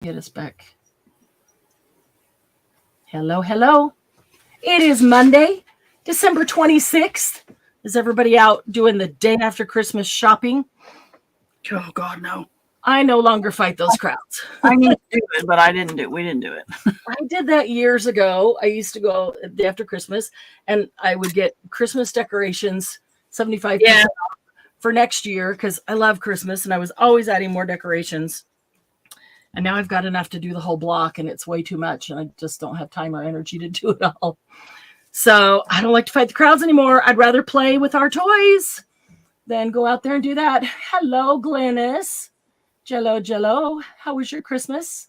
Get us back. Hello, hello. It is Monday, December 26th. Is everybody out doing the day after Christmas shopping? Oh, God, no. I no longer fight those crowds. I need to do it, but we didn't do it. I did that years ago. I used to go the day after Christmas, and I would get Christmas decorations, 75% for next year, because I love Christmas, and I was always adding more decorations. And now I've got enough to do the whole block, and it's way too much, and I just don't have time or energy to do it all. So I don't like to fight the crowds anymore. I'd rather play with our toys than go out there and do that. Hello, Glennis. Jello. How was your Christmas?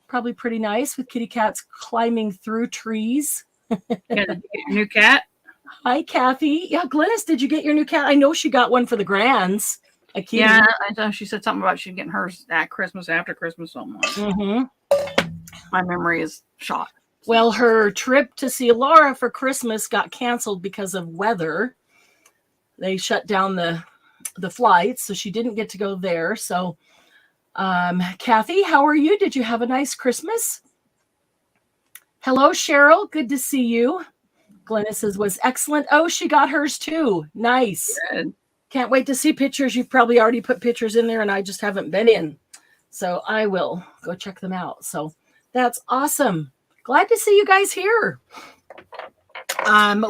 Probably pretty nice with kitty cats climbing through trees. Did you get your new cat? Hi, Kathy. Yeah, Glennis, did you get your new cat? I know she got one for the grands. Yeah, I know she said something about she getting hers at Christmas, after Christmas, something like that. Mm-hmm. My memory is shot. Well, her trip to see Laura for Christmas got canceled because of weather. They shut down the flights, so she didn't get to go there. So, Kathy, how are you? Did you have a nice Christmas? Hello, Cheryl. Good to see you. Glennis's was excellent. Oh, she got hers too. Nice. Good. Can't wait to see pictures. You've probably already put pictures in there, and I just haven't been in. So I will go check them out. So that's awesome. Glad to see you guys here.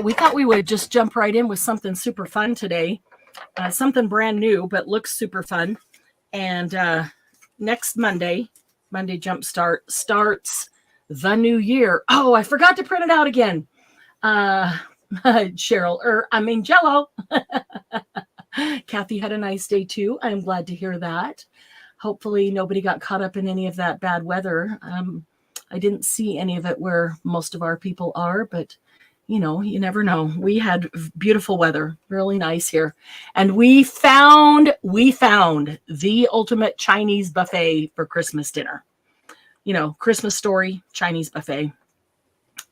We thought we would just jump right in with something super fun today. Something brand new, but looks super fun. And next Monday Jumpstart starts the new year. Oh, I forgot to print it out again. Cheryl, Jello. Kathy had a nice day too. I'm glad to hear that. Hopefully nobody got caught up in any of that bad weather. I didn't see any of it where most of our people are, but you never know. We had beautiful weather, really nice here. And we found the ultimate Chinese buffet for Christmas dinner. Christmas story, Chinese buffet.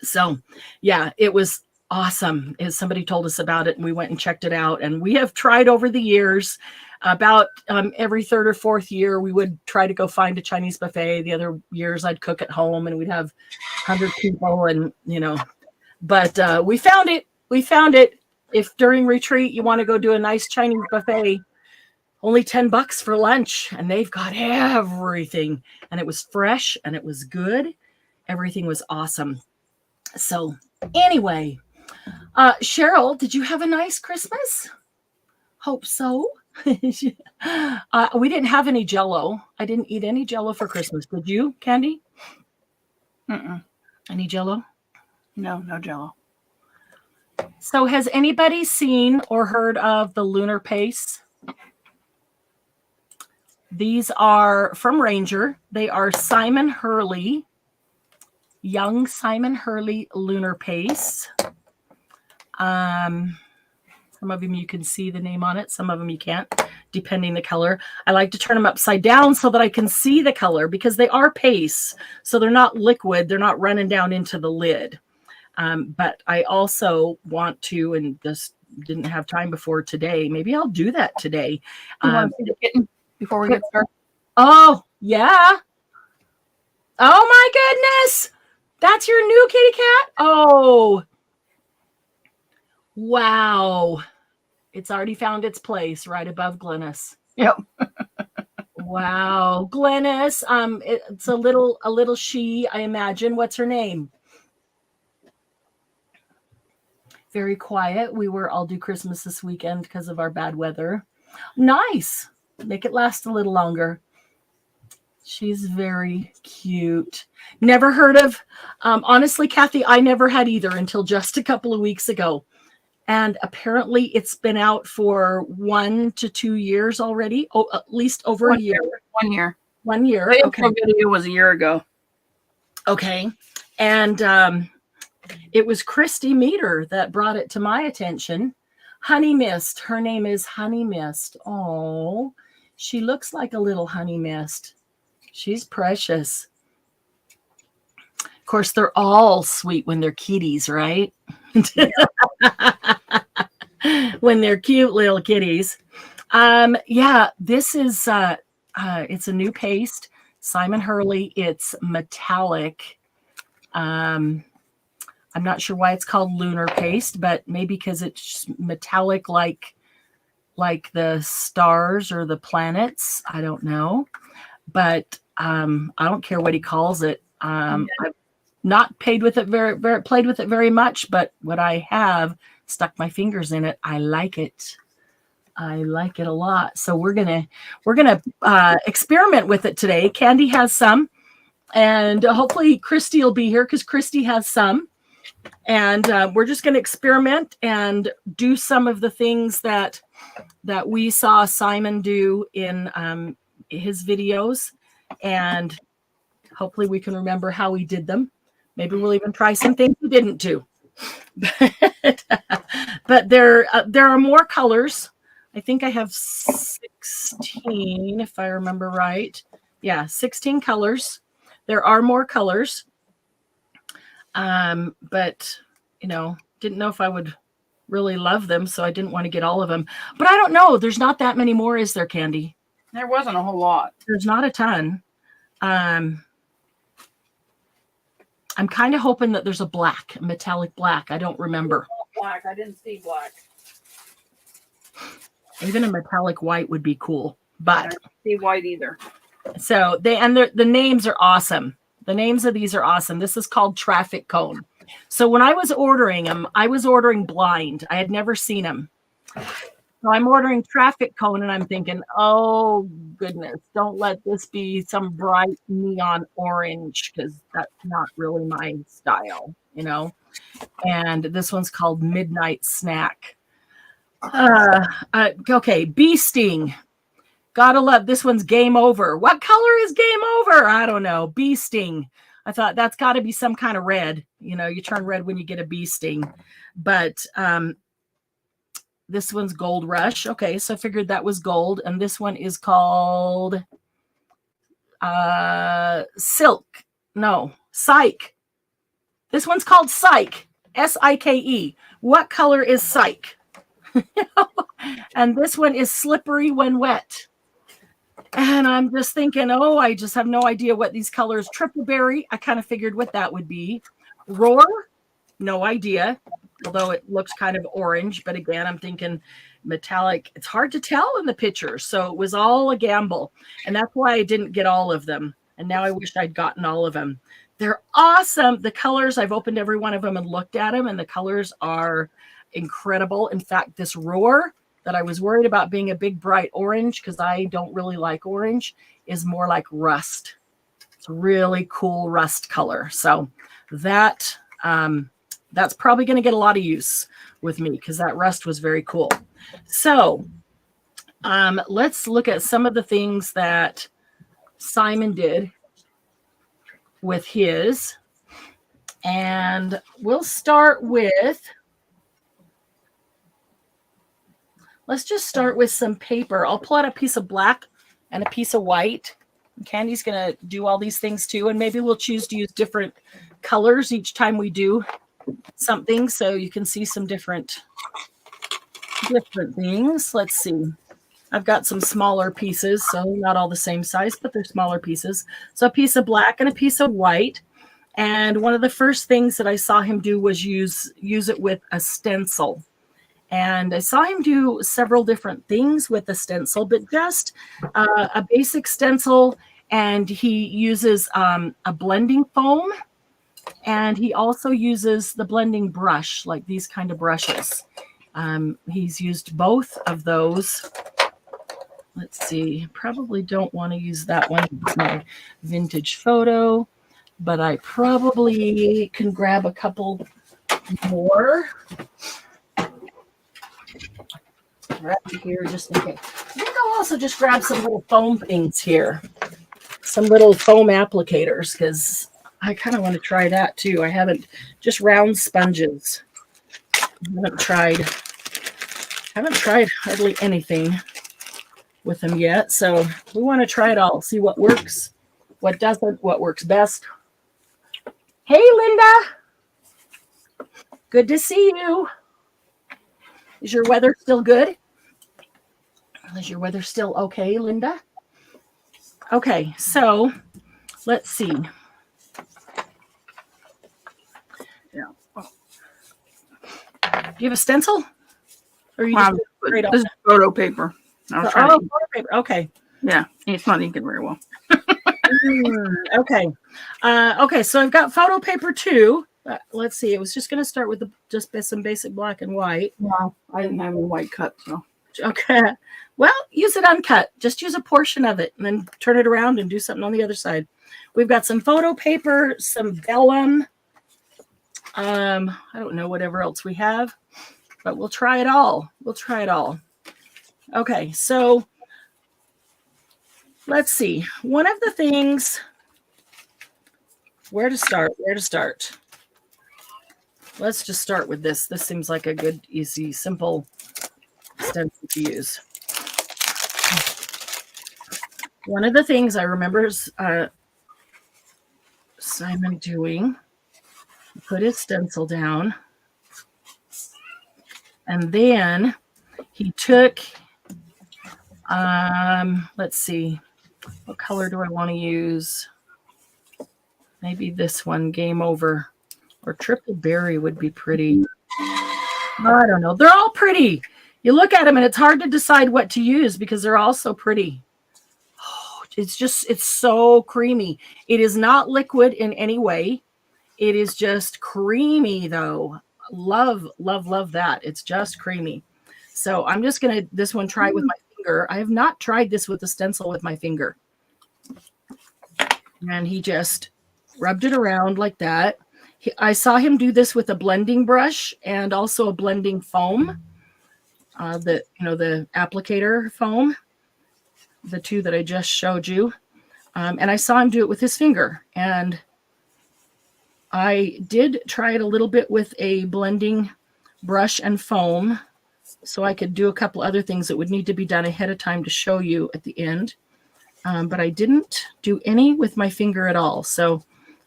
So yeah, it was awesome. Somebody told us about it, and we went and checked it out. And we have tried over the years, about every third or fourth year, we would try to go find a Chinese buffet. The other years I'd cook at home, and we'd have 100 people, and but we found it. If during retreat you want to go do a nice Chinese buffet, only $10 for lunch, and they've got everything, and it was fresh and it was good. Everything was awesome. So anyway, Cheryl, did you have a nice Christmas? Hope so. We didn't have any Jello. I didn't eat any Jello for Christmas. Did you, Candy? Mm-mm. Any Jello? No Jello. So has anybody seen or heard of the LUNAR paste? These are from Ranger. They are Simon Hurley, young Simon Hurley LUNAR paste. Some of them you can see the name on it. Some of them you can't, depending the color. I like to turn them upside down so that I can see the color, because they are pastes. So they're not liquid. They're not running down into the lid. But I also want to, and this didn't have time before today. Maybe I'll do that today. You want to see the kitten before we get started? Oh, yeah. Oh, my goodness. That's your new kitty cat? Oh, wow. It's already found its place right above Glennis. Yep. Wow. Glennis, it's a little she, I imagine. What's her name? Very quiet. We were all do Christmas this weekend because of our bad weather. Nice. Make it last a little longer. She's very cute. Never heard of, honestly, Kathy, I never had either until just a couple of weeks ago. And apparently it's been out for 1 to 2 years already. Oh, at least over a year. 1 year. 1 year. The okay. video was a year ago. Okay. And it was Christy Meter that brought it to my attention. Honey Mist. Her name is Honey Mist. Oh, she looks like a little honey mist. She's precious. Of course, they're all sweet when they're kitties, right? When they're cute little kitties. Yeah, this is it's a new paste. Simon Hurley. It's metallic. I'm not sure why it's called lunar paste, but maybe because it's metallic like the stars or the planets. I don't know. But I don't care what he calls it. I've not played with it very much, but what I have stuck my fingers in it. I like it. I like it a lot. So we're gonna experiment with it today. Candy has some, and hopefully Christy will be here because Christy has some. And we're just going to experiment and do some of the things that we saw Simon do in his videos, and hopefully we can remember how he did them. Maybe we'll even try some things he didn't do. But there are more colors. I think I have 16, if I remember right. Yeah, 16 colors. There are more colors. But didn't know if I would really love them, so I didn't want to get all of them. But I don't know. There's not that many more, is there, Candy? There wasn't a whole lot. There's not a ton. I'm kind of hoping that there's a metallic black. I don't remember. Black. I didn't see black. Even a metallic white would be cool, but I didn't see white either. So the names are awesome. The names of these are awesome. This is called Traffic Cone. So when I was ordering them, I was ordering blind. I had never seen them. So I'm ordering Traffic Cone, and I'm thinking, oh, goodness, don't let this be some bright neon orange, because that's not really my style, And this one's called Midnight Snack. Okay, Bee Sting. Gotta love this one's Game Over. What color is Game Over? I don't know. Bee Sting. I thought that's got to be some kind of red. You turn red when you get a bee sting. But this one's Gold Rush. Okay, so I figured that was gold. And this one is called Silk. No, Psych. This one's called Psych. S-I-K-E. What color is Psych? And this one is Slippery When Wet. And I'm just thinking, I just have no idea what these colors. Triple Berry, I kind of figured what that would be. Roar, no idea, although it looks kind of orange. But again, I'm thinking metallic. It's hard to tell in the picture. So it was all a gamble. And that's why I didn't get all of them. And now I wish I'd gotten all of them. They're awesome. The colors, I've opened every one of them and looked at them, and the colors are incredible. In fact, this Roar that I was worried about being a big bright orange, because I don't really like orange, is more like rust. It's a really cool rust color. So that's probably going to get a lot of use with me, because that rust was very cool. So let's look at some of the things that Simon did with his. And we'll start with, let's just start with some paper. I'll pull out a piece of black and a piece of white. Candy's going to do all these things too. And maybe we'll choose to use different colors each time we do something, so you can see some different things. Let's see. I've got some smaller pieces, so not all the same size, but they're smaller pieces. So a piece of black and a piece of white. And one of the first things that I saw him do was use it with a stencil. And I saw him do several different things with the stencil, but just a basic stencil. And he uses a blending foam. And he also uses the blending brush, like these kind of brushes. He's used both of those. Let's see. Probably don't want to use that one. It's my vintage photo. But I probably can grab a couple more. Right here, just in case. I think I'll also just grab some little foam things here. Some little foam applicators, because I kind of want to try that too. I haven't, just round sponges. I haven't tried hardly anything with them yet. So we want to try it all. See what works, what doesn't, what works best. Hey, Linda. Good to see you. Is your weather still good? Is your weather still okay, Linda? Okay, so let's see. Yeah. Oh. Do you have a stencil? Or you Wow, just straight this is photo paper. I was trying to. photo paper. Okay. Yeah, it's not inking very well. Okay. Okay, so I've got photo paper too. Let's see. It was just going to start with just some basic black and white. Wow, I didn't have a white cut, so. Okay. Well, use it uncut. Just use a portion of it and then turn it around and do something on the other side. We've got some photo paper, some vellum. I don't know whatever else we have, but we'll try it all. We'll try it all. Okay, so let's see. One of the things, where to start? Let's just start with this. This seems like a good, easy, simple stencil to use. One of the things I remember Simon doing, he put his stencil down, and then he took, let's see, what color do I want to use? Maybe this one, Game Over, or Triple Berry would be pretty. I don't know. They're all pretty. You look at them and it's hard to decide what to use because they're all so pretty. Oh, it's so creamy. It is not liquid in any way. It is just creamy though. Love, love, love that. It's just creamy. So I'm just going to, this one, try with my finger. I have not tried this with the stencil with my finger. And he just rubbed it around like that. I saw him do this with a blending brush and also a blending foam. The applicator foam, the two that I just showed you. And I saw him do it with his finger. And I did try it a little bit with a blending brush and foam, so I could do a couple other things that would need to be done ahead of time to show you at the end. But I didn't do any with my finger at all. So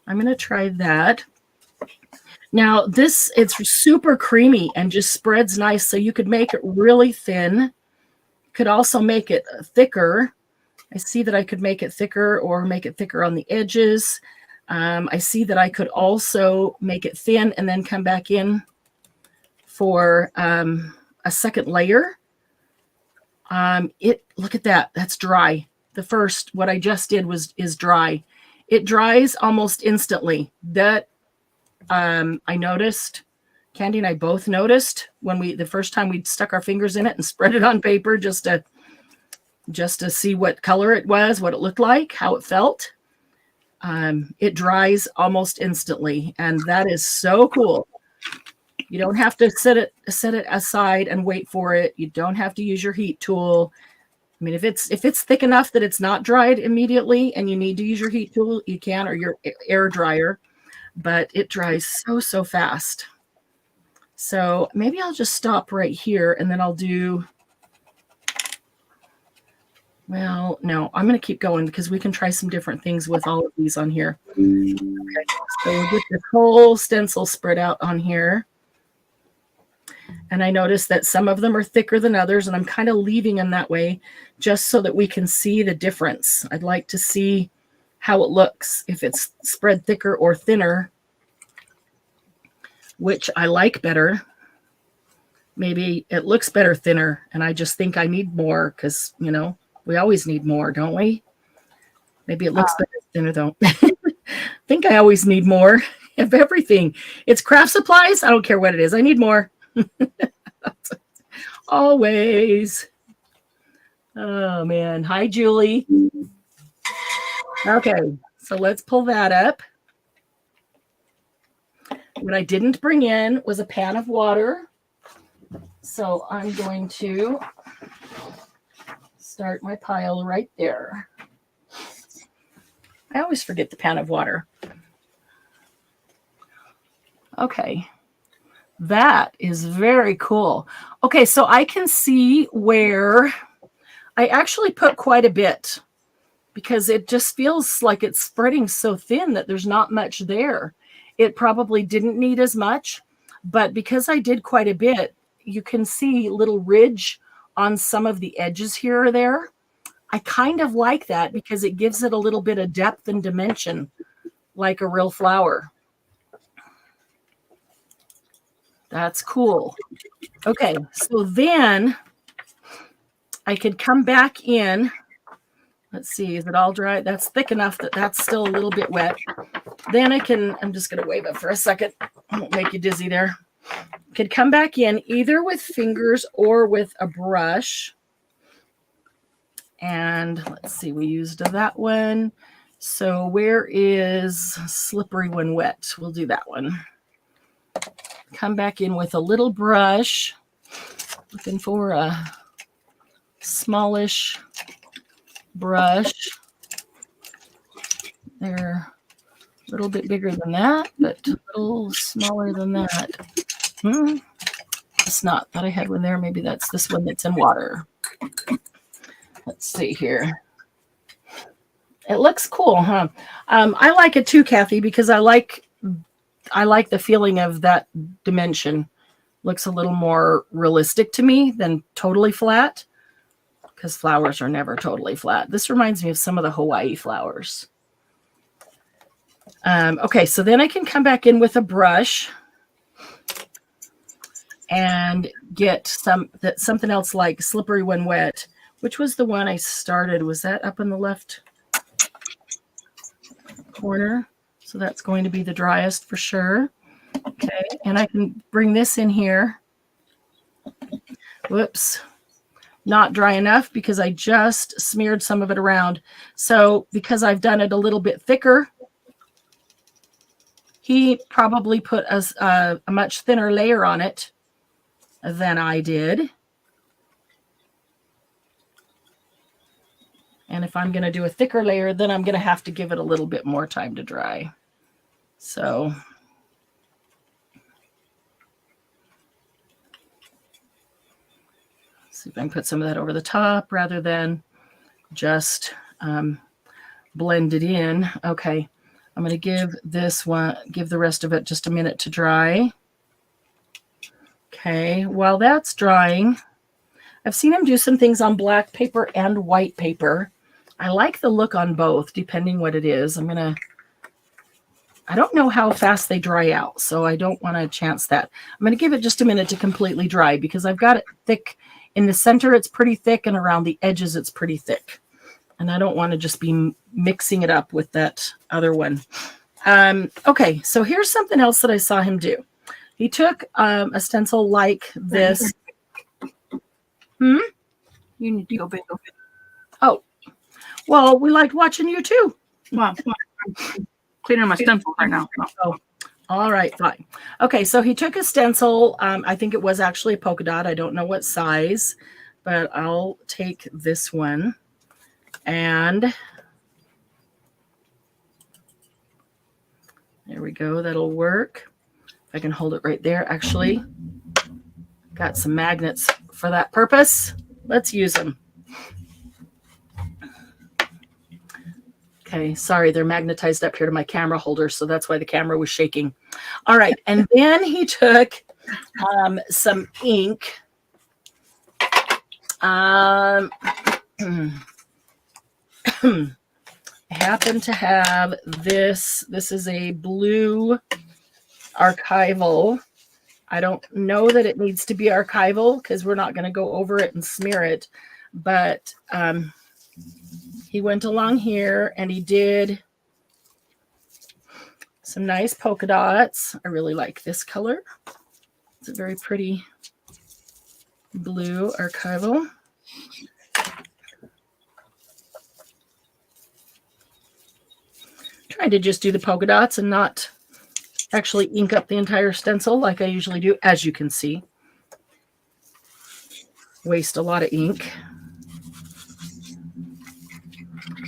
I'm going to try that. Now it's super creamy and just spreads nice. So you could make it really thin. Could also make it thicker. I see that I could make it thicker or make it thicker on the edges. I see that I could also make it thin and then come back in for a second layer. Look at that. That's dry. The first, what I just did is dry. It dries almost instantly. That I noticed, Candy and I both noticed when the first time we stuck our fingers in it and spread it on paper just to see what color it was, what it looked like, how it felt. It dries almost instantly, and that is so cool. You don't have to set it aside and wait for it. You don't have to use your heat tool. I mean, if it's thick enough that it's not dried immediately and you need to use your heat tool, you can, or your air dryer. But it dries so fast. So maybe I'll just stop right here and then I'll do, well, no, I'm going to keep going because we can try some different things with all of these on here. Okay, so we'll get this whole stencil spread out on here. And I noticed that some of them are thicker than others, and I'm kind of leaving them that way just so that we can see the difference. I'd like to see how it looks, if it's spread thicker or thinner, which I like better. Maybe it looks better thinner, and I just think I need more because, we always need more, don't we? Maybe it looks better thinner, though. I think I always need more of everything. It's craft supplies. I don't care what it is. I need more. Always. Oh, man. Hi, Julie. Okay, so let's pull that up. What I didn't bring in was a pan of water. So I'm going to start my pile right there. I always forget the pan of water. Okay, that is very cool. Okay, so I can see where I actually put quite a bit, because it just feels like it's spreading so thin that there's not much there. It probably didn't need as much, but because I did quite a bit, you can see little ridge on some of the edges here or there. I kind of like that because it gives it a little bit of depth and dimension like a real flower. That's cool. Okay, so then I could come back in. Let's see, is it all dry? That's thick enough that that's still a little bit wet. Then I'm just going to wave it for a second. I won't make you dizzy there. Could come back in either with fingers or with a brush. And let's see, we used that one. So where is slippery when wet? We'll do that one. Come back in with a little brush. Looking for a smallish brush. They're a little bit bigger than that, but a little smaller than that. It's not that I had one there. Maybe that's this one that's in water. Let's see here. It looks cool, huh? I like it too, Kathy, because I like the feeling of that dimension. Looks a little more realistic to me than totally flat, because flowers are never totally flat. This reminds me of some of the Hawaii flowers. Okay, so then I can come back in with a brush and get something else like slippery when wet. Which was the one I started? Was that up in the left corner? So that's going to be the driest for sure. Okay, and I can bring this in here. Whoops. Not dry enough because I just smeared some of it around. So because I've done it a little bit thicker, he probably put a much thinner layer on it than I did. And if I'm going to do a thicker layer, then I'm going to have to give it a little bit more time to dry. So see if I can put some of that over the top rather than just blend it in. Okay, I'm going to give the rest of it just a minute to dry. Okay, while that's drying, I've seen him do some things on black paper and white paper. I like the look on both, depending what it is. I don't know how fast they dry out, so I don't want to chance that. I'm going to give it just a minute to completely dry because I've got it thick. In the center, it's pretty thick, and around the edges, it's pretty thick. And I don't want to just be mixing it up with that other one. Okay, so here's something else that I saw him do. He took a stencil like this. You need to go big. Oh, well, we liked watching you too. Wow. I'm cleaning my stencil right now. Oh, all right, fine. Okay, so he took a stencil. I think it was actually a polka dot. I don't know what size, but I'll take this one. And there we go. That'll work. If I can hold it right there. Actually, got some magnets for that purpose. Let's use them. Okay, sorry, they're magnetized up here to my camera holder, so that's why the camera was shaking. All right, and then he took some ink. I happen to have this. This is a blue archival. I don't know that it needs to be archival because we're not going to go over it and smear it, but he went along here and he did some nice polka dots. I really like this color. It's a very pretty blue archival. Trying to just do the polka dots and not actually ink up the entire stencil like I usually do, as you can see. Waste a lot of ink.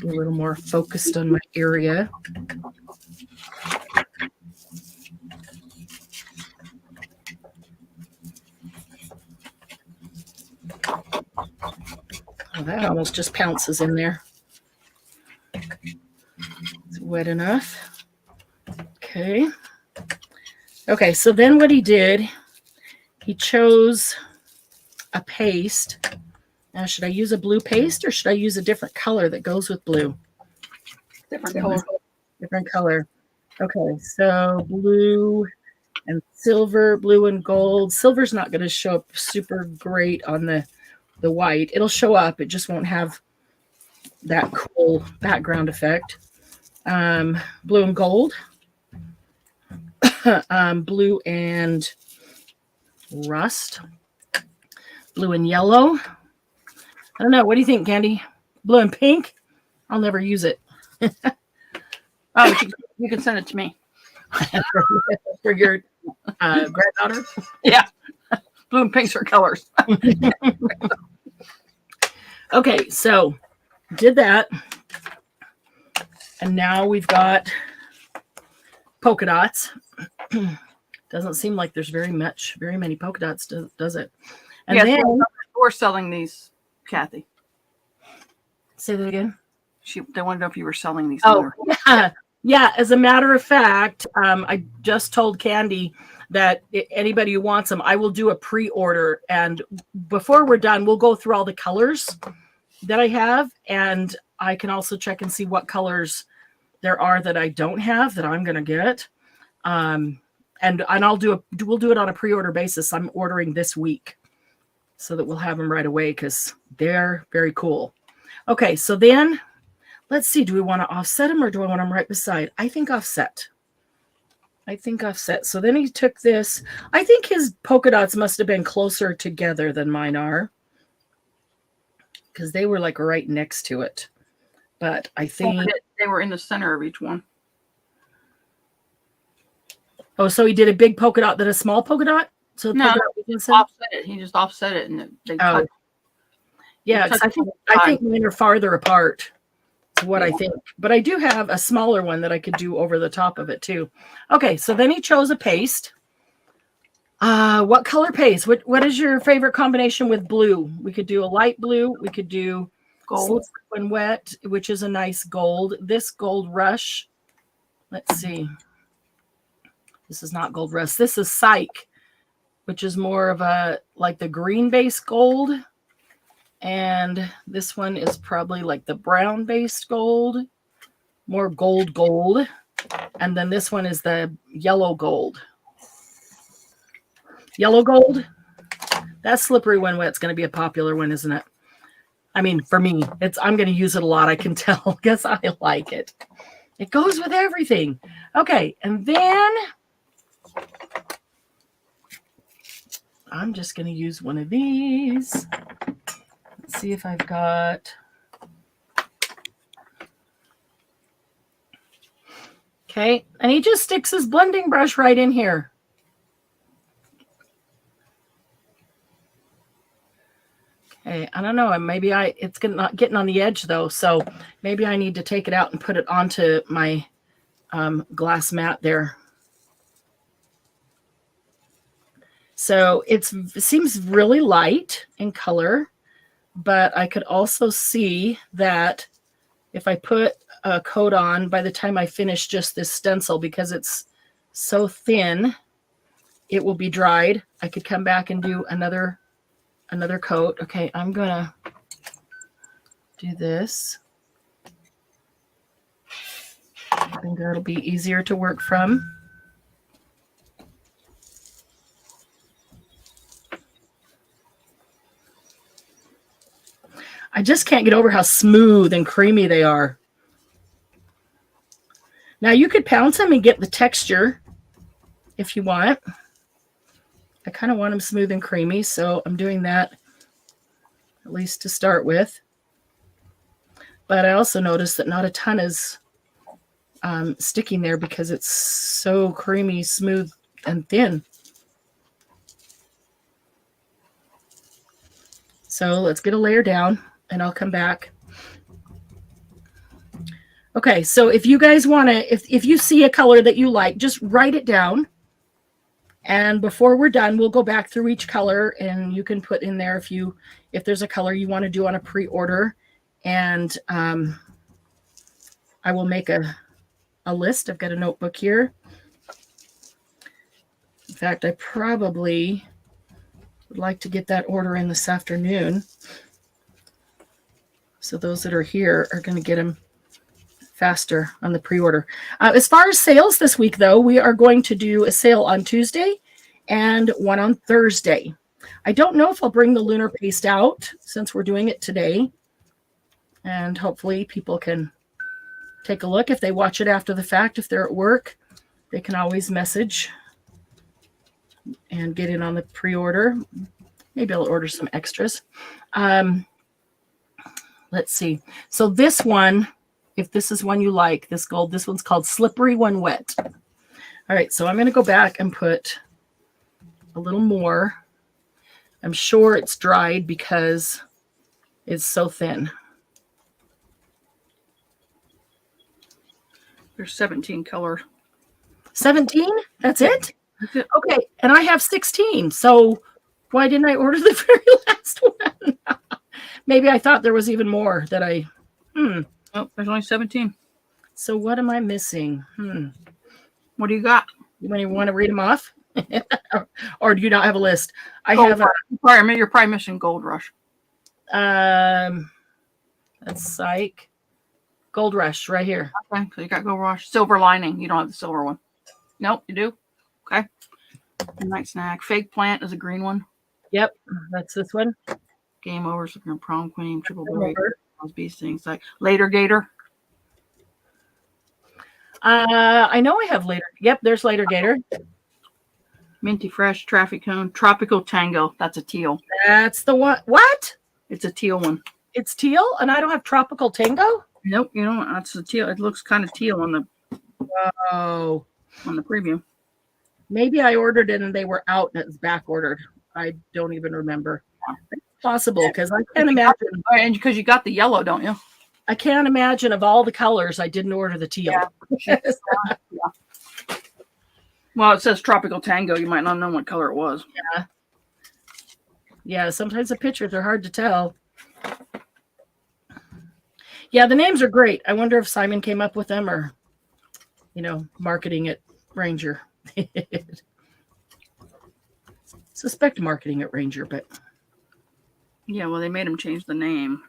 Be a little more focused on my area. Oh, that almost just pounces in there. It's wet enough. Okay. Okay, so then what he did, he chose a paste Now, should I use a blue paste or should I use a different color that goes with blue? Different color. Different color. Okay, so blue and silver, blue and gold. Silver's not going to show up super great on the white. It'll show up. It just won't have that cool background effect. Blue and gold. Blue and rust. Blue and yellow. I don't know. What do you think, Candy? Blue and pink? I'll never use it. Oh, you can send it to me. For your granddaughter? Yeah. Blue and pinks are colors. Okay, so did that. And now we've got polka dots. Doesn't seem like there's very many polka dots, does it? And yes, then we're selling these, Kathy. say that again. They wanted to know if you were selling these. Oh, yeah. As a matter of fact, I just told Candy that anybody who wants them, I will do a pre-order. And before we're done, we'll go through all the colors that I have, and I can also check and see what colors there are that I don't have that I'm going to get. And we'll do it on a pre-order basis. I'm ordering this week so that we'll have them right away because they're very cool. Okay, so then let's see. Do we want to offset them or do I want them right beside? I think offset. So then he took this. I think his polka dots must have been closer together than mine are because they were like right next to it. But I think they were in the center of each one. Oh, so he did a big polka dot, then a small polka dot? So the polka dot was offset it. He just offset it and they cut. Yeah, I think mine are farther apart. That's what I think. But I do have a smaller one that I could do over the top of it too. Okay, so then he chose a paste. What color paste? What is your favorite combination with blue? We could do a light blue. We could do gold when wet, which is a nice gold. This gold rush. Let's see. This is not gold rush. This is Psych, which is more of a like the green based gold. And this one is probably like the brown based gold, more gold. And then this one is the yellow gold. Yellow gold. That slippery when wet's going to be a popular one, isn't it? I mean, for me, I'm going to use it a lot. I can tell because I like it. It goes with everything. Okay, and then I'm just going to use one of these. Let's see if I've got. Okay, and he just sticks his blending brush right in here. Okay, I don't know. Maybe it's not getting on the edge though, so maybe I need to take it out and put it onto my glass mat there. So it seems really light in color, but I could also see that if I put a coat on by the time I finish just this stencil, because it's so thin, it will be dried. I could come back and do another coat. Okay, I'm gonna do this. I think that'll be easier to work from. I just can't get over how smooth and creamy they are. Now you could pounce them and get the texture if you want. I kind of want them smooth and creamy, so I'm doing that at least to start with. But I also noticed that not a ton is sticking there because it's so creamy, smooth, and thin. So let's get a layer down and I'll come back. Okay, so if you guys want to, if you see a color that you like, just write it down. And before we're done, we'll go back through each color and you can put in there if there's a color you want to do on a pre-order. And I will make a list. I've got a notebook here. In fact, I probably would like to get that order in this afternoon. So those that are here are going to get them faster on the pre-order. As far as sales this week, though, we are going to do a sale on Tuesday and one on Thursday. I don't know if I'll bring the lunar paste out since we're doing it today. And hopefully people can take a look. If they watch it after the fact, if they're at work, they can always message and get in on the pre-order. Maybe I'll order some extras. Let's see. So this one, if this is one you like, this gold, this one's called Slippery When Wet. All right, so I'm going to go back and put a little more. I'm sure it's dried because it's so thin. There's 17 colors. 17? That's it? That's it. Okay, and I have 16. So why didn't I order the very last one? Maybe I thought there was even more that I... Oh, there's only 17. So what am I missing? What do you got? You want to read them off? Or do you not have a list? I Gold have Rush. You're probably missing Gold Rush. that's Psych. Gold Rush right here. Okay, so you got Gold Rush. Silver Lining. You don't have the silver one. Nope, you do? Okay. Night Snack. Fake Plant is a green one. Yep, that's this one. Game Over. So Prom Queen. Triple Break. Those beast things like Later Gator. I know I have Later. Yep, there's Later Gator. Minty Fresh. Traffic Cone. Tropical Tango. That's a teal. That's the one. What? It's a teal one. It's teal, and I don't have Tropical Tango? Nope, you know that's the teal. It looks kind of teal on the preview. Maybe I ordered it and they were out and it's back ordered. I don't even remember. It's possible because I can't imagine. And because you got the yellow, don't you? I can't imagine of all the colors I didn't order the teal. Yeah. Well, it says Tropical Tango. You might not know what color it was. Yeah, sometimes the pictures are hard to tell. Yeah, the names are great. I wonder if Simon came up with them or, marketing at Ranger. Suspect marketing at Ranger, but. Yeah, well, they made him change the name.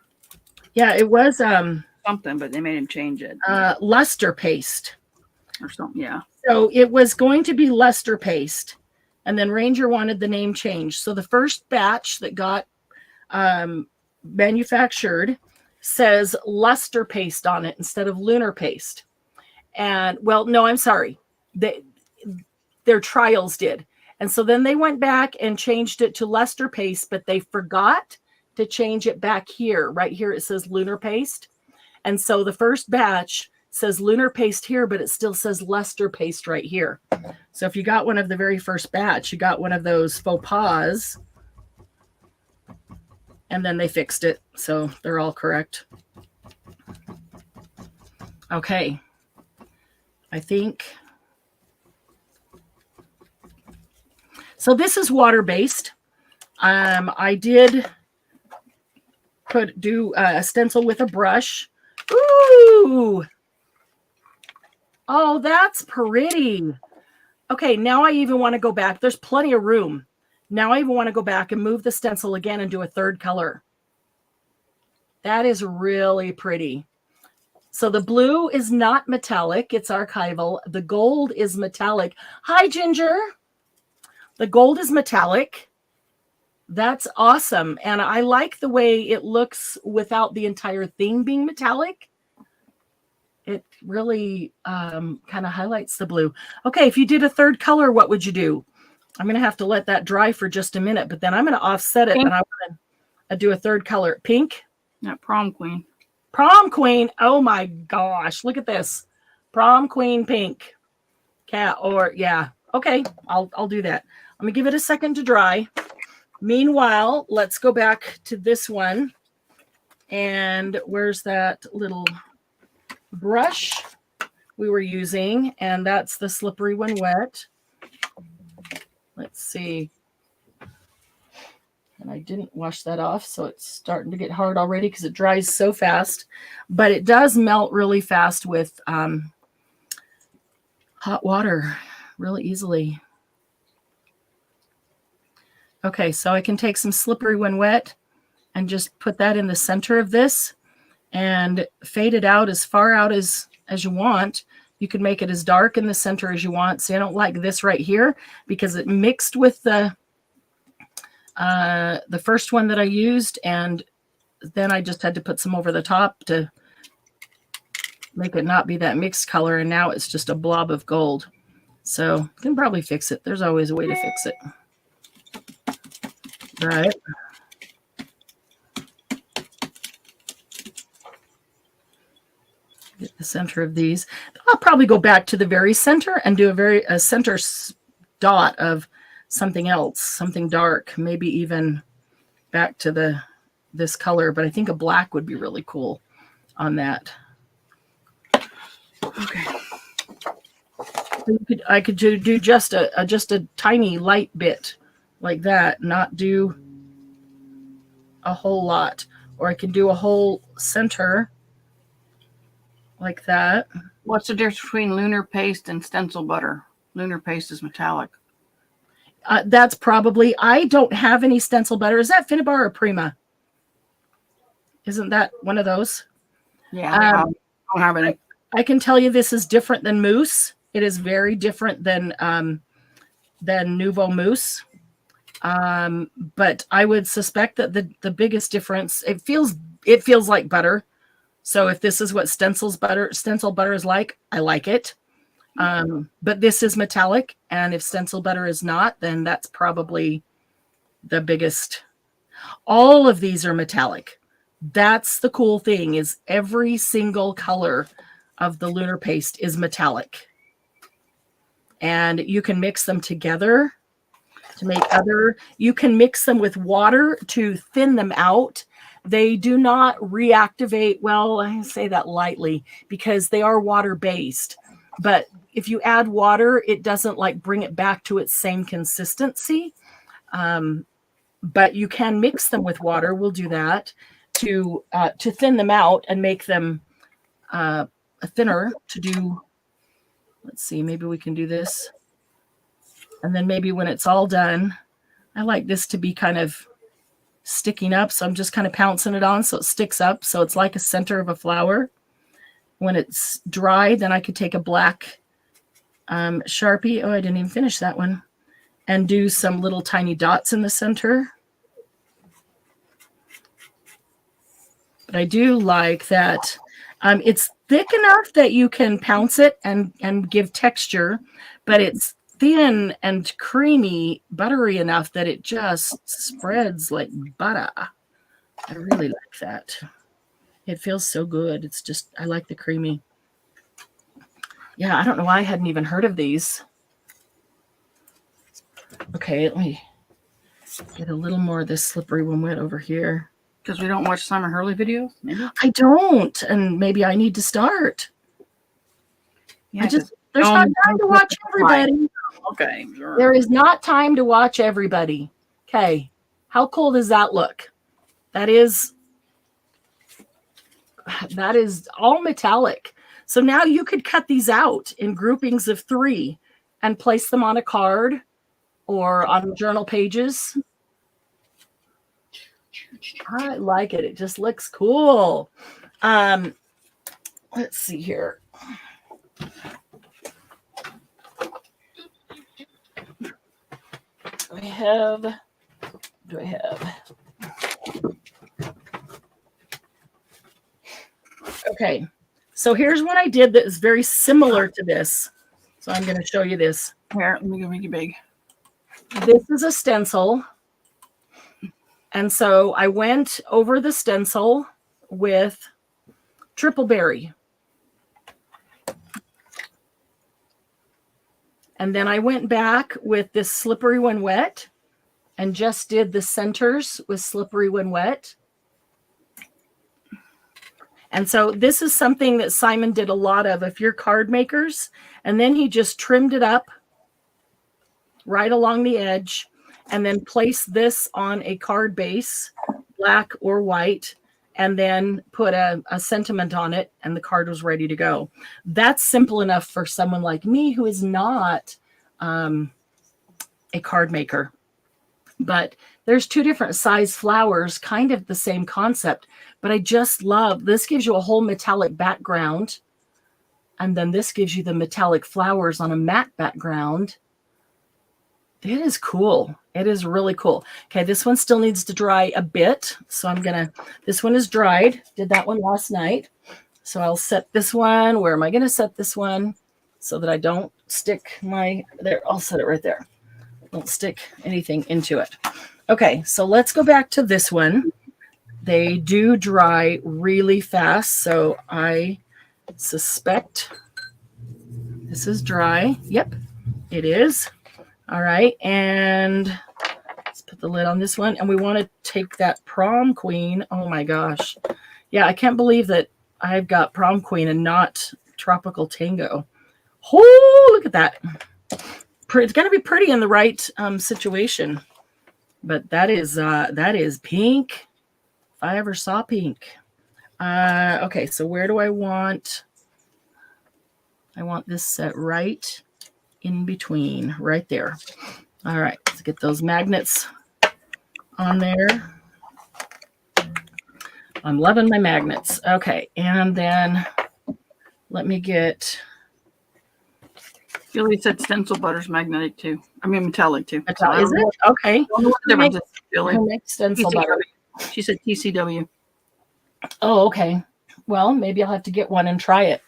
Yeah, it was something, but they made him change it. Luster Paste. Or something, yeah. So it was going to be Luster Paste, and then Ranger wanted the name changed. So the first batch that got manufactured says Luster Paste on it instead of Lunar Paste. And, well, no, I'm sorry. Their trials did. And so then they went back and changed it to Luster Paste, but they forgot to change it back here. Right here it says Lunar Paste. And so the first batch says Lunar Paste here, but it still says Luster Paste right here. So if you got one of the very first batch, you got one of those faux pas, and then they fixed it. So they're all correct. Okay. I think. So this is water-based. I did do a stencil with a brush. Ooh. Oh, that's pretty. Okay, now I even want to go back. There's plenty of room. Now I even want to go back and move the stencil again and do a third color. That is really pretty. So the blue is not metallic. It's archival. The gold is metallic. Hi, Ginger. The gold is metallic. That's awesome. And I like the way it looks without the entire thing being metallic. It really kind of highlights the blue. Okay, if you did a third color, what would you do? I'm going to have to let that dry for just a minute, but then I'm going to offset it. Pink. And I want to do a third color. Pink? Yeah, Prom Queen. Prom Queen. Oh my gosh. Look at this. Prom Queen pink. Cat or, yeah. Okay, I'll do that. I'm going to give it a second to dry. Meanwhile, let's go back to this one. And where's that little brush we were using? And that's the Slippery When Wet. Let's see. And I didn't wash that off, so it's starting to get hard already because it dries so fast. But it does melt really fast with hot water really easily. Okay, so I can take some Slippery When Wet and just put that in the center of this. and fade it out as far out as you want. You can make it as dark in the center as you want. See, I don't like this right here because it mixed with the first one that I used, and then I just had to put some over the top to make it not be that mixed color, and now it's just a blob of gold. So you can probably fix it. There's always a way to fix it. All right. Get the center of these. I'll probably go back to the very center and do a center dot of something else, something dark, maybe even back to this color, but I think a black would be really cool on that. Okay. So I could do just a tiny light bit like that, not do a whole lot, or I can do a whole center like that. What's the difference between lunar paste and stencil butter? Lunar paste is metallic. That's probably, I don't have any stencil butter. Is that Finnabar or Prima? Isn't that one of those? Yeah, I don't have any. I can tell you this is different than mousse. It is very different than Nouveau Mousse. But I would suspect that the biggest difference, it feels like butter. So if this is what stencil butter is like, I like it. But this is metallic, and if stencil butter is not, then that's probably the biggest. All of these are metallic. That's the cool thing, is every single color of the lunar paste is metallic. And you can mix them together to make you can mix them with water to thin them out. They do not reactivate. Well, I say that lightly because they are water-based. But if you add water, it doesn't like bring it back to its same consistency. But you can mix them with water. We'll do that to thin them out and make them thinner to do. Let's see, maybe we can do this. And then maybe when it's all done, I like this to be kind of sticking up. So I'm just kind of pouncing it on so it sticks up. So it's like a center of a flower. When it's dry, then I could take a black Sharpie. Oh, I didn't even finish that one. And do some little tiny dots in the center. But I do like that it's thick enough that you can pounce it and give texture, but it's thin and creamy, buttery enough that it just spreads like butter. I really like that. It feels so good. It's just, I like the creamy. Yeah, I don't know why I hadn't even heard of these. Okay, let me get a little more of this slippery when wet over here. Because we don't watch Simon Hurley videos? Maybe? I don't, and maybe I need to start. Yeah, there's not time to watch everybody. Okay, sure. There is not time to watch everybody. Okay, how cool does that look? That is all metallic. So now you could cut these out in groupings of 3 and place them on a card or on journal pages. I like it. It just looks cool. Let's see here. Do I have? Okay. So here's what I did that is very similar to this. So I'm going to show you this. Here, let me go make it big. This is a stencil. And so I went over the stencil with triple berry. And then I went back with this slippery when wet and just did the centers with slippery when wet. And so this is something that Simon did a lot of if you're card makers. And then he just trimmed it up right along the edge and then place this on a card base, black or white, and then put a sentiment on it, and the card was ready to go. That's simple enough for someone like me who is not a card maker. But there's two different size flowers, kind of the same concept. But I just love, this gives you a whole metallic background. And then this gives you the metallic flowers on a matte background. It is cool. It is really cool. Okay, this one still needs to dry a bit. So I'm going to, this one is dried. Did that one last night. So I'll set this one. Where am I going to set this one so that I don't stick my, there, I'll set it right there. Don't stick anything into it. Okay, so let's go back to this one. They do dry really fast. So I suspect this is dry. Yep, it is. All right, and let's put the lid on this one. And we want to take that prom queen. Oh my gosh. Yeah, I can't believe that I've got prom queen and not tropical tango. Oh, look at that. It's going to be pretty in the right situation. But that is pink. If I ever saw pink. Okay, so where do I want? I want this set right in between, right there. All right, let's get those magnets on there. I'm loving my magnets. Okay, and then let me get. Julie said stencil butter's magnetic too. I mean metallic too. Metallic, is it? Okay. I don't know what the difference is, Julie. Who makes stencil butter? She said TCW. Oh, okay. Well, maybe I'll have to get one and try it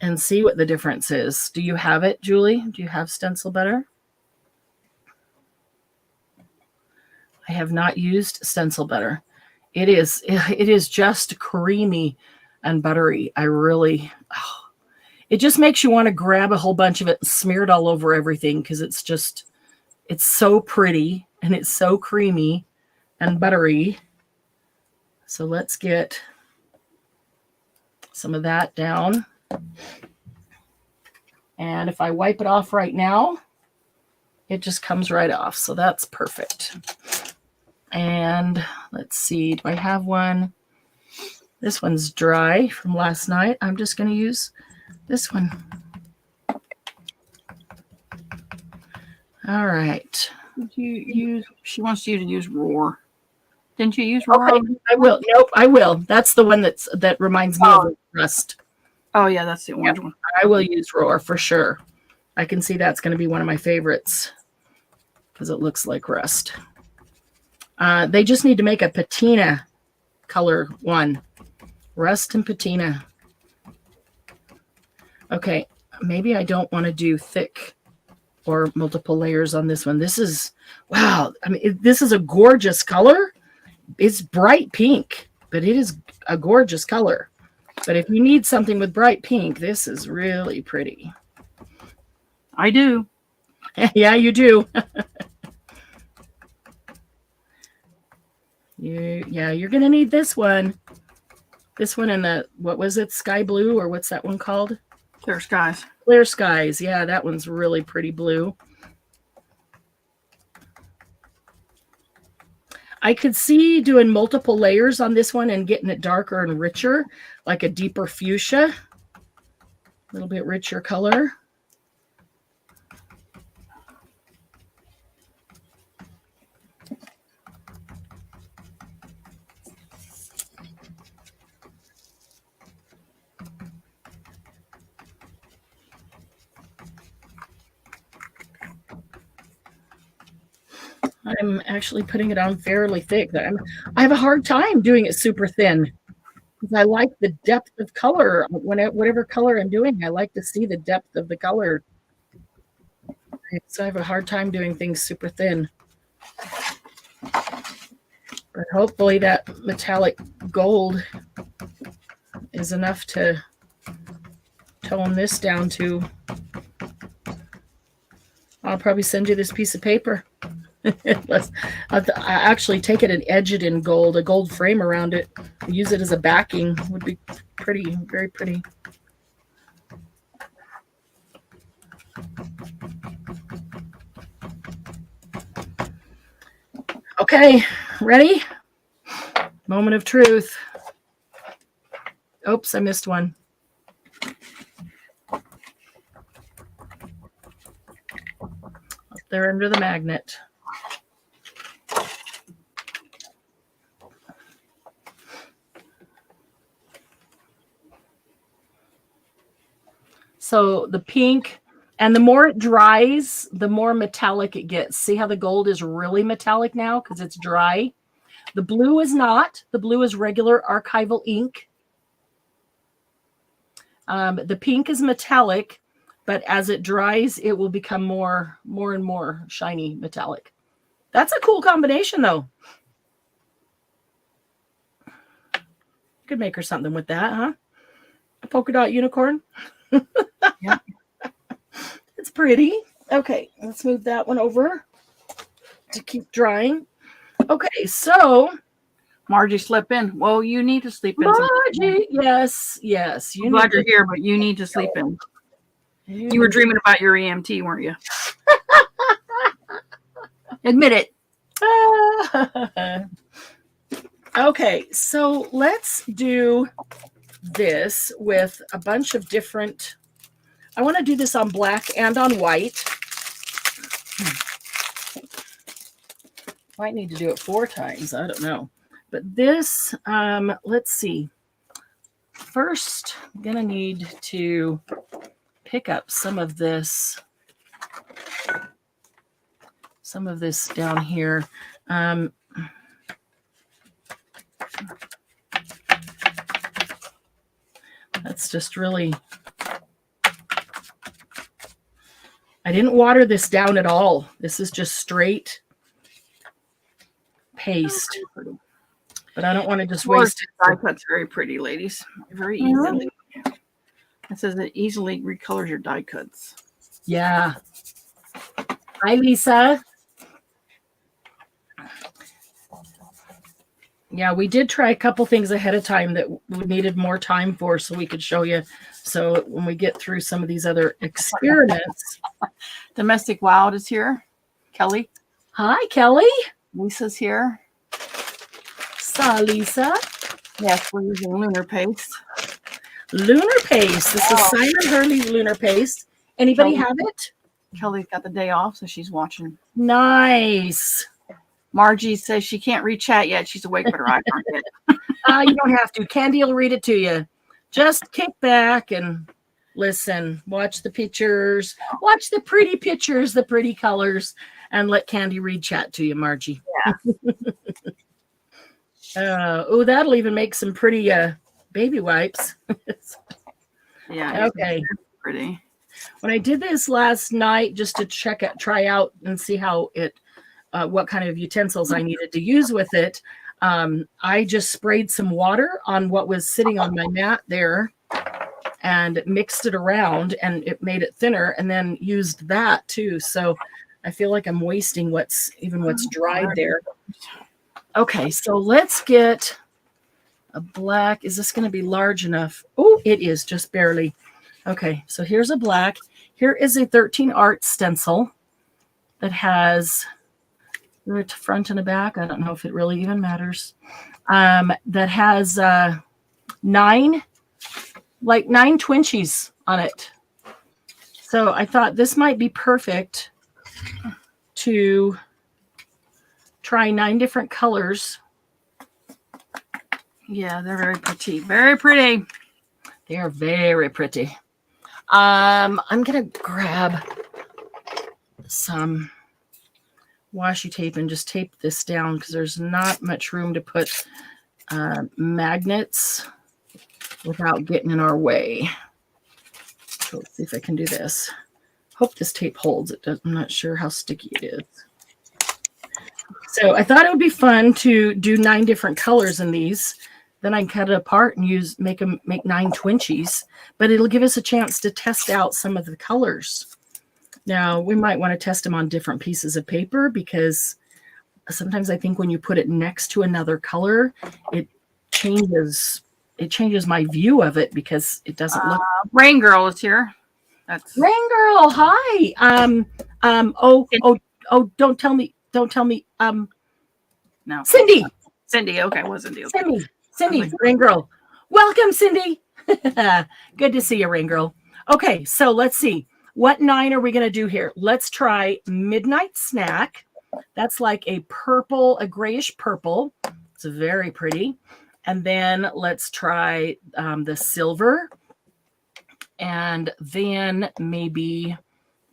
and see what the difference is. Do you have it, Julie? Do you have stencil butter? I have not used stencil butter. It is just creamy and buttery. It just makes you want to grab a whole bunch of it and smear it all over everything because it's so pretty and it's so creamy and buttery. So let's get some of that down. And if I wipe it off right now, it just comes right off. So that's perfect. And let's see, do I have one? This one's dry from last night. I'm just going to use this one. All right. She wants you to use Roar. Didn't you use Roar? Okay, I will. Nope, I will. That's the one that reminds me of Rust. Oh, yeah, that's the orange one. I will use Roar for sure. I can see that's going to be one of my favorites because it looks like Rust. They just need to make a patina color one. Rust and patina. Okay, maybe I don't want to do thick or multiple layers on this one. This is, wow. I mean, this is a gorgeous color. It's bright pink, but it is a gorgeous color. But if you need something with bright pink, this is really pretty. I do. Yeah, you do. You're going to need this one. This one and the, what was it, sky blue, or what's that one called? Clear skies. Clear skies. Yeah, that one's really pretty blue. I could see doing multiple layers on this one and getting it darker and richer, like a deeper fuchsia. A little bit richer color. I'm actually putting it on fairly thick. I have a hard time doing it super thin because I like the depth of color. Whatever color I'm doing, I like to see the depth of the color. So I have a hard time doing things super thin. But hopefully that metallic gold is enough to tone this down to. I'll probably send you this piece of paper. I'll actually take it and edge it in gold, a gold frame around it. Use it as a backing. Would be pretty, very pretty. Okay, ready? Moment of truth. Oops, I missed one. Up there under the magnet. So the pink, and the more it dries, the more metallic it gets. See how the gold is really metallic now because it's dry? The blue is not. The blue is regular archival ink. The pink is metallic, but as it dries, it will become more and more shiny metallic. That's a cool combination, though. Could make her something with that, huh? A polka dot unicorn. Yeah. It's pretty. Okay, let's move that one over to keep drying. Okay, so Margie, slip in. Well, you need to sleep in. Margie, yes. I'm glad you're here, but you need to sleep in. You were dreaming about your EMT, weren't you? Admit it. Okay, so let's do this with a bunch of different. I want to do this on black and on white. Might need to do it 4 times. I don't know. But this, let's see. First, I'm going to need to pick up some of this down here. That's just really, I didn't water this down at all. This is just straight paste. But I don't want to just waste it. Die cut's very pretty, ladies. Very easily. It says it easily recolors your die cuts. Yeah. Hi, Lisa. Yeah, we did try a couple things ahead of time that we needed more time for so we could show you. So when we get through some of these other experiments. Domestic Wild is here. Kelly. Hi, Kelly. Lisa's here. Saw Lisa. Yes, we're using LUNAR paste. LUNAR paste. This is Simon Hurley LUNAR paste. Anybody have it? Kelly's got the day off, so she's watching. Nice. Margie says she can't read chat yet. She's awake, but her eyes aren't yet. You don't have to. Candy will read it to you. Just kick back and listen. Watch the pictures. Watch the pretty pictures, the pretty colors, and let Candy read chat to you, Margie. Yeah. Oh, that'll even make some pretty baby wipes. Yeah. Okay. Pretty. When I did this last night, just to try out and see how it, what kind of utensils I needed to use with it, I just sprayed some water on what was sitting on my mat there and mixed it around, and it made it thinner, and then used that too. So I feel like I'm wasting what's dried there. Okay, so let's get a black. Is this going to be large enough? Oh, it is, just barely. Okay, so here's a black. Here is a 13 art stencil that has front and a back. I don't know if it really even matters. That has 9 twinchies on it. So I thought this might be perfect to try 9 different colors. Yeah, they're very pretty. Very pretty. They are very pretty. I'm gonna grab some washi tape and just tape this down because there's not much room to put magnets without getting in our way. So let's see if I can do this. Hope this tape holds. I'm not sure how sticky it is. So I thought it would be fun to do 9 different colors in these. Then I can cut it apart and make 9 twinchies, but it'll give us a chance to test out some of the colors. Now, we might want to test them on different pieces of paper because sometimes I think when you put it next to another color, it changes my view of it because it doesn't look. Rain Girl is here. That's Rain Girl. Hi. Don't tell me. No. Cindy. Okay, it was Cindy. Okay. Cindy, Rain Girl. Welcome, Cindy. Good to see you, Rain Girl. Okay, so let's see. What 9 are we going to do here? Let's try Midnight Snack. That's like a grayish purple. It's very pretty. And then let's try the silver. And then maybe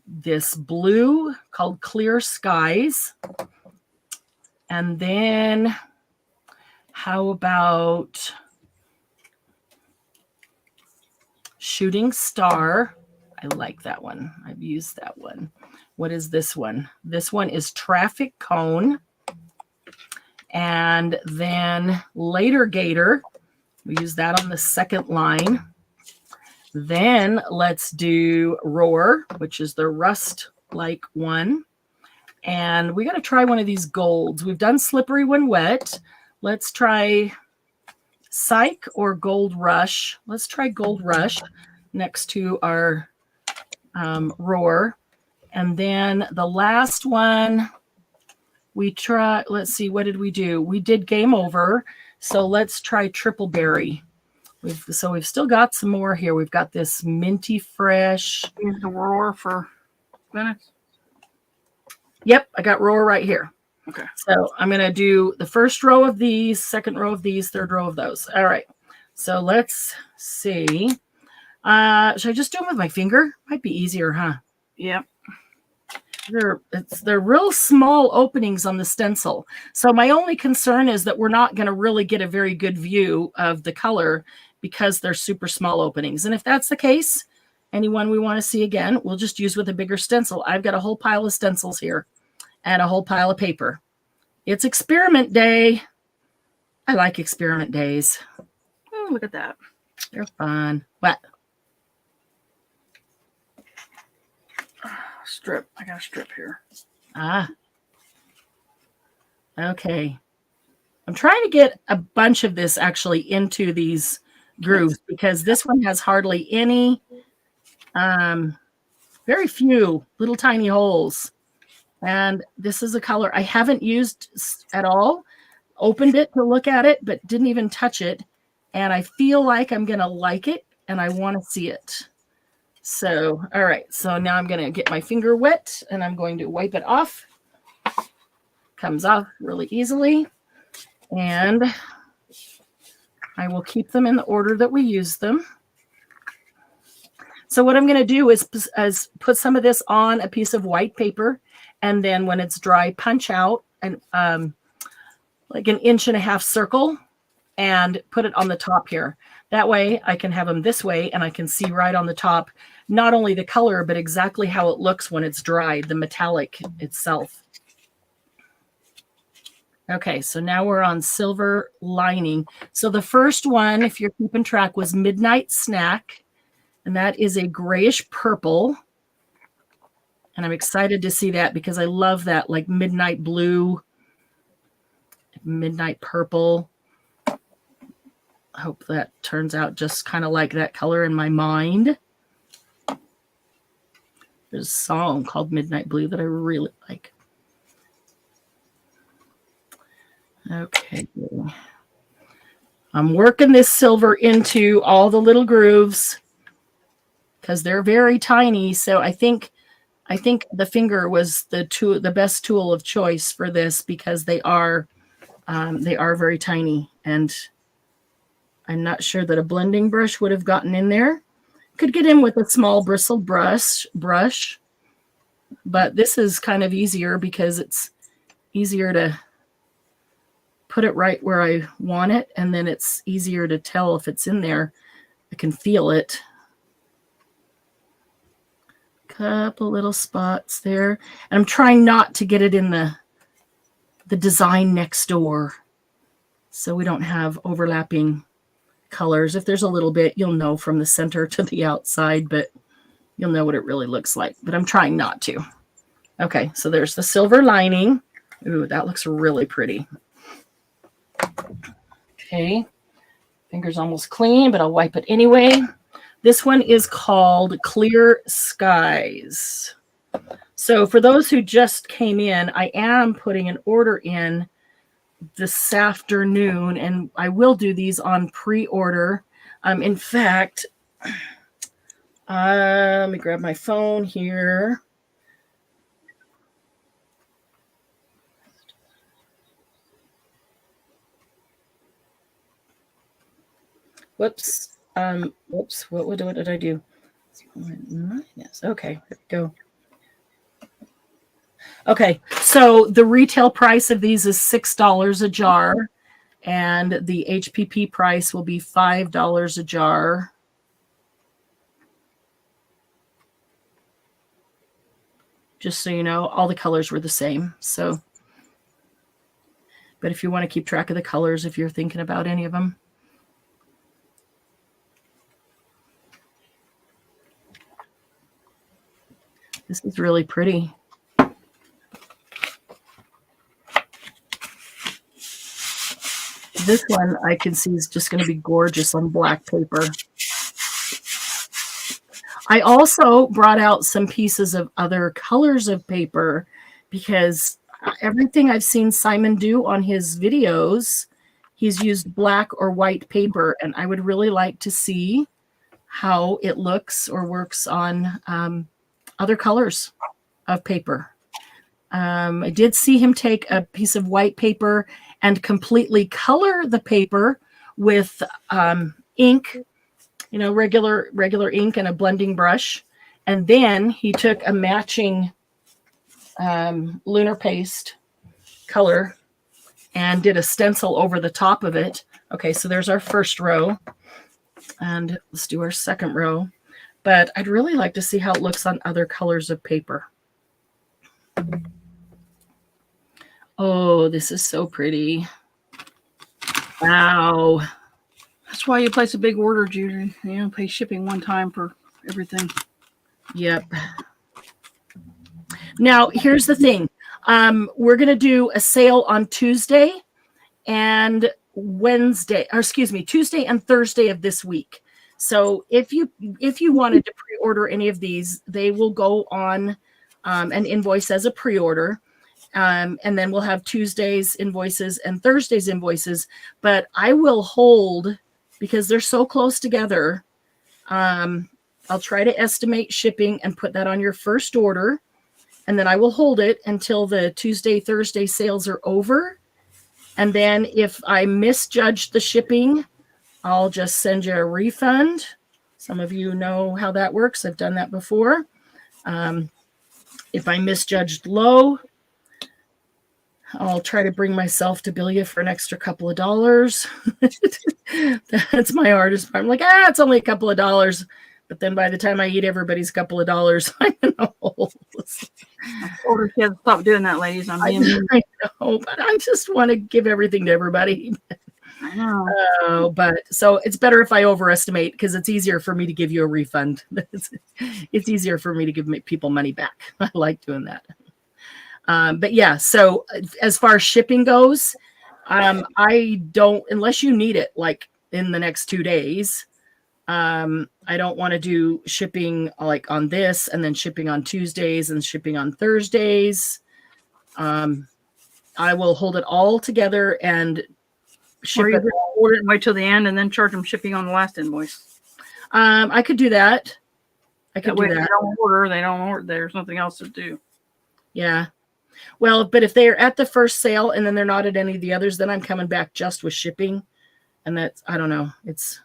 this blue called Clear Skies. And then how about Shooting Star? I like that one. I've used that one. What is this one? This one is Traffic Cone. And then Later Gator. We use that on the second line. Then let's do Roar, which is the rust-like one. And we got to try one of these golds. We've done Slippery When Wet. Let's try Psych or Gold Rush. Let's try Gold Rush next to our Roar. And then the last one, we try, let's see, what did we do? We did Game Over. So let's try Triple Berry. We've still got some more here. We've got this Minty Fresh. Use the Roar for minutes. Yep, I got Roar right here. Okay. So I'm going to do the first row of these, second row of these, third row of those. All right. So let's see. Should I just do them with my finger? Might be easier, huh? Yep. They're real small openings on the stencil. So my only concern is that we're not going to really get a very good view of the color because they're super small openings. And if that's the case, anyone we want to see again, we'll just use with a bigger stencil. I've got a whole pile of stencils here and a whole pile of paper. It's experiment day. I like experiment days. Oh, look at that. They're fun. What? Strip. I got a strip here. Ah. Okay. I'm trying to get a bunch of this actually into these grooves because this one has hardly any, very few little tiny holes. And this is a color I haven't used at all. Opened it to look at it, but didn't even touch it. And I feel like I'm going to like it and I want to see it. So, all right. So now I'm going to get my finger wet and I'm going to wipe it off. Comes off really easily. And I will keep them in the order that we use them. So what I'm going to do is put some of this on a piece of white paper. And then when it's dry, punch out like an 1.5 inch circle and put it on the top here. That way I can have them this way and I can see right on the top, not only the color, but exactly how it looks when it's dried, the metallic itself. Okay, so now we're on Silver Lining. So the first one, if you're keeping track, was Midnight Snack. And that is a grayish purple. And I'm excited to see that because I love that like midnight blue, midnight purple. I hope that turns out just kind of like that color in my mind. There's a song called Midnight Blue that I really like. Okay. I'm working this silver into all the little grooves because they're very tiny. So I think the finger was the best tool of choice for this because they are very tiny, and I'm not sure that a blending brush would have gotten in there. Could get in with a small bristled brush, but this is kind of easier because it's easier to put it right where I want it, and then it's easier to tell if it's in there. I can feel it. Couple little spots there. And I'm trying not to get it in the design next door so we don't have overlapping colors. If there's a little bit, you'll know from the center to the outside, but you'll know what it really looks like. But I'm trying not to. Okay, so there's the Silver Lining. Ooh, that looks really pretty. Okay, finger's almost clean, but I'll wipe it anyway. This one is called Clear Skies. So for those who just came in, I am putting an order in this afternoon, and I will do these on pre-order. In fact, let me grab my phone here. Whoops. What did I do? minus. Okay, there we go. Okay, so the retail price of these is $6 a jar, and the HPP price will be $5 a jar. Just so you know, all the colors were the same. So, but if you want to keep track of the colors, if you're thinking about any of them. This is really pretty. This one I can see is just going to be gorgeous on black paper. I also brought out some pieces of other colors of paper because everything I've seen Simon do on his videos, he's used black or white paper, and I would really like to see how it looks or works on other colors of paper. I did see him take a piece of white paper and completely color the paper with ink, you know, regular ink and a blending brush. And then he took a matching LUNAR paste color and did a stencil over the top of it. Okay, so there's our first row. And let's do our second row. But I'd really like to see how it looks on other colors of paper. Oh, this is so pretty. Wow. That's why you place a big order, Judy. You don't pay shipping one time for everything. Yep. Now, here's the thing. We're going to do a sale on Tuesday and Tuesday and Thursday of this week. So if you wanted to pre-order any of these, they will go on an invoice as a pre-order. And then we'll have Tuesday's invoices and Thursday's invoices. But I will hold, because they're so close together, I'll try to estimate shipping and put that on your first order. And then I will hold it until the Tuesday, Thursday sales are over. And then if I misjudged the shipping, I'll just send you a refund. Some of you know how that works. I've done that before. If I misjudged low, I'll try to bring myself to bill you for an extra couple of dollars. That's my hardest part. I'm like, it's only a couple of dollars. But then by the time I eat everybody's couple of dollars, I'm in a hole. Older kids, stop doing that, ladies. I know, but I just want to give everything to everybody. I know. But so it's better if I overestimate, because it's easier for me to give you a refund. It's easier for me to give people money back. I like doing that. But yeah, so as far as shipping goes, I don't, unless you need it like in the next 2 days, I don't want to do shipping like on this and then shipping on Tuesdays and shipping on Thursdays. I will hold it all together and ship it. Order it and wait till the end and then charge them shipping on the last invoice. I could do that. I could do that. They don't order. There's nothing else to do. Yeah. Well, but if they're at the first sale and then they're not at any of the others, then I'm coming back just with shipping. And that's, I don't know. It's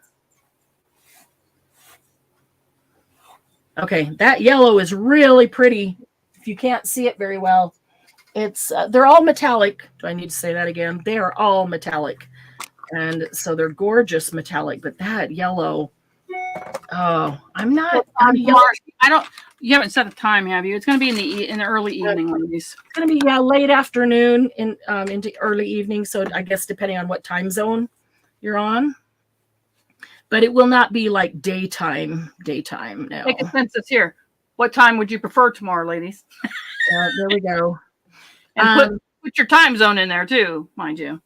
okay. That yellow is really pretty. If you can't see it very well, it's, they're all metallic. Do I need to say that again? They are all metallic. And so they're gorgeous metallic, but that yellow, You haven't set a time, have you? It's going to be in the early evening, ladies. It's going to be late afternoon into early evening. So I guess depending on what time zone you're on, but it will not be like daytime. No. Take a census here. What time would you prefer tomorrow, ladies? There we go. And put your time zone in there too, mind you.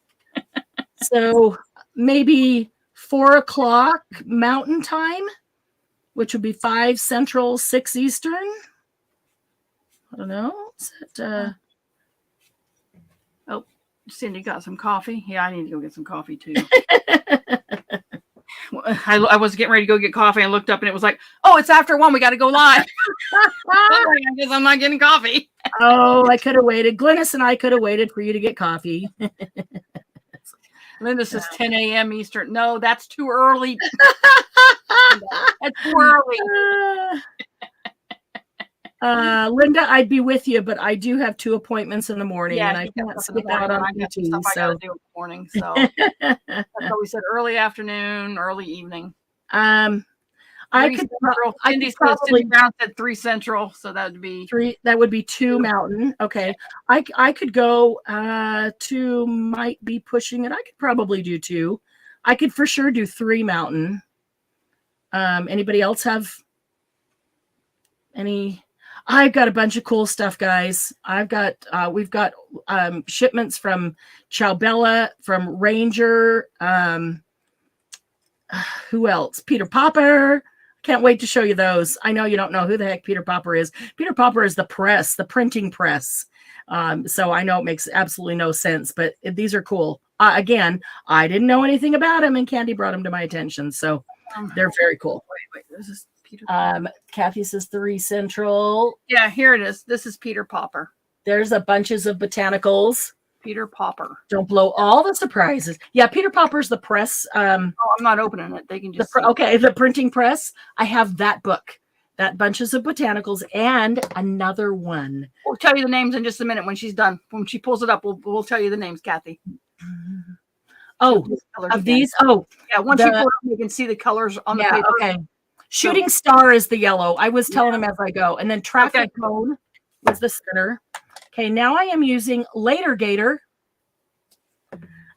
So maybe 4:00 Mountain Time, which would be 5 Central, 6 Eastern. I don't know. Is that, Oh, Cindy got some coffee. Yeah, I need to go get some coffee too. I was getting ready to go get coffee and looked up and it was like, oh, it's after 1. We got to go live. I guess I'm not getting coffee. Oh, I could have waited. Glynis and I could have waited for you to get coffee. Linda says 10 a.m. Eastern. No, that's too early. That's too early. Linda, I'd be with you, but I do have 2 appointments in the morning, Yeah, and I can't skip out on I got some PT. stuff I So gotta do in the morning. So that's why we said early afternoon, early evening. I could Cindy Brown said 3 Central, so that would be 3. That would be 2 Mountain. Okay, I could go 2. Might be pushing it. I could probably do 2. I could for sure do 3 Mountain. Anybody else have any? I've got a bunch of cool stuff, guys. We've got shipments from Chowbella, from Ranger. Who else? Peter Popper. Can't wait to show you those. I know you don't know who the heck Peter Popper is. Peter Popper is the press, the printing press. So I know it makes absolutely no sense, but these are cool. Again, I didn't know anything about them, and Candy brought them to my attention. So they're very cool. Wait, this is Peter. Kathy says 3 Central. Yeah, here it is. This is Peter Popper. There's a bunches of botanicals. Peter Popper. Don't blow all the surprises. Yeah, Peter Popper's the press. I'm not opening it. They can just the printing press. I have that book, that bunches of botanicals, and another one. We'll tell you the names in just a minute when she's done. When she pulls it up, we'll tell you the names, Kathy. Oh, of these? Oh, yeah. Once you pull it up, you can see the colors on the paper. Okay. Shooting Star is the yellow. I was telling them as I go, and then Traffic Cone was the center. Okay, now I am using Later Gator.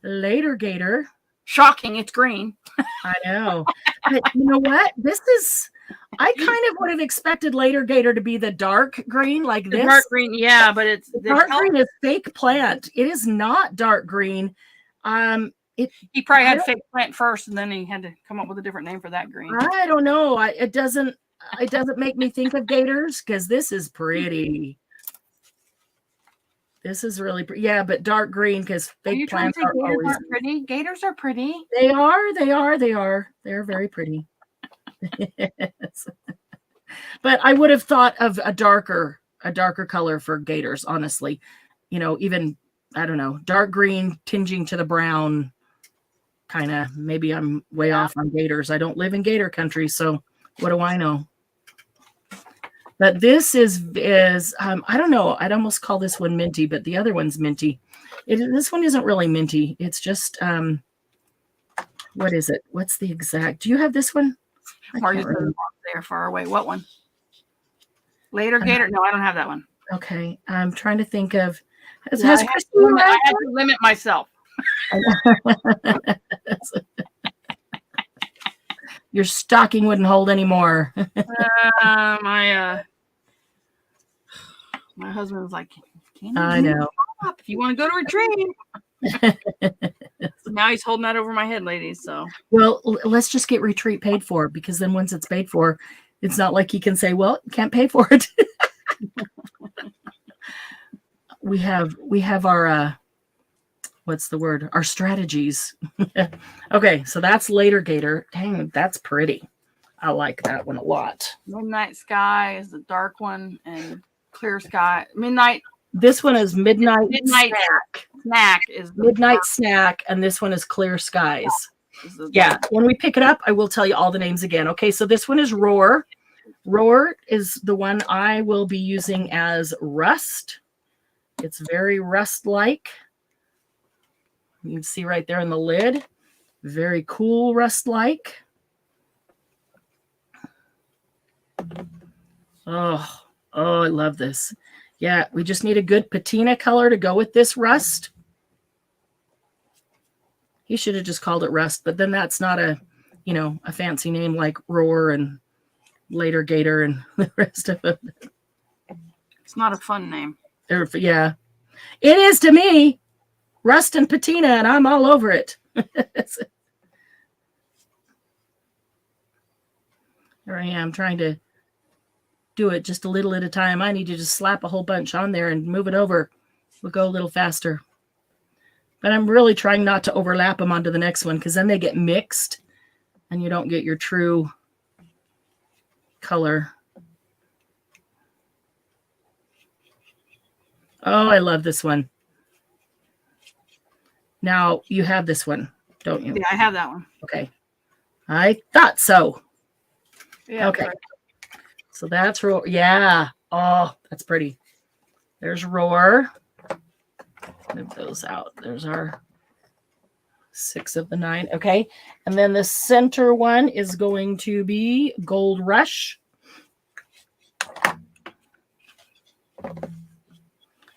Later Gator. Shocking, it's green. I know. But you know what? I kind of would have expected Later Gator to be the dark green like this. Dark green, yeah, but it's the dark green is fake plant. It is not dark green. He probably had fake plant first, and then he had to come up with a different name for that green. I don't know. It doesn't make me think of gators, because this is pretty. This is really pretty. Yeah, but dark green, because fake plants are always pretty. Gators are pretty. They are. They're very pretty. But I would have thought of a darker color for gators, honestly. Even, I don't know, dark green tinging to the brown. Kind of, maybe I'm way off on gators. I don't live in gator country, so what do I know? But this is I don't know. I'd almost call this one minty, but the other one's minty. This one isn't really minty. It's just what is it? What's the exact? Do you have this one? They're far away. What one? Later Gator? No, I don't have that one. Okay, I'm trying to think of. I had to limit myself. Your stocking wouldn't hold anymore. My husband was like, I know. If you want to go to retreat. So now he's holding that over my head, ladies. So well, let's just get retreat paid for, because then once it's paid for, it's not like he can say, well, can't pay for it. we have our what's the word? Our strategies. Okay, so that's Later Gator. Dang, that's pretty. I like that one a lot. Midnight Sky is the dark one, and Clear Sky. Midnight. This one is Midnight Snack is Midnight Snack, and this one is Clear Skies. Yeah, when we pick it up, I will tell you all the names again. Okay, so this one is Roar. Roar is the one I will be using as Rust. It's very rust-like. You can see right there in the lid. Very cool rust-like. Oh, I love this. Yeah, we just need a good patina color to go with this rust. He should have just called it Rust, but then that's not a fancy name like Roar and Later Gator and the rest of it. It's not a fun name. Yeah, it is to me. Rust and patina, and I'm all over it. Here I am trying to do it just a little at a time. I need to just slap a whole bunch on there and move it over. We'll go a little faster. But I'm really trying not to overlap them onto the next one, because then they get mixed and you don't get your true color. Oh, I love this one. Now you have this one. don't you? Yeah, I have that one. Okay. I thought so. Yeah. Okay. So that's roar. Yeah. Oh, that's pretty. There's roar. Move those out. There's our 6 of the 9. Okay. And then the center one is going to be Gold Rush.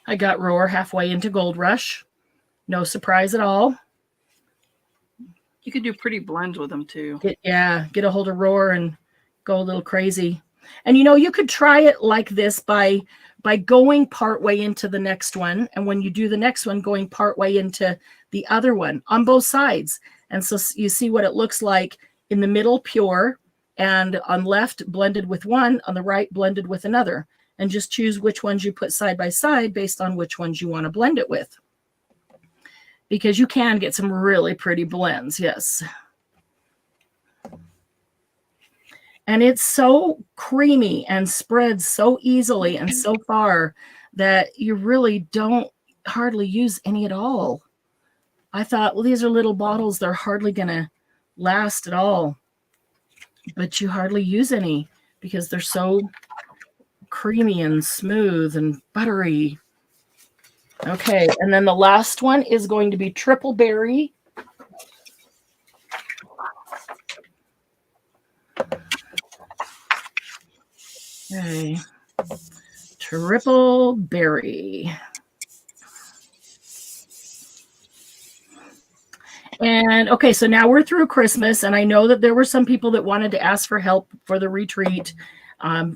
I got roar halfway into Gold Rush. No surprise at all. You could do pretty blends with them too. Get a hold of roar and go a little crazy. And you could try it like this by going part way into the next one, and when you do the next one, going part way into the other one on both sides. And so you see what it looks like in the middle, pure, and on left blended with one, on the right blended with another, and just choose which ones you put side by side based on which ones you want to blend it with. Because you can get some really pretty blends, yes. And it's so creamy and spreads so easily and so far that you really don't hardly use any at all. I thought, well, these are little bottles. They're hardly going to last at all. But you hardly use any because they're so creamy and smooth and buttery. Okay, and then the last one is going to be Triple Berry. Okay, Triple Berry. And okay, so now we're through Christmas, and I know that there were some people that wanted to ask for help for the retreat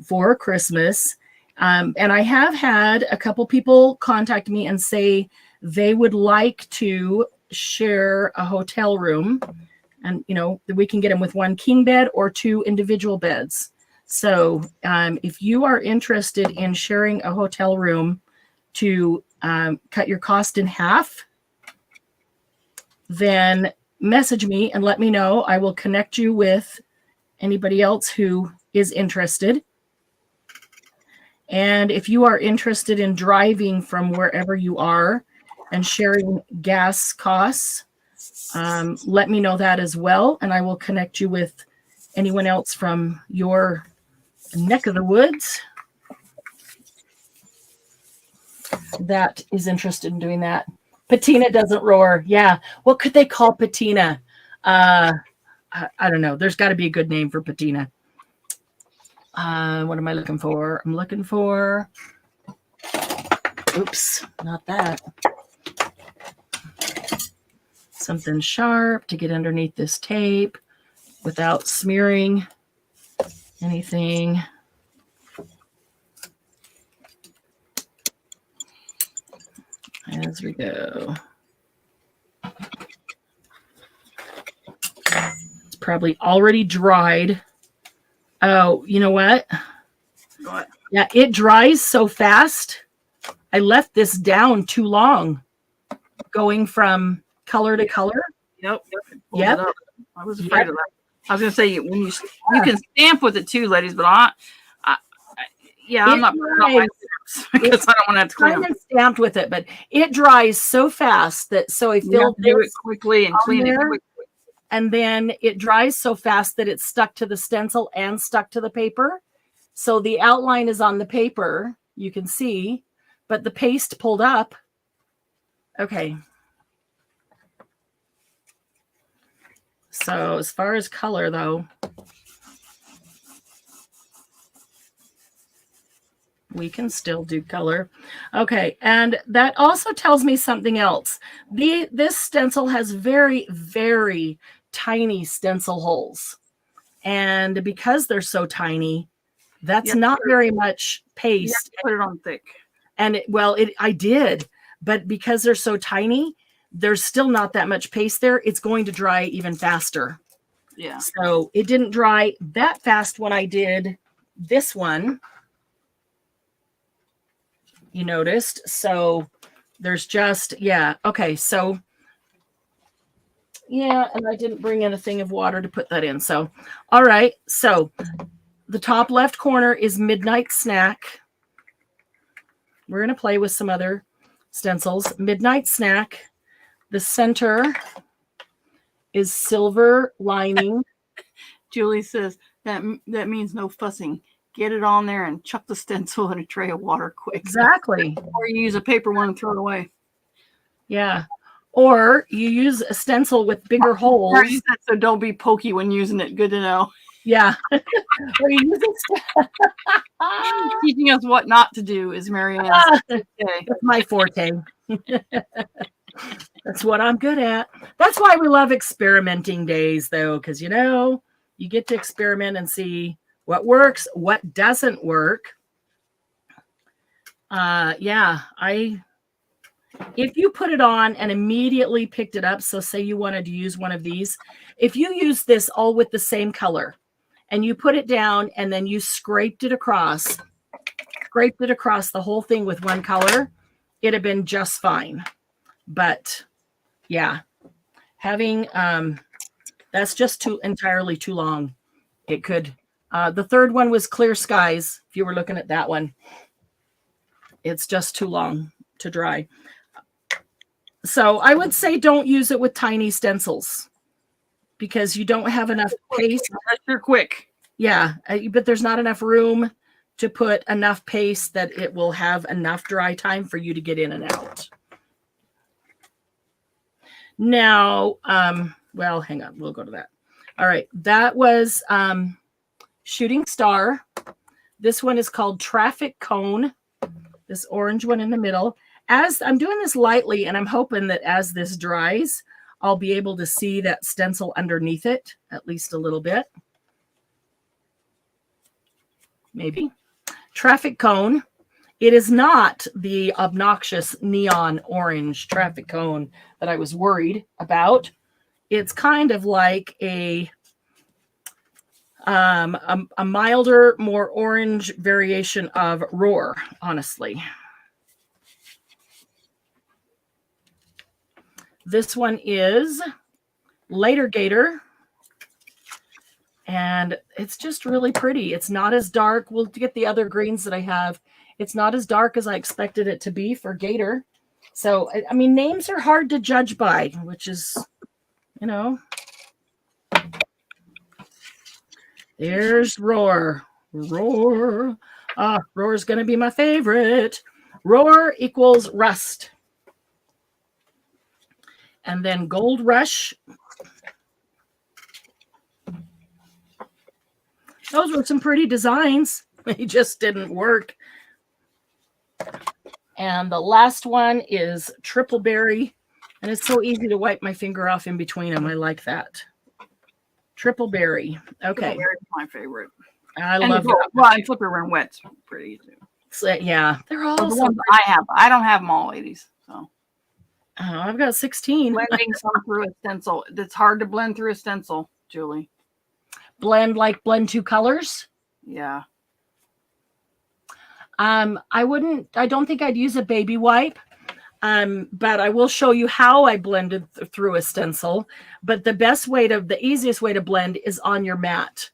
for Christmas. And I have had a couple people contact me and say they would like to share a hotel room, and that we can get them with one king bed or 2 individual beds. So if you are interested in sharing a hotel room to cut your cost in half, then message me and let me know. I will connect you with anybody else who is interested. And if you are interested in driving from wherever you are and sharing gas costs, let me know that as well. And I will connect you with anyone else from your neck of the woods that is interested in doing that. Patina doesn't roar. Yeah. What could they call Patina? I don't know. There's got to be a good name for Patina. What am I looking for? I'm looking for, oops, not that. Something sharp to get underneath this tape without smearing anything. As we go. It's probably already dried. Oh, you know what? What? Yeah, it dries so fast. I left this down too long, going from color to color. Yep. Yep. I was afraid of that. I was going to say, when you can stamp with it too, ladies, but I'm not because I don't want to have to clean them. I'm stamped with it, but it dries so fast that I filled do it quickly and clean it quickly. And then it dries so fast that it's stuck to the stencil and stuck to the paper. So the outline is on the paper, you can see, but the paste pulled up. Okay. So as far as color, though, we can still do color. Okay, and that also tells me something else. This stencil has very, very tiny stencil holes. And because they're so tiny, that's not very much paste. You have to put it on thick. And I did, but because they're so tiny, there's still not that much paste there. It's going to dry even faster. Yeah. So it didn't dry that fast when I did this one. You noticed. So there's just, okay. So and I didn't bring in a thing of water to put that in. So, all right. So the top left corner is Midnight Snack. We're going to play with some other stencils. Midnight Snack. The center is silver lining. Julie says that means no fussing. Get it on there and chuck the stencil in a tray of water quick. Exactly. Or you use a paper one and throw it away. Yeah. Or you use a stencil with bigger holes. So don't be pokey when using it. Good to know. Yeah. Or you use it. Teaching us what not to do is Marianne. That's my forte. That's what I'm good at. That's why we love experimenting days, though, because, you know, you get to experiment and see what works, what doesn't work. Yeah, if you put it on and immediately picked it up, so say you wanted to use one of these, if you use this all with the same color and you put it down and then you scraped it across the whole thing with one color, it'd have been just fine. But yeah, having, that's just entirely too long. It could, the third one was Clear Skies. If you were looking at that one, it's just too long to dry. So I would say don't use it with tiny stencils because you don't have enough paste. They're quick. Yeah, but there's not enough room to put enough paste that it will have enough dry time for you to get in and out. Now, well, hang on, we'll go to that. All right, that was Shooting Star. This one is called Traffic Cone, this orange one in the middle. As I'm doing this lightly, and I'm hoping that as this dries, I'll be able to see that stencil underneath it, at least a little bit. Maybe. Traffic Cone. It is not the obnoxious neon orange traffic cone that I was worried about. It's kind of like a milder, more orange variation of Roar, honestly. This one is Later Gator, and it's just really pretty. It's not as dark. We'll get the other greens that I have. It's not as dark as I expected it to be for Gator. So, I mean, names are hard to judge by, which is, you know. There's Roar. Roar. Roar is going to be my favorite. Roar equals Rust. And then Gold Rush. Those were some pretty designs. They just didn't work. And the last one is Triple Berry. And it's so easy to wipe my finger off in between them. I like that. Triple Berry. Okay. Triple Berry is my favorite. I love that. Well, and Flipper Run Wet's pretty easy. So, yeah. They're all the ones I have. I don't have them all, ladies. So. Oh, I've got 16. Blending some through a stencil. It's hard to blend through a stencil, Julie. Blend two colors? Yeah. I don't think I'd use a baby wipe. But I will show you how I blended through a stencil. But the easiest way to blend is on your mat.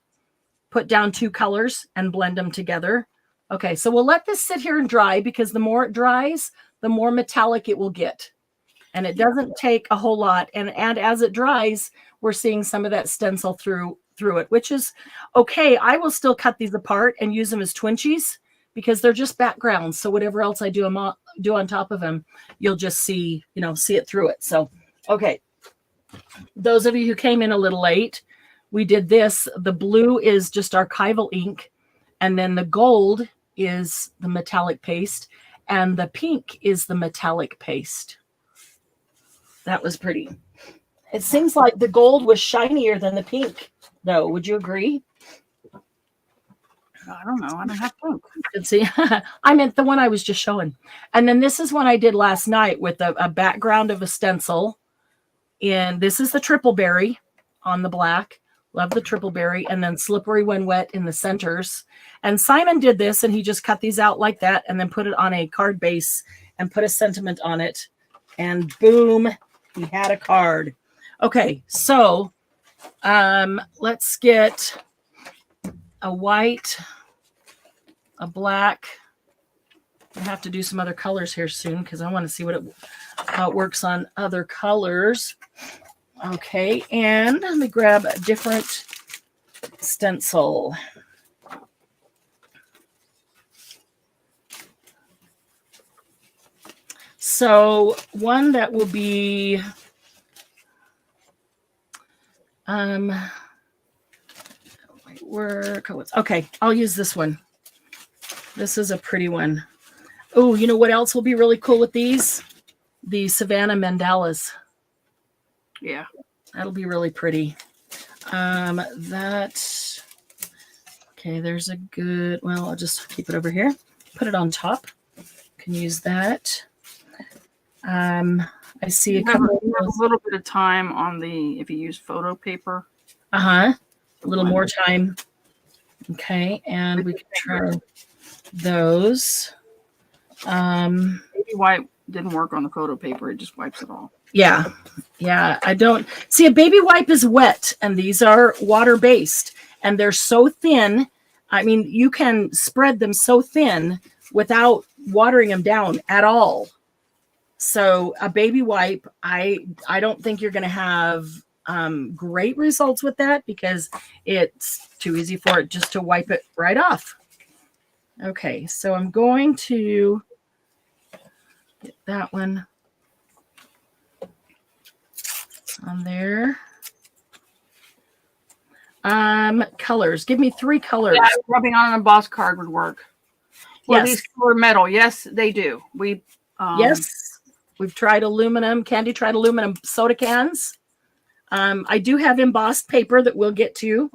Put down two colors and blend them together. Okay, so we'll let this sit here and dry because the more it dries, the more metallic it will get. And it doesn't take a whole lot. And as it dries, we're seeing some of that stencil through it, which is okay. I will still cut these apart and use them as twinchies because they're just backgrounds. So whatever else I do on top of them, you'll just see it through it. So, okay. Those of you who came in a little late, we did this. The blue is just archival ink. And then the gold is the metallic paste. And the pink is the metallic paste. That was pretty. It seems like the gold was shinier than the pink, though. Would you agree? I don't know. I don't have pink. See, I meant the one I was just showing. And then this is one I did last night with a background of a stencil. And this is the Triple Berry on the black. Love the Triple Berry. And then Slippery When Wet in the centers. And Simon did this, and he just cut these out like that and then put it on a card base and put a sentiment on it. And boom, he had a card. Okay, so let's get a white, a black. I have to do some other colors here soon because I want to see how it works on other colors. Okay, and let me grab a different stencil. So one that will be okay, I'll use this one. This is a pretty one. Oh, you know what else will be really cool with these? The Savannah mandalas. Yeah. That'll be really pretty. Okay, there's a good, well, I'll just keep it over here. Put it on top. Can use that. I see you have a little bit of time on the, if you use photo paper. A little more time. Okay, and we can try those. Baby wipe didn't work on the photo paper. It just wipes it off. Yeah. I don't see, a baby wipe is wet, and these are water-based, and they're so thin. I mean, you can spread them so thin without watering them down at all. So a baby wipe, I don't think you're going to have great results with that, because it's too easy for it just to wipe it right off. Okay, so I'm going to get that one on there. Colors. Give me 3 colors. Yeah, rubbing on an embossed card would work. Well, Yes. these color metal. Yes, they do. Yes. We've tried aluminum. Candy tried aluminum soda cans. I do have embossed paper that we'll get to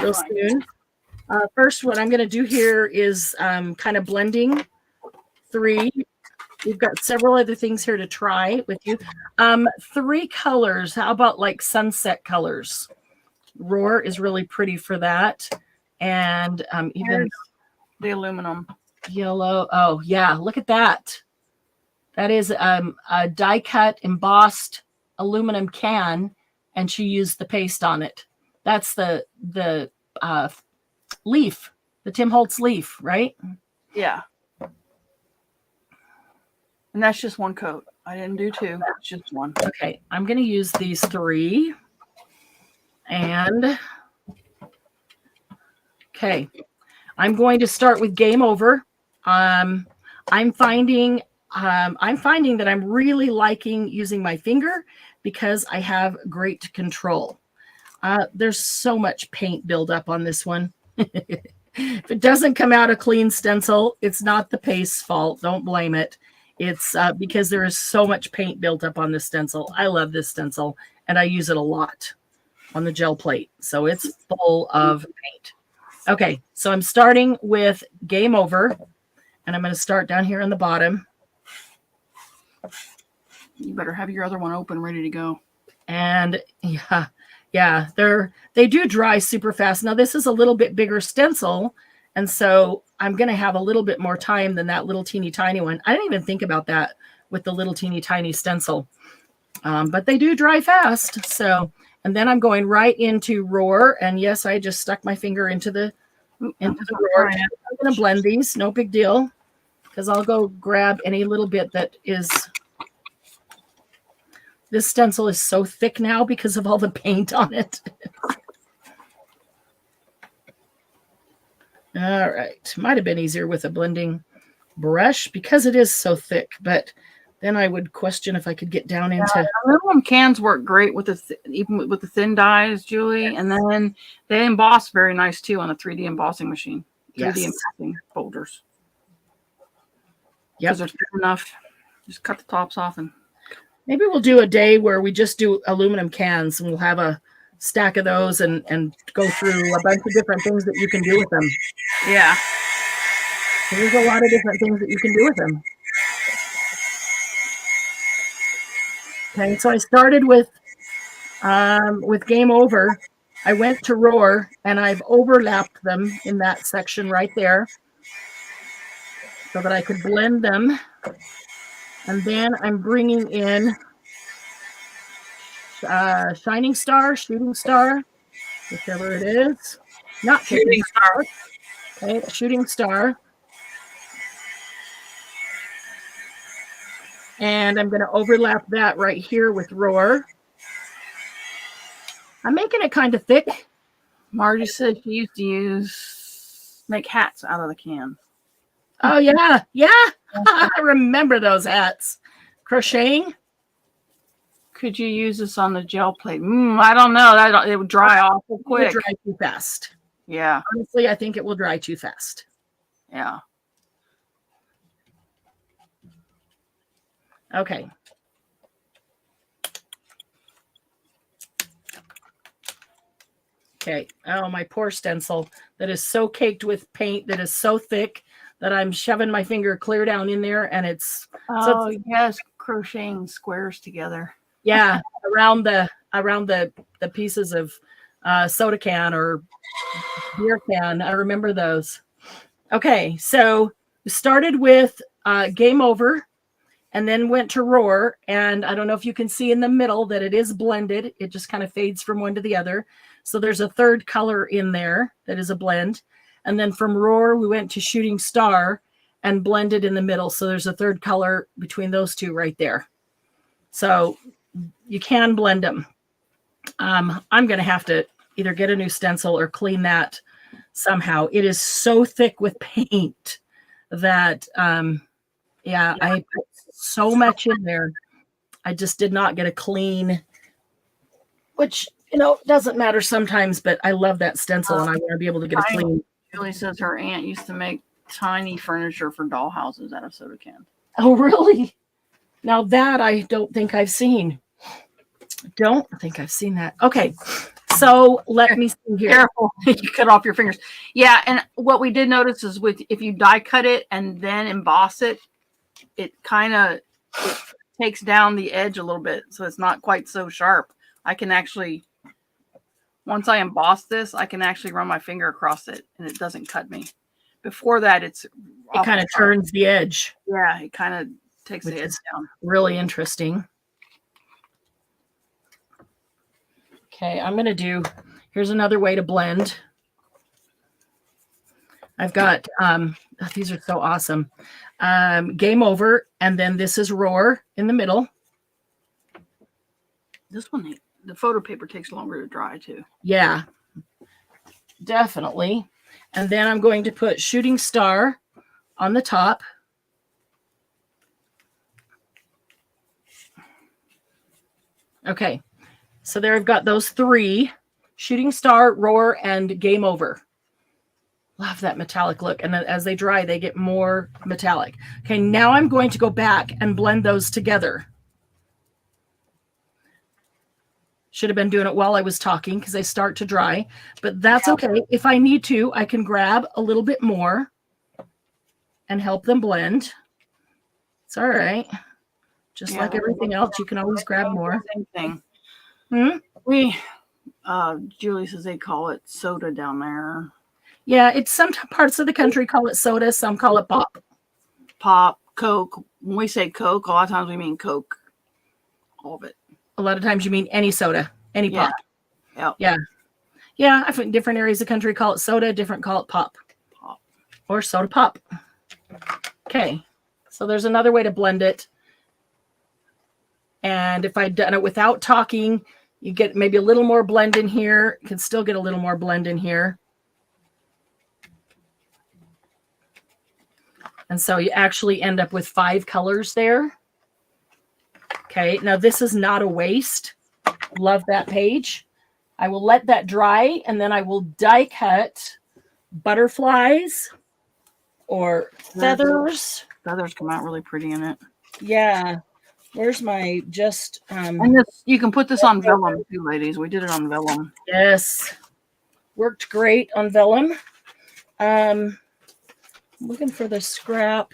real soon. First, what I'm going to do here is kind of blending 3. We've got several other things here to try with you. 3 colors. How about like sunset colors? Roar is really pretty for that. And even the aluminum. Yellow. Oh, yeah. Look at that. That is a die cut embossed aluminum can, and she used the paste on it. That's the leaf, the Tim Holtz leaf, right? Yeah. And that's just 1 coat. I didn't do 2. It's just 1. Okay, I'm going to use these 3. And okay, I'm going to start with game over. I'm finding that I'm really liking using my finger because I have great control. There's so much paint buildup on this one. If it doesn't come out a clean stencil, it's not the paste's fault. Don't blame it. It's because there is so much paint built up on this stencil. I love this stencil, and I use it a lot on the gel plate. So it's full of paint. Okay, so I'm starting with game over, and I'm going to start down here on the bottom. You better have your other one open, ready to go. And yeah, they do dry super fast. Now this is a little bit bigger stencil, and so I'm going to have a little bit more time than that little teeny tiny one. I didn't even think about that with the little teeny tiny stencil, but they do dry fast. So, and then I'm going right into Roar, and yes, I just stuck my finger into the Roar. I'm going to blend these, no big deal, because I'll go grab any little bit that is. This stencil is so thick now because of all the paint on it. All right. Might have been easier with a blending brush because it is so thick, but then I would question if I could get down into... Aluminum cans work great with even with the thin dies, Julie, and then they emboss very nice too on a 3D embossing machine. 3D embossing folders. Because they're thin enough. Just cut the tops off and... Maybe we'll do a day where we just do aluminum cans, and we'll have a stack of those and go through a bunch of different things that you can do with them. Yeah. There's a lot of different things that you can do with them. Okay, so I started with game over. I went to Roar, and I've overlapped them in that section right there so that I could blend them. And then I'm bringing in Shining Star, Shooting Star, whichever it is. Not Shooting Star. Okay, Shooting Star. And I'm going to overlap that right here with Roar. I'm making it kind of thick. Margie said she used to make hats out of the can. Oh, yeah. Yeah. I remember those hats. Crocheting. Could you use this on the gel plate? I don't know. It would dry off real quick. It will dry too fast. Yeah. Honestly, I think it will dry too fast. Yeah. Okay. Okay. Oh, my poor stencil that is so caked with paint, that is so thick that I'm shoving my finger clear down in there, and it's yes, crocheting squares together. Yeah, around the pieces of soda can or beer can. I remember those. Okay, so we started with Game Over, and then went to Roar, and I don't know if you can see in the middle that it is blended. It just kind of fades from one to the other. So there's a third color in there that is a blend. And then from Roar, we went to Shooting Star and blended in the middle. So there's a third color between those two right there. So you can blend them. I'm going to have to either get a new stencil or clean that somehow. It is so thick with paint that, I put so much in there. I just did not get a clean, which, doesn't matter sometimes, but I love that stencil and I want to be able to get a clean. Julie says her aunt used to make tiny furniture for dollhouses out of soda cans. Oh, really? Now that I don't think I've seen. Don't think I've seen that. Okay. So let me see here. Careful. You cut off your fingers. Yeah. And what we did notice is if you die cut it and then emboss it, it kind of takes down the edge a little bit. So it's not quite so sharp. I can actually, once I emboss this, I can actually run my finger across it and it doesn't cut me. Before that, it kind of turns the edge. Yeah. It kind of takes the edge down. Really interesting. Okay, I'm going to do, here's another way to blend. I've got, these are so awesome. Game Over, and then this is Roar in the middle. This one, the photo paper takes longer to dry too. Yeah, definitely. And then I'm going to put Shooting Star on the top. Okay. So there I've got those three: Shooting Star, Roar, and Game Over. Love that metallic look. And then as they dry, they get more metallic. Okay, now I'm going to go back and blend those together. Should have been doing it while I was talking because they start to dry, but that's okay. If I need to, I can grab a little bit more and help them blend. It's all right. Just like everything else, you can always grab more. Same thing. We, Julie says they call it soda down there. Yeah, it's some parts of the country call it soda. Some call it pop. Pop, Coke. When we say Coke, a lot of times we mean Coke. All of it. A lot of times you mean any soda, any pop. Yeah. Yeah, I think different areas of the country call it soda, different call it pop. Pop. Or soda pop. Okay, so there's another way to blend it. And if I'd done it without talking, you get maybe a little more blend in here. You can still get a little more blend in here. And so you actually end up with 5 colors there. Okay, now this is not a waste. Love that page. I will let that dry and then I will die cut butterflies or feathers. Feathers come out really pretty in it. Yeah. Where's my just... and this, you can put this on vellum too, ladies. We did it on vellum. Yes. Worked great on vellum. Looking for the scrap.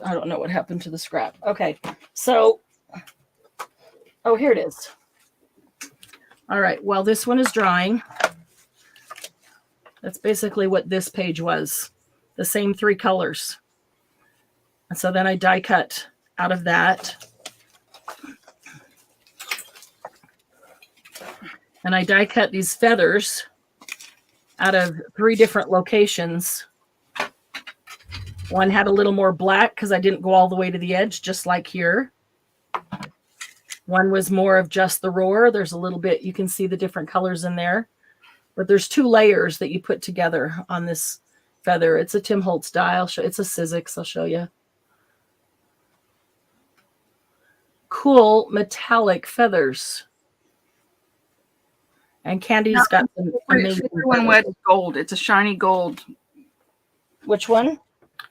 I don't know what happened to the scrap. Okay. So, oh, here it is. All right. Well, this one is drying. That's basically what this page was. The same 3 colors. And so then I die cut out of that. And I die cut these feathers out of 3 different locations. One had a little more black because I didn't go all the way to the edge, just like here. One was more of just the roar. There's a little bit, you can see the different colors in there, but there's 2 layers that you put together on this feather. It's a Tim Holtz die. It's a Sizzix. I'll show you. Cool metallic feathers. And Candy's got some amazing When wet is gold. It's a shiny gold. Which one?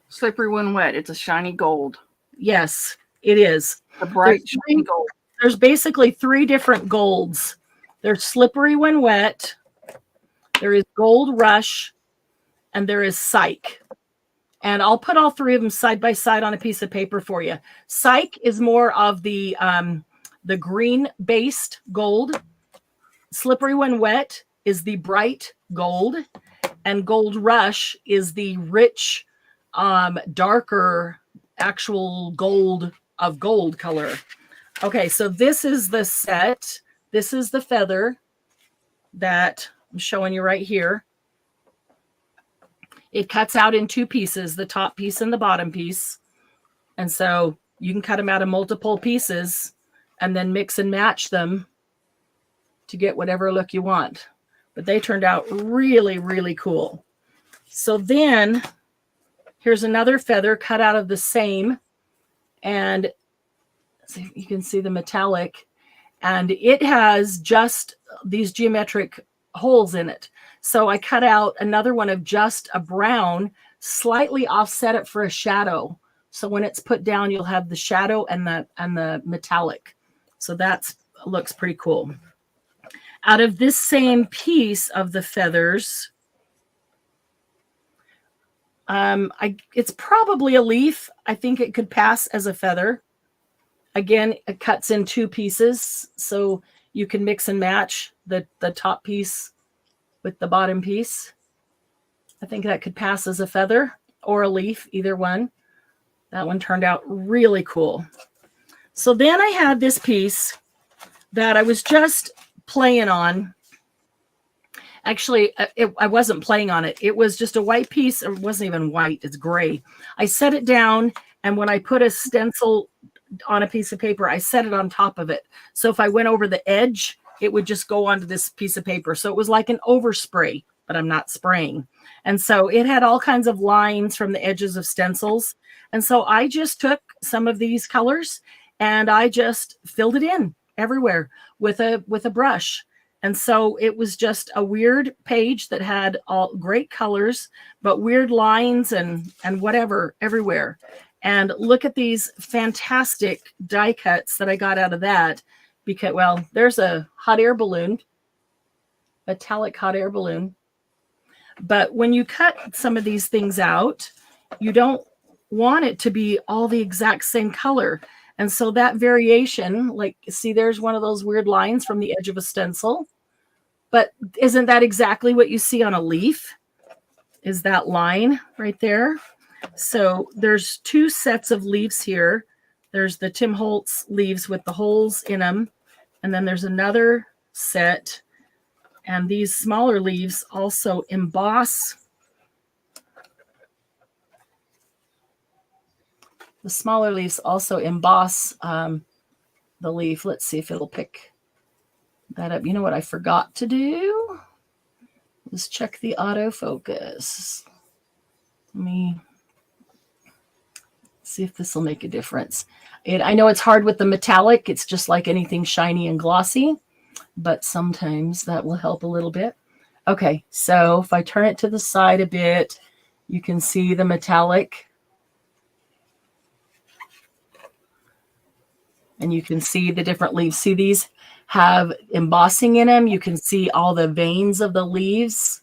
Slippery when wet. It's a shiny gold. Yes, it is. A bright shiny gold. There's basically 3 different golds. There's slippery when wet, there is gold rush, and there is psych. And I'll put all 3 of them side by side on a piece of paper for you. Psych is more of the green-based gold. Slippery when wet is the bright gold. And gold rush is the rich, darker, actual gold of gold color. Okay, so this is the set. This is the feather that I'm showing you right here. It cuts out in 2 pieces, the top piece and the bottom piece. And so you can cut them out of multiple pieces and then mix and match them to get whatever look you want. But they turned out really, really cool. So then here's another feather cut out of the same. And so you can see the metallic. And it has just these geometric holes in it. So I cut out another one of just a brown, slightly offset it for a shadow. So when it's put down, you'll have the shadow and the metallic. So that looks pretty cool. Out of this same piece of the feathers, it's probably a leaf. I think it could pass as a feather. Again, it cuts in 2 pieces, so you can mix and match the top piece with the bottom piece. I think that could pass as a feather or a leaf, either one. That one turned out really cool. So then I had this piece that I was just playing on. Actually, I wasn't playing on it. It was just a white piece. It wasn't even white. It's gray. I set it down, and when I put a stencil on a piece of paper, I set it on top of it. So if I went over the edge, it would just go onto this piece of paper. So it was like an overspray, but I'm not spraying. And so it had all kinds of lines from the edges of stencils. And so I just took some of these colors and I just filled it in everywhere with a brush. And so it was just a weird page that had all great colors, but weird lines and whatever everywhere. And look at these fantastic die cuts that I got out of that. Because, well, there's a hot air balloon, metallic hot air balloon. But when you cut some of these things out, you don't want it to be all the exact same color. And so that variation, like, see, there's one of those weird lines from the edge of a stencil. But isn't that exactly what you see on a leaf? Is that line right there? So there's 2 sets of leaves here. There's the Tim Holtz leaves with the holes in them. And then there's another set. And these smaller leaves also emboss. The smaller leaves also emboss the leaf. Let's see if it'll pick that up. You know what I forgot to do? Let's check the autofocus. Let me see if this will make a difference. I know it's hard with the metallic. It's just like anything shiny and glossy, but sometimes that will help a little bit. Okay, so if I turn it to the side a bit, you can see the metallic. And you can see the different leaves. See, these have embossing in them. You can see all the veins of the leaves.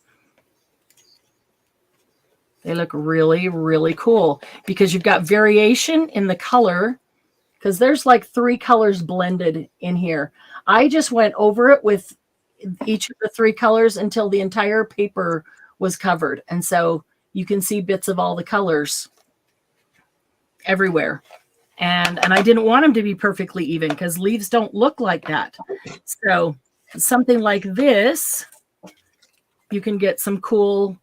They look really, really cool because you've got variation in the color because there's like 3 colors blended in here. I just went over it with each of the 3 colors until the entire paper was covered. And so you can see bits of all the colors everywhere. And I didn't want them to be perfectly even because leaves don't look like that. So something like this, you can get some cool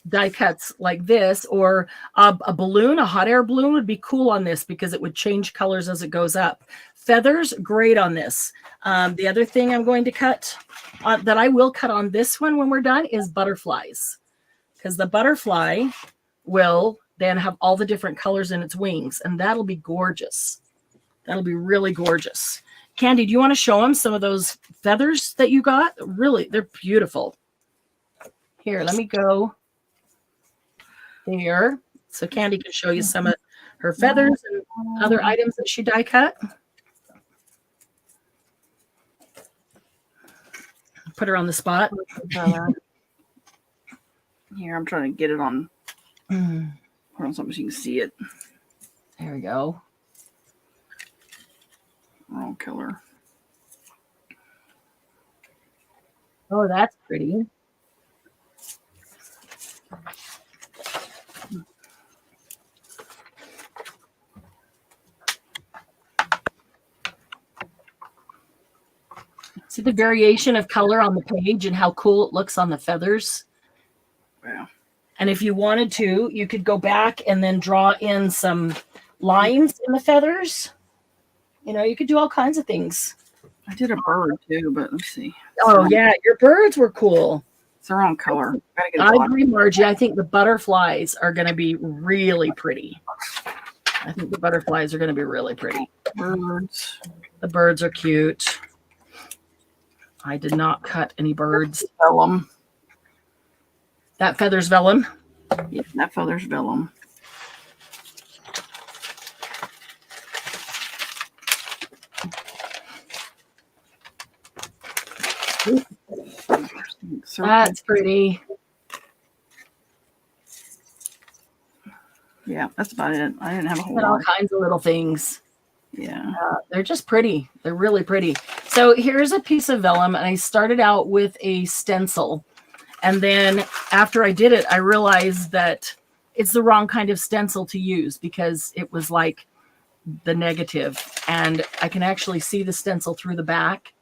die cuts like this, or a balloon, a hot air balloon would be cool on this because it would change colors as it goes up. Feathers, great on this. The other thing I'm going to cut that I will cut on this one when we're done is butterflies, because the butterfly will then have all the different colors in its wings, and that'll be gorgeous. That'll be really gorgeous. Candy, do you want to show them some of those feathers that you got? Really, they're beautiful. Here, let me go there so Candy can show you some of her feathers and other items that she die cut. Put her on the spot. Here, I'm trying to get it on. Hold on, something so you can see it. There we go. Wrong color. Oh, that's pretty. See the variation of color on the page and how cool it looks on the feathers? Wow. And if you wanted to, you could go back and then draw in some lines in the feathers. You know, you could do all kinds of things. I did a bird too, but let's see. Oh, yeah, your birds were cool. It's the wrong color. I agree, Margie. I think the butterflies are going to be really pretty. I think the butterflies are going to be really pretty. Birds. The birds are cute. I did not cut any birds. Vellum. That feather's vellum. Yeah, that feather's vellum. That's pretty. Yeah, that's about it. I didn't have a whole lot. All kinds of little things. Yeah. They're just pretty. They're really pretty. So here's a piece of vellum, and I started out with a stencil. And then after I did it, I realized that it's the wrong kind of stencil to use because it was like the negative. And I can actually see the stencil through the back.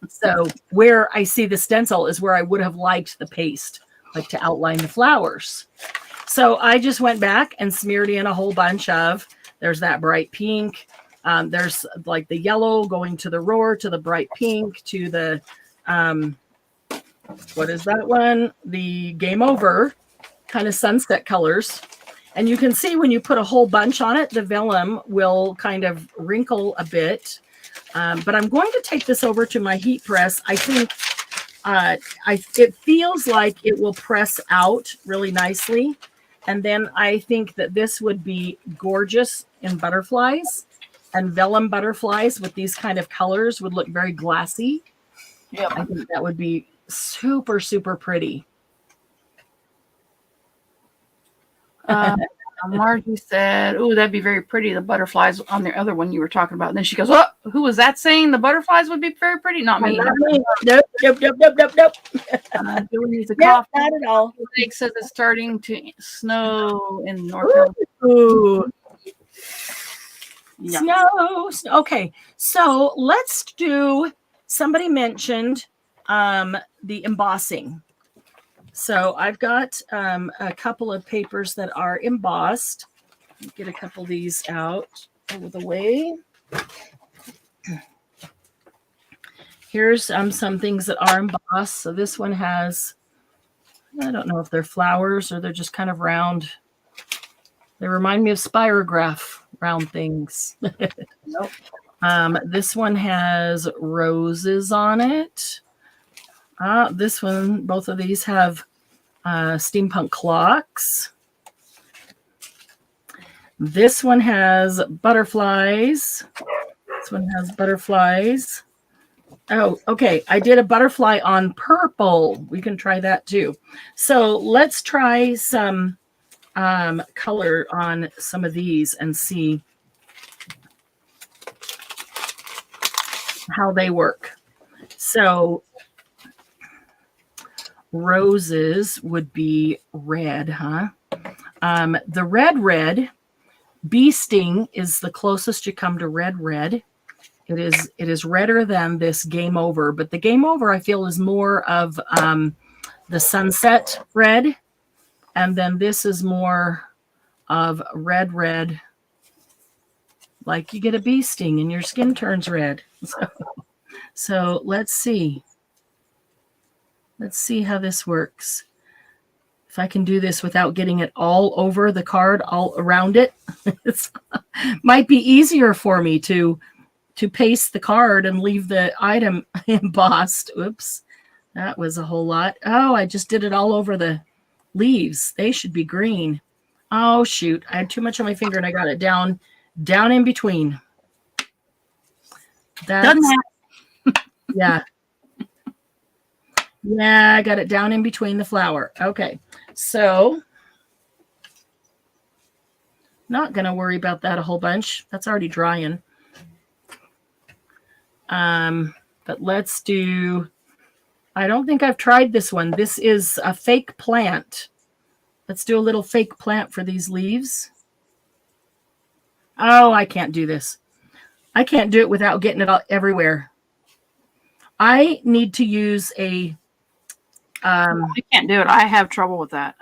So where I see the stencil is where I would have liked the paste, like to outline the flowers. So I just went back and smeared in a whole bunch of, there's that bright pink. There's like the yellow going to the roar, to the bright pink, to the, what is that one? The game over kind of sunset colors. And you can see when you put a whole bunch on it, the vellum will kind of wrinkle a bit. But I'm going to take this over to my heat press. I think it feels like it will press out really nicely. And then I think that this would be gorgeous in butterflies, and vellum butterflies with these kind of colors would look very glassy. Yeah, I think that would be super, super pretty. Margie said, "Oh, that'd be very pretty. The butterflies on the other one you were talking about." And then she goes, "Oh, who was that saying the butterflies would be very pretty?" Not me. Nope. Julie needs a Nope, coffee. not at all. Lake says it's starting to snow in North Carolina. Ooh. Yeah. Snow. Okay, so let's do. Somebody mentioned the embossing. So I've got a couple of papers that are embossed. Get a couple of these out over the way. Here's some things that are embossed. So this one has, I don't know if they're flowers or they're just kind of round. They remind me of spirograph, round things. Nope. This one has roses on it. This one, both of these have steampunk clocks. This one has butterflies. This one has butterflies. Oh, okay. I did a butterfly on purple. We can try that too. So let's try some color on some of these and see how they work. So roses would be red, huh? The red, bee sting is the closest you come to red. It is redder than this game over, but the game over I feel is more of the sunset red. And then this is more of red, like you get a bee sting and your skin turns red. So let's see. Let's see how this works. If I can do this without getting it all over the card, all around it, it might be easier for me to paste the card and leave the item embossed. Oops, that was a whole lot. Oh, I just did it all over the leaves. They should be green. Oh, shoot. I had too much on my finger and I got it down in between. That's, yeah. Yeah, I got it down in between the flower. Okay, so not going to worry about that a whole bunch. That's already drying. But let's do, I don't think I've tried this one. This is a fake plant. Let's do a little fake plant for these leaves. Oh, I can't do this. I can't do it without getting it all everywhere. I need to use a I can't do it. I have trouble with that.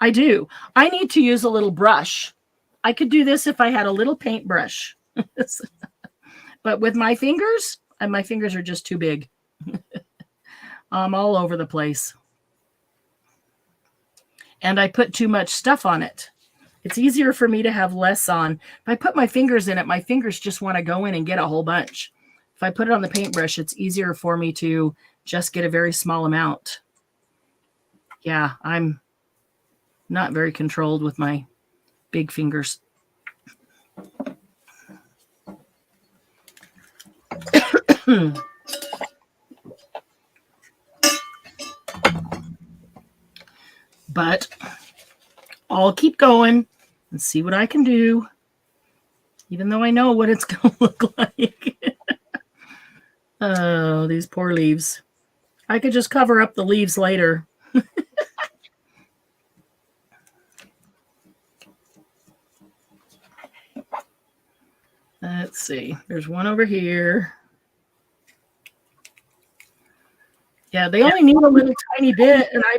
I do. I need to use a little brush. I could do this if I had a little paintbrush. But with my fingers, and my fingers are just too big. I'm all over the place. And I put too much stuff on it. It's easier for me to have less on. If I put my fingers in it, my fingers just want to go in and get a whole bunch. If I put it on the paintbrush, it's easier for me to just get a very small amount. Yeah, I'm not very controlled with my big fingers. But I'll keep going and see what I can do, even though I know what it's going to look like. Oh, these poor leaves. I could just cover up the leaves later. Let's see. There's one over here. Yeah, they only need a little tiny bit, and I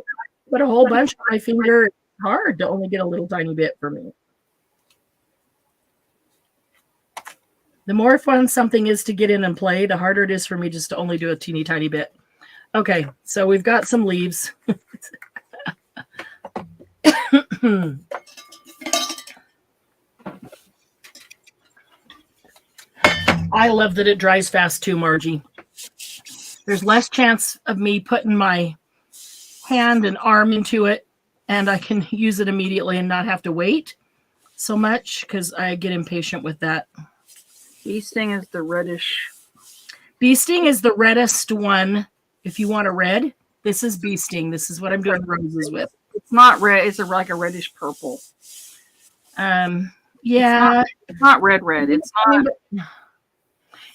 put a whole bunch on my finger. It's hard to only get a little tiny bit for me. The more fun something is to get in and play, the harder it is for me just to only do a teeny tiny bit. Okay, so we've got some leaves. I love that it dries fast too, Margie. There's less chance of me putting my hand and arm into it, and I can use it immediately and not have to wait so much because I get impatient with that. Bee sting is the reddish. Bee sting is the reddest one. If you want a red, this is bee sting. This is what I'm doing roses with. It's not red. It's like a reddish purple. Yeah. It's not red. It's not.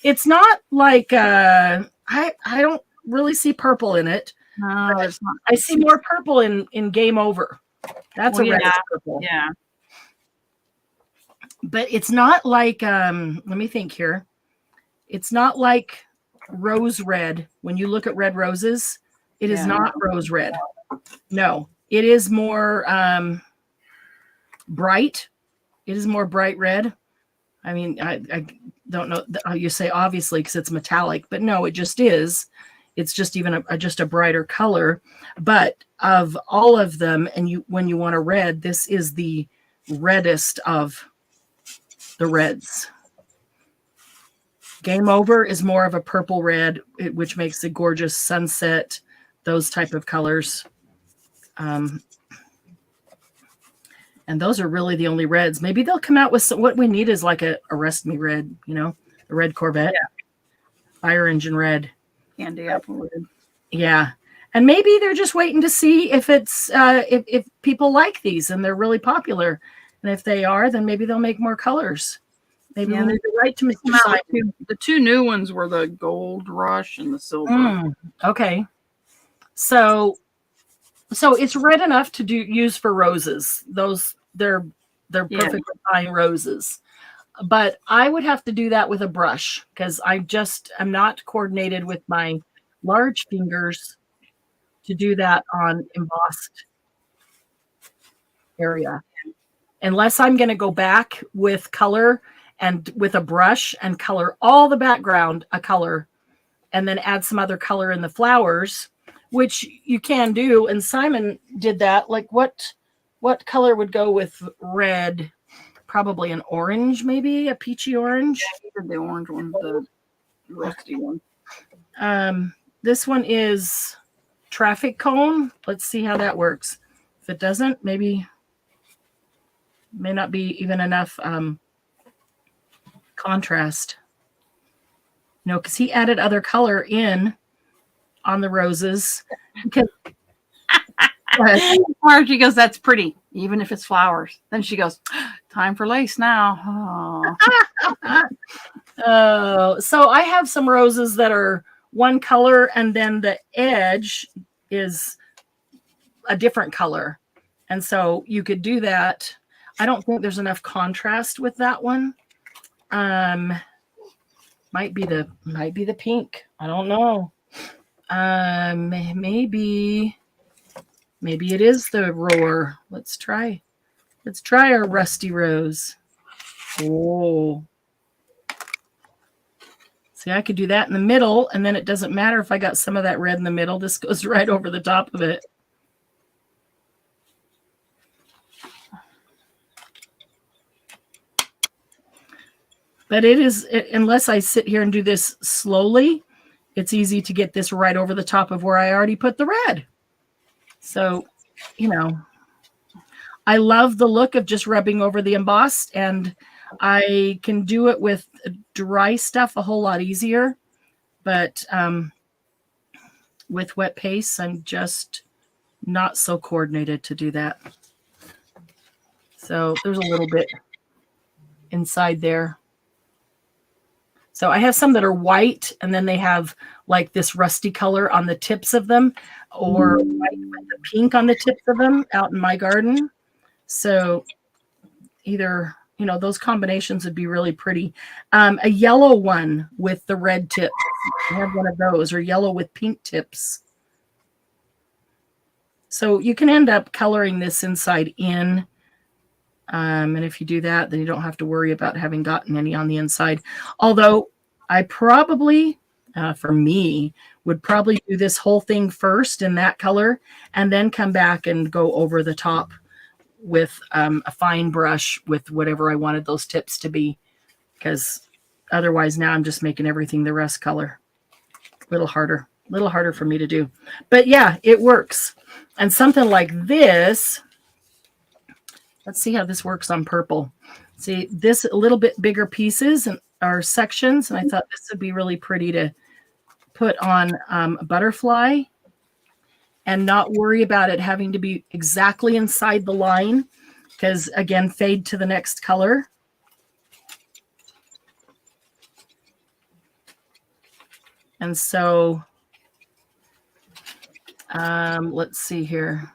It's not like I don't really see purple in it. No, it's not. I see more purple in Game Over. That's a reddish purple. Yeah. But it's not like let me think here. It's not like rose red. When you look at red roses, it is not rose red. No, it is more bright. It is more bright red. I mean, I don't know how you say obviously because it's metallic, but no, it just is. It's just even just a brighter color. But of all of them, and when you want a red, this is the reddest of the reds. Game Over is more of a purple red, which makes a gorgeous sunset, those type of colors. And those are really the only reds. Maybe they'll come out with some, what we need is like a Arrest Me red, a red Corvette. Yeah. Fire Engine red. Candy apple red. Yeah. And maybe they're just waiting to see if it's if people like these and they're really popular. And if they are, then maybe they'll make more colors. Maybe we'll need to write to Mr. Simon. The two new ones were the Gold Rush and the Silver. Okay. So it's red enough to use for roses. They're perfectly fine roses. But I would have to do that with a brush because I'm not coordinated with my large fingers to do that on embossed area. Unless I'm going to go back with color and with a brush and color all the background a color and then add some other color in the flowers, which you can do. And Simon did that. Like what color would go with red? Probably an orange, maybe a peachy orange. Yeah, the orange one, the rusty one. This one is traffic cone. Let's see how that works. If it doesn't, maybe may not be even enough contrast. No, because he added other color in on the roses. Margie goes, that's pretty, even if it's flowers. Then she goes, time for lace now. Oh, so I have some roses that are one color and then the edge is a different color. And so you could do that. I don't think there's enough contrast with that one. Might be the pink. I don't know. Maybe it is the roar. Let's try our rusty rose. Oh. See, I could do that in the middle, and then it doesn't matter if I got some of that red in the middle. This goes right over the top of it. But it is, unless I sit here and do this slowly, it's easy to get this right over the top of where I already put the red. So, you know, I love the look of just rubbing over the embossed, and I can do it with dry stuff a whole lot easier. But with wet paste, I'm just not so coordinated to do that. So there's a little bit inside there. So I have some that are white, and then they have like this rusty color on the tips of them, or white with the pink on the tips of them out in my garden. So either, you know, those combinations would be really pretty. A yellow one with the red tip. I have one of those, or yellow with pink tips. So you can end up coloring this inside in. And if you do that, then you don't have to worry about having gotten any on the inside. Although I probably, for me, would probably do this whole thing first in that color and then come back and go over the top with a fine brush with whatever I wanted those tips to be. Because otherwise now I'm just making everything the rest color. A little harder for me to do. But yeah, it works. And something like this, let's see how this works on purple. See, this a little bit bigger pieces and are sections, and I thought this would be really pretty to put on a butterfly and not worry about it having to be exactly inside the line, because again, fade to the next color. And so let's see here.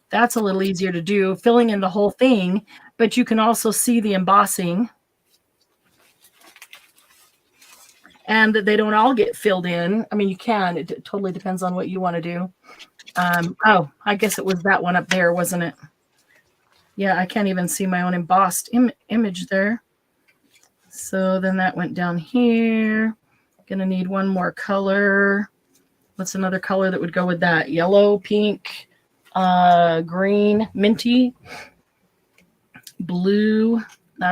That's a little easier to do, filling in the whole thing, but you can also see the embossing. And they don't all get filled in. I mean, you can. It totally depends on what you want to do. Oh, I guess it was that one up there, wasn't it? Yeah, I can't even see my own embossed image there. So then that went down here. Gonna need one more color. What's another color that would go with that? Yellow, pink, green, minty, blue,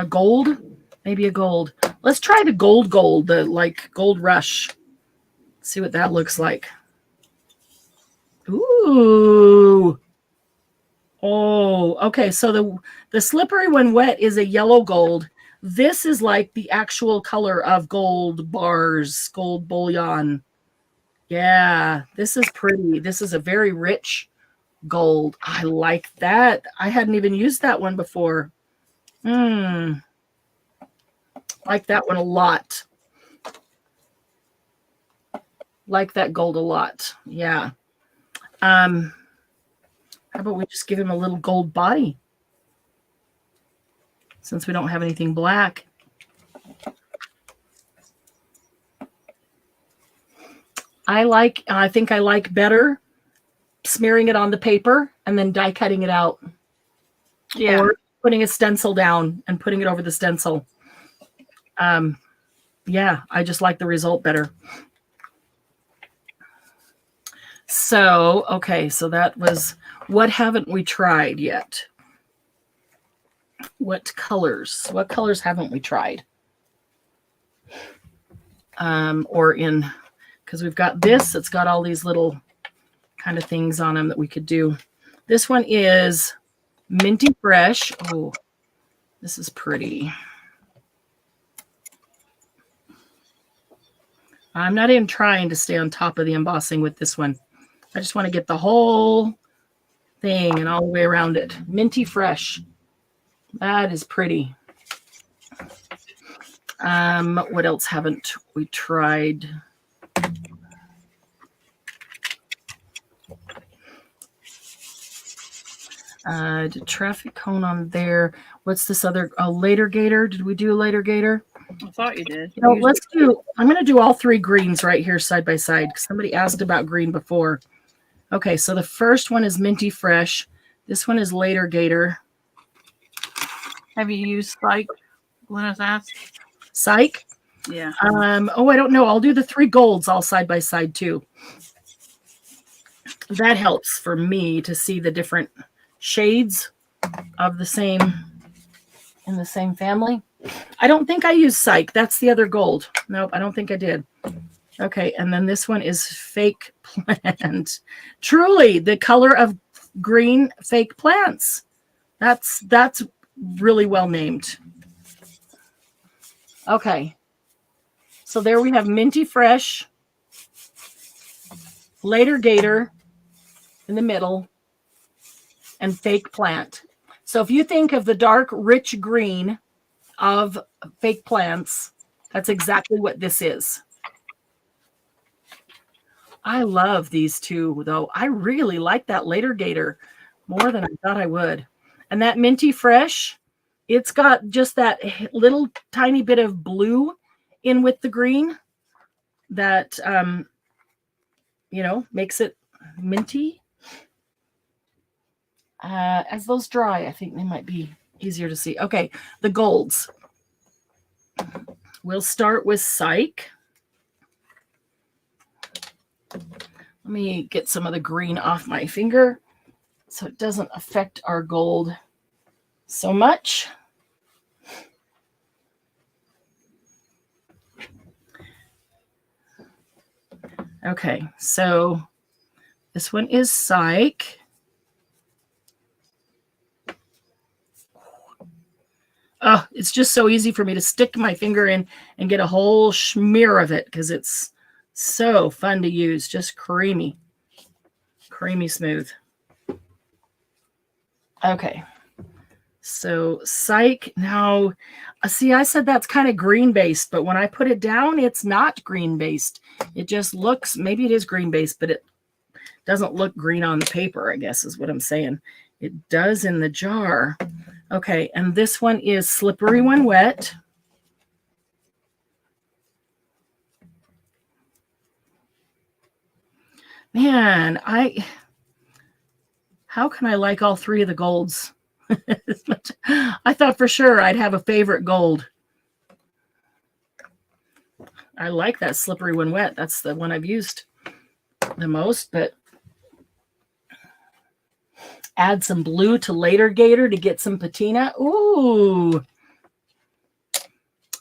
gold, maybe a gold. Let's try the gold, the like gold rush. See what that looks like. Ooh. Oh, okay. So the slippery when wet is a yellow gold. This is like the actual color of gold bars, gold bullion. Yeah, this is pretty. This is a very rich gold. I like that. I hadn't even used that one before. Like that one a lot. Like that gold a lot. Yeah. How about we just give him a little gold body? Since we don't have anything black. I think I like better smearing it on the paper and then die cutting it out. Yeah. Or putting a stencil down and putting it over the stencil. Yeah, I just like the result better. So, okay, so that was what haven't we tried yet? What colors haven't we tried? Because we've got this, it's got all these little kind of things on them that we could do. This one is Minty Fresh. Oh, this is pretty. I'm not even trying to stay on top of the embossing with this one. I just want to get the whole thing and all the way around it. Minty Fresh. That is pretty. What else haven't we tried? Did traffic cone on there. What's this other? A later gator? Did we do a later gator? I thought you did. No, I'm going to do all three greens right here side by side. Somebody asked about green before. Okay, so the first one is Minty Fresh. This one is later gator. Have you used Psych? Glennis asked. Psych? Yeah. Oh, I don't know. I'll do the three golds all side by side too. That helps for me to see the different shades of the same in the same family. I don't think I used Psych. That's the other gold. Nope, I don't think I did. Okay, and then this one is Fake Plant. Truly, the color of green fake plants. That's really well named. Okay. So there we have Minty Fresh, Later Gator in the middle, and Fake Plant. So if you think of the dark, rich green of fake plants, that's exactly what this is. I love these two, though. I really like that Later Gator more than I thought I would. And that Minty Fresh, it's got just that little tiny bit of blue in with the green that, makes it minty. As those dry, I think they might be easier to see. Okay, the golds. We'll start with Psych. Let me get some of the green off my finger so it doesn't affect our gold so much. Okay, so this one is Psych. Oh, it's just so easy for me to stick my finger in and get a whole smear of it because it's so fun to use. Just creamy smooth. Okay. So Psych. Now, see, I said that's kind of green based, but when I put it down, it's not green based. It just looks, maybe it is green based, but it doesn't look green on the paper, I guess is what I'm saying. It does in the jar. Okay, and this one is Slippery When Wet. Man, how can I like all three of the golds? I thought for sure I'd have a favorite gold. I like that Slippery When Wet. That's the one I've used the most, but add some blue to Later Gator to get some patina. Ooh.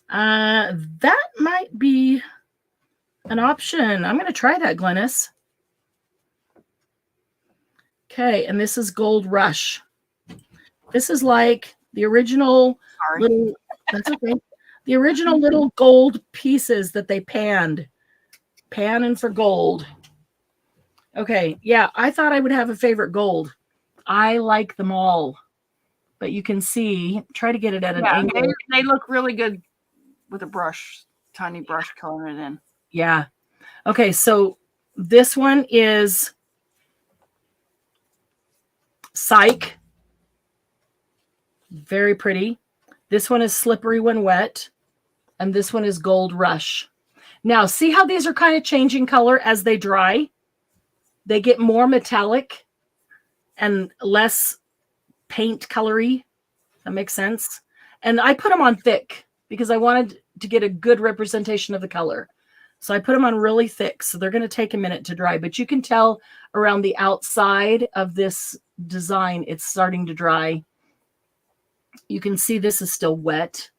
That might be an option. I'm going to try that, Glennis. Okay, and this is Gold Rush. This is like the original little, that's okay. The original little gold pieces that they panning for gold. Okay, yeah, I thought I would have a favorite gold. I like them all, but you can see, try to get it at an angle. They look really good with a brush, tiny brush coloring it in. Yeah. Okay, so this one is Psych. Very pretty. This one is Slippery When Wet, and this one is Gold Rush. Now, see how these are kind of changing color as they dry? They get more metallic and less paint colory. That makes sense. And I put them on thick because I wanted to get a good representation of the color. So I put them on really thick. So they're going to take a minute to dry. But you can tell around the outside of this design, it's starting to dry. You can see this is still wet.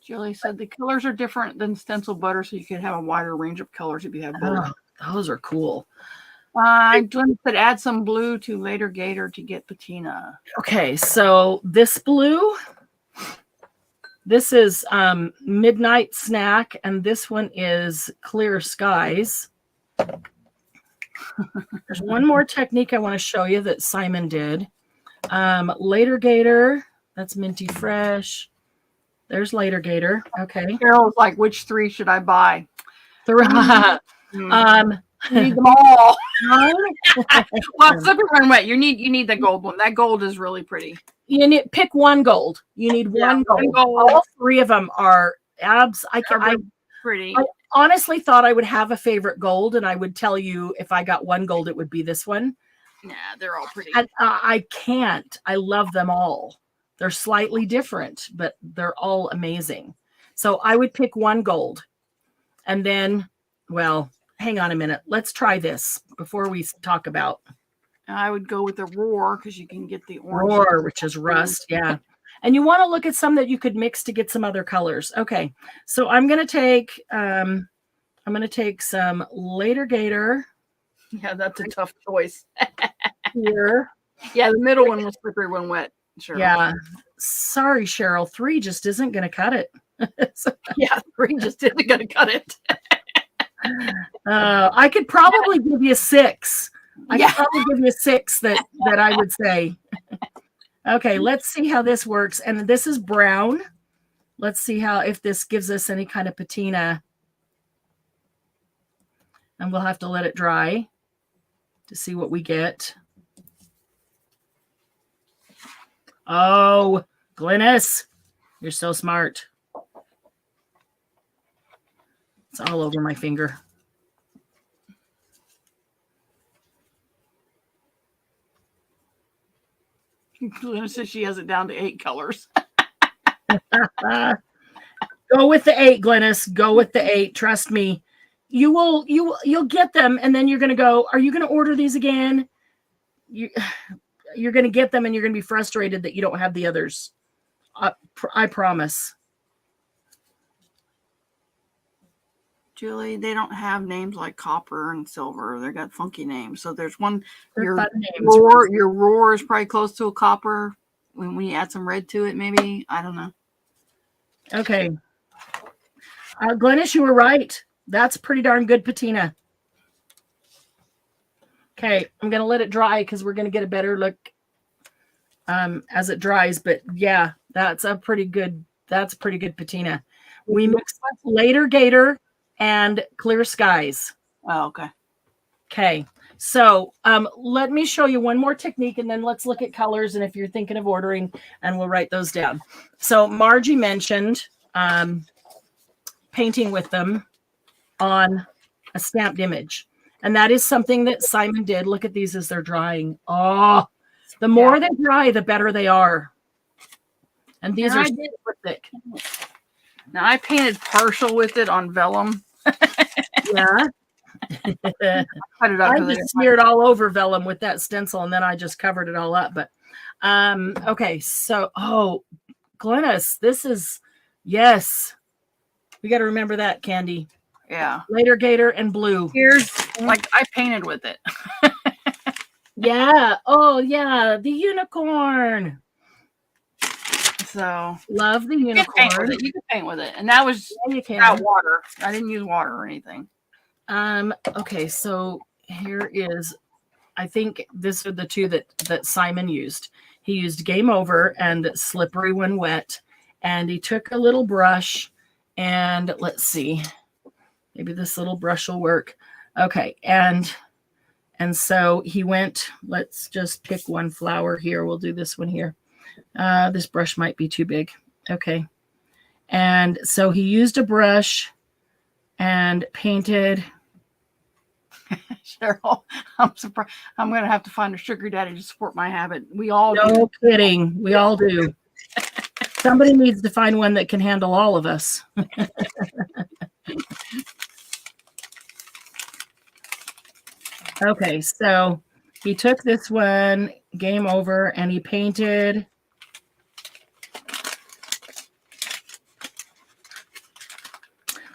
Julie said the colors are different than stencil butter, so you could have a wider range of colors if you have both. Oh, those are cool. Glenn said add some blue to later gator to get patina. Okay, so this blue, this is Midnight Snack, and this one is Clear Skies. There's one more technique I want to show you that Simon did. Later Gator, that's Minty Fresh. There's Later Gator. Okay. Carol's like, which 3 should I buy? You need them all. Well, slippery when wet. You need the gold one. That gold is really pretty. You need pick one gold. You need one gold. All 3 of them are abs. Pretty. I honestly thought I would have a favorite gold, and I would tell you if I got one gold, it would be this one. Yeah, they're all pretty. And I can't. I love them all. They're slightly different, but they're all amazing. So I would pick one gold, and then, well, hang on a minute. Let's try this before we talk about. I would go with the Roar because you can get the orange. Roar, which is rust. Yeah. And you want to look at some that you could mix to get some other colors. Okay. So I'm going to take some Later Gator. Yeah, that's a tough choice. Here. Yeah, the middle one was slippery when wet. Sure. Yeah. Sorry, Cheryl. 3 just isn't going to cut it. Yeah, 3 just isn't going to cut it. I could probably give you 6. I could probably give you 6 that I would say. Okay, let's see how this works. And this is brown. Let's see if this gives us any kind of patina. And we'll have to let it dry to see what we get. Oh, Glynis, you're so smart. It's all over my finger. Glynis says she has it down to 8 colors. Go with the 8, Glynis. Go with the 8. Trust me. You'll get them, and then you're gonna go, are you gonna order these again? You're gonna get them, and you're gonna be frustrated that you don't have the others. I promise. Julie, they don't have names like copper and silver. They got funky names. So there's one. Your roar is probably close to a copper. When you add some red to it, maybe. I don't know. Okay. Glynis, you were right. That's pretty darn good patina. Okay, I'm gonna let it dry because we're gonna get a better look as it dries. But yeah, that's pretty good patina. We mixed Later Gator and Clear Skies. Oh, okay. Okay. So let me show you one more technique, and then let's look at colors. And if you're thinking of ordering, and we'll write those down. So Margie mentioned painting with them on a stamped image. And that is something that Simon did. Look at these as they're drying. Oh, the more they dry, the better they are. And these are super thick. Now I painted partial with it on vellum. Yeah. I just smeared all over vellum with that stencil, and then I just covered it all up. But okay, so Glynis, this is yes. We got to remember that, Candy. Yeah. Later Gator and blue. Here's like I painted with it. Yeah. Oh yeah, the unicorn. So love the unicorn. You can paint with it, and that was without water. I didn't use water or anything. Okay, so here is, I think these are the 2 that Simon used. He used Game Over and Slippery When Wet, and he took a little brush, and let's see, maybe this little brush will work. Okay, and so he went, let's just pick one flower here. We'll do this one here. This brush might be too big. Okay. And so he used a brush, and painted. Cheryl, I'm surprised. I'm going to have to find a sugar daddy to support my habit. We all do. No kidding. We all do. Somebody needs to find one that can handle all of us. Okay, so he took this one, game over, and he painted.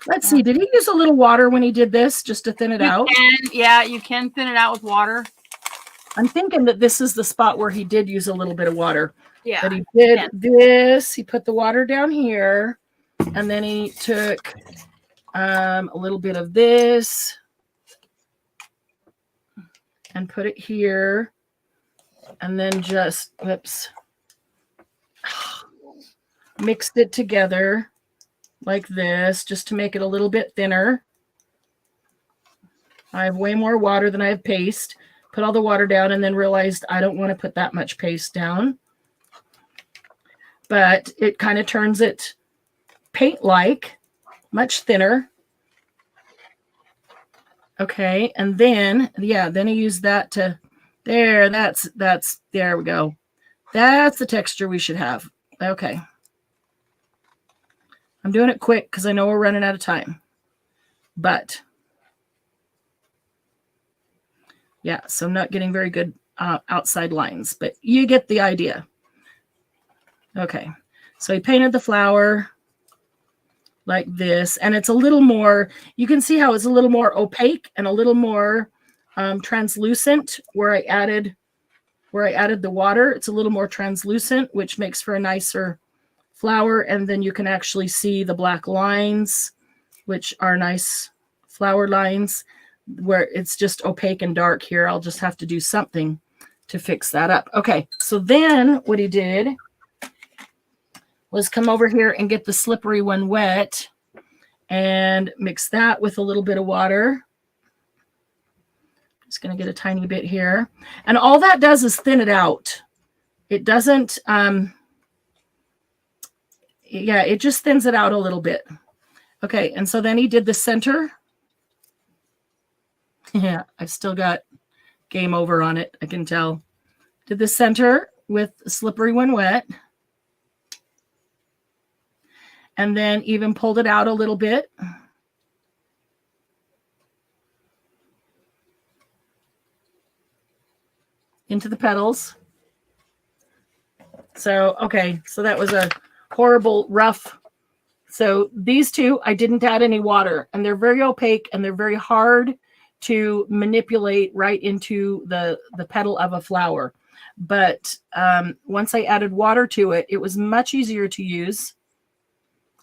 Let's see, did he use a little water when he did this just to thin it out? Yeah, you can thin it out with water. I'm thinking that this is the spot where he did use a little bit of water. Yeah. But he did this. He put the water down here, and then he took a little bit of this and put it here, and then just, whoops, mixed it together like this, just to make it a little bit thinner. I have way more water than I have paste. Put all the water down and then realized I don't want to put that much paste down. But it kind of turns it paint-like, much thinner. Okay, and then, yeah, then he used that to, there we go. That's the texture we should have. Okay. I'm doing it quick because I know we're running out of time. But, yeah, so I'm not getting very good outside lines, but you get the idea. Okay, so he painted the flower like this, and it's a little more, you can see how it's a little more opaque and a little more translucent where I added the water. It's a little more translucent, which makes for a nicer flower, and then you can actually see the black lines, which are nice flower lines. Where it's just opaque and dark here, I'll just have to do something to fix that up. Okay, so then what he did was come over here and get the slippery one wet and mix that with a little bit of water. Just going to get a tiny bit here. And all that does is thin it out. It doesn't, yeah, it just thins it out a little bit. Okay, and so then he did the center. Yeah, I've still got game over on it, I can tell. Did the center with slippery when wet. And then even pulled it out a little bit. Into the petals. So, okay, so that was a horrible, rough. So these two, I didn't add any water, and they're very opaque and they're very hard to manipulate right into the petal of a flower. But once I added water to it, it was much easier to use.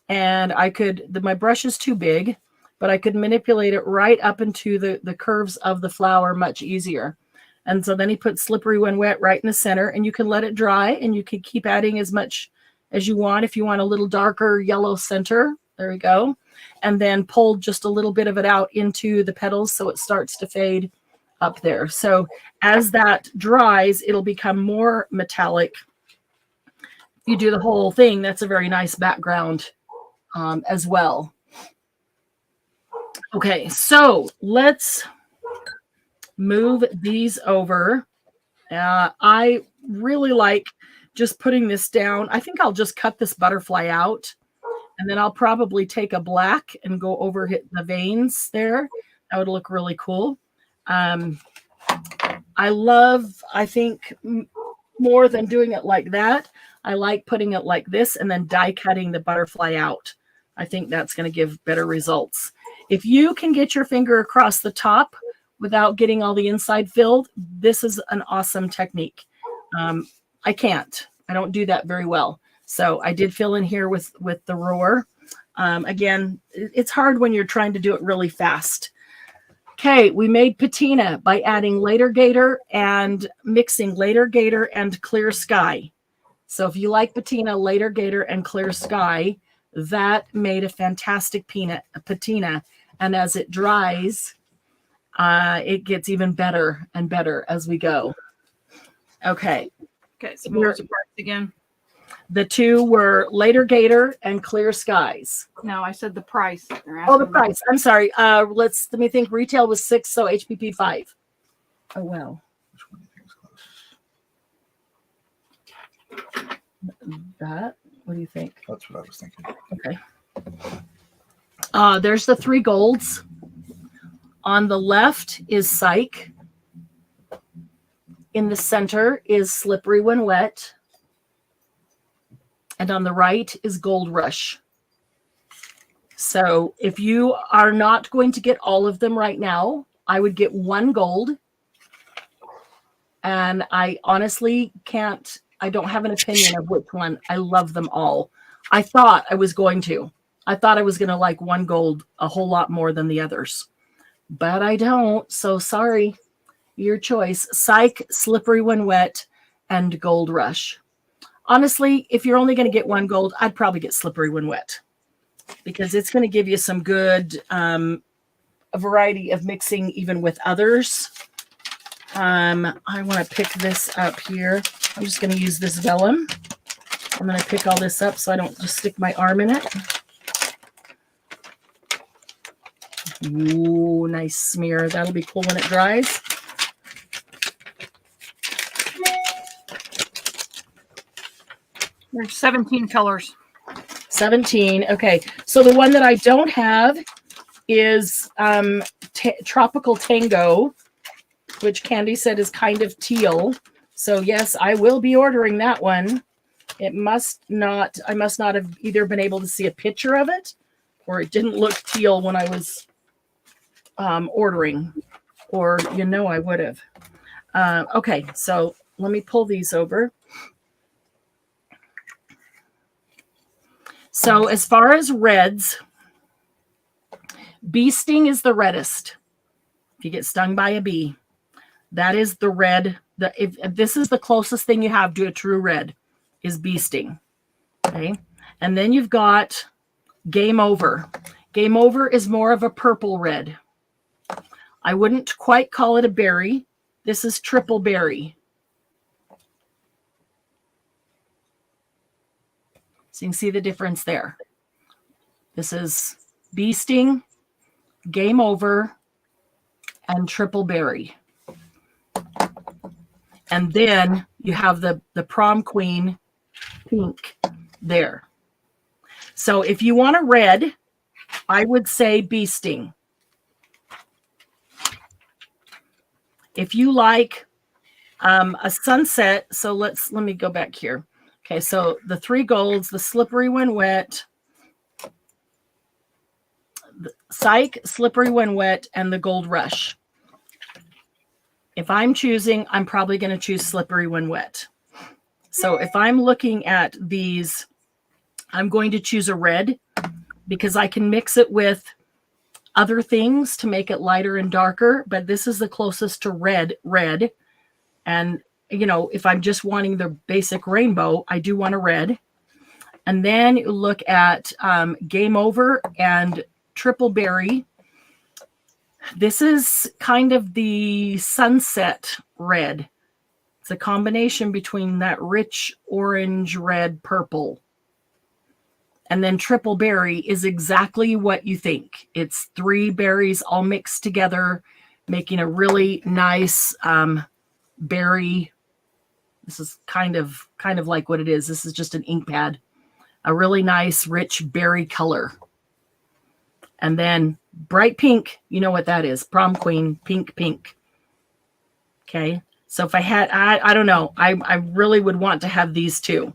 And I could, my brush is too big, but I could manipulate it right up into the curves of the flower much easier. And so then he put slippery when wet right in the center, and you can let it dry, and you can keep adding as much as you want. If you want a little darker yellow center, there we go. And then pulled just a little bit of it out into the petals so it starts to fade up there. So as that dries, it'll become more metallic. If you do the whole thing, that's a very nice background as well. Okay, so let's move these over. I really like just putting this down. I think I'll just cut this butterfly out, and then I'll probably take a black and go over the veins there. That would look really cool. I think more than doing it like that, I like putting it like this and then die cutting the butterfly out. I think that's going to give better results. If you can get your finger across the top without getting all the inside filled, this is an awesome technique. I can't. I don't do that very well. So I did fill in here with the roar. Again, it's hard when you're trying to do it really fast. Okay, we made patina by adding Later Gator and mixing Later Gator and Clear Sky. So if you like patina, Later Gator, and Clear Sky, that made a fantastic patina. And as it dries, it gets even better and better as we go. Okay. Okay, so what was the price again? The two were Later Gator and Clear Skies. No, I said the price. Oh, the price. I'm sorry. Let me think. Retail was 6, so HPP 5. Oh, wow. Which one do you think is close? That? What do you think? That's what I was thinking. Okay. There's the 3 golds. On the left is Psych. In the center is Slippery When Wet. And on the right is Gold Rush. So if you are not going to get all of them right now, I would get 1 gold. And I honestly I don't have an opinion of which one. I love them all. I thought I was going to. I thought I was going to like 1 gold a whole lot more than the others. But I don't. So sorry. Your choice. Psych, Slippery When Wet, and Gold Rush. Honestly, if you're only going to get 1 gold, I'd probably get Slippery When Wet, because it's going to give you some good a variety of mixing even with others. I want to pick this up here. I'm just going to use this vellum. I'm going to pick all this up so I don't just stick my arm in it. Ooh, nice smear. That'll be cool when it dries. There's 17 colors. 17. Okay. So the one that I don't have is Tropical Tango, which Candy said is kind of teal. So yes, I will be ordering that one. I must not have either been able to see a picture of it, or it didn't look teal when I was ordering, or I would have. Okay, so let me pull these over. So as far as reds, bee sting is the reddest. If you get stung by a bee, that is the red. If this is the closest thing you have to a true red, is bee sting. Okay, and then you've got Game Over. Game Over is more of a purple red. I wouldn't quite call it a berry. This is triple berry. So you can see the difference there. This is Bee Sting, Game Over, and Triple Berry. And then you have the Prom Queen pink there. So if you want a red, I would say Bee Sting. If you like a sunset, so let me go back here. Okay, so the 3 golds, the Slippery When Wet, the Psych, Slippery When Wet, and the Gold Rush. If I'm choosing, I'm probably going to choose Slippery When Wet. So if I'm looking at these, I'm going to choose a red because I can mix it with other things to make it lighter and darker, but this is the closest to red. And if I'm just wanting the basic rainbow, I do want a red. And then you look at Game Over and Triple Berry. This is kind of the sunset red. It's a combination between that rich orange, red, purple. And then Triple Berry is exactly what you think. It's 3 berries all mixed together, making a really nice berry. This is kind of like what it is. This is just an ink pad. A really nice, rich berry color. And then bright pink, you know what that is. Prom Queen, pink. Okay. So if I had, I don't know. I really would want to have these 2.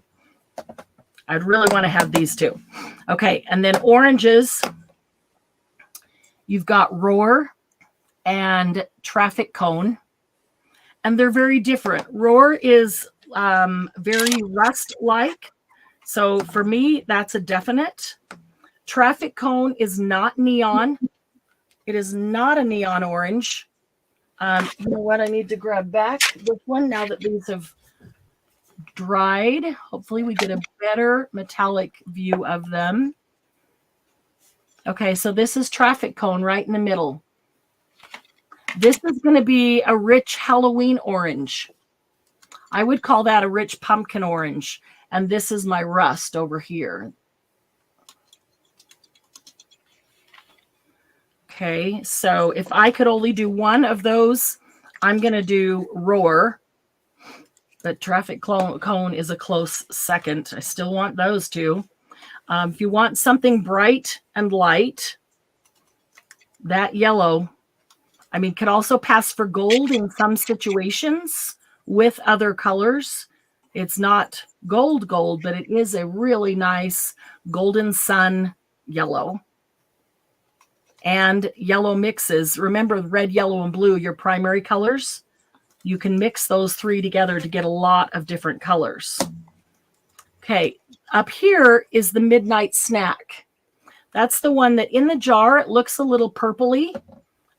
I'd really want to have these 2. Okay. And then oranges, you've got Roar and Traffic Cone. And they're very different. Roar is very rust-like. So for me, that's a definite. Traffic Cone is not neon. It is not a neon orange. You know what? I need to grab back this one now that these have dried. Hopefully we get a better metallic view of them. Okay, so this is Traffic Cone right in the middle. This is going to be a rich Halloween orange. I would call that a rich pumpkin orange. And this is my rust over here. Okay, so if I could only do one of those, I'm going to do roar. But traffic cone is a close second. I still want those two. If you want something bright and light, that yellow, I mean, could also pass for gold in some situations with other colors. It's not gold, but it is a really nice golden sun yellow. And yellow mixes. Remember, red, yellow, and blue, your primary colors. You can mix those three together to get a lot of different colors. Okay, up here is the Midnight Snack. That's the one that in the jar, it looks a little purpley.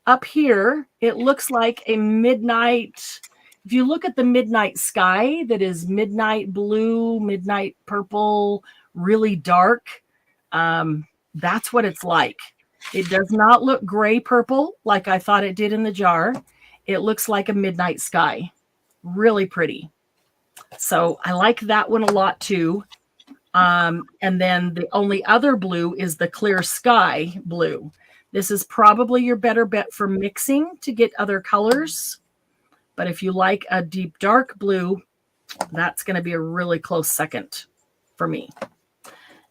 Up here, it looks like a midnight. If you look at the midnight sky, that is midnight blue, midnight purple, really dark, that's what it's like. It does not look gray purple like I thought it did in the jar. It looks like a midnight sky. Really pretty. So I like that one a lot too. And then the only other blue is the clear sky blue. This is probably your better bet for mixing to get other colors. But if you like a deep dark blue, that's going to be a really close second for me.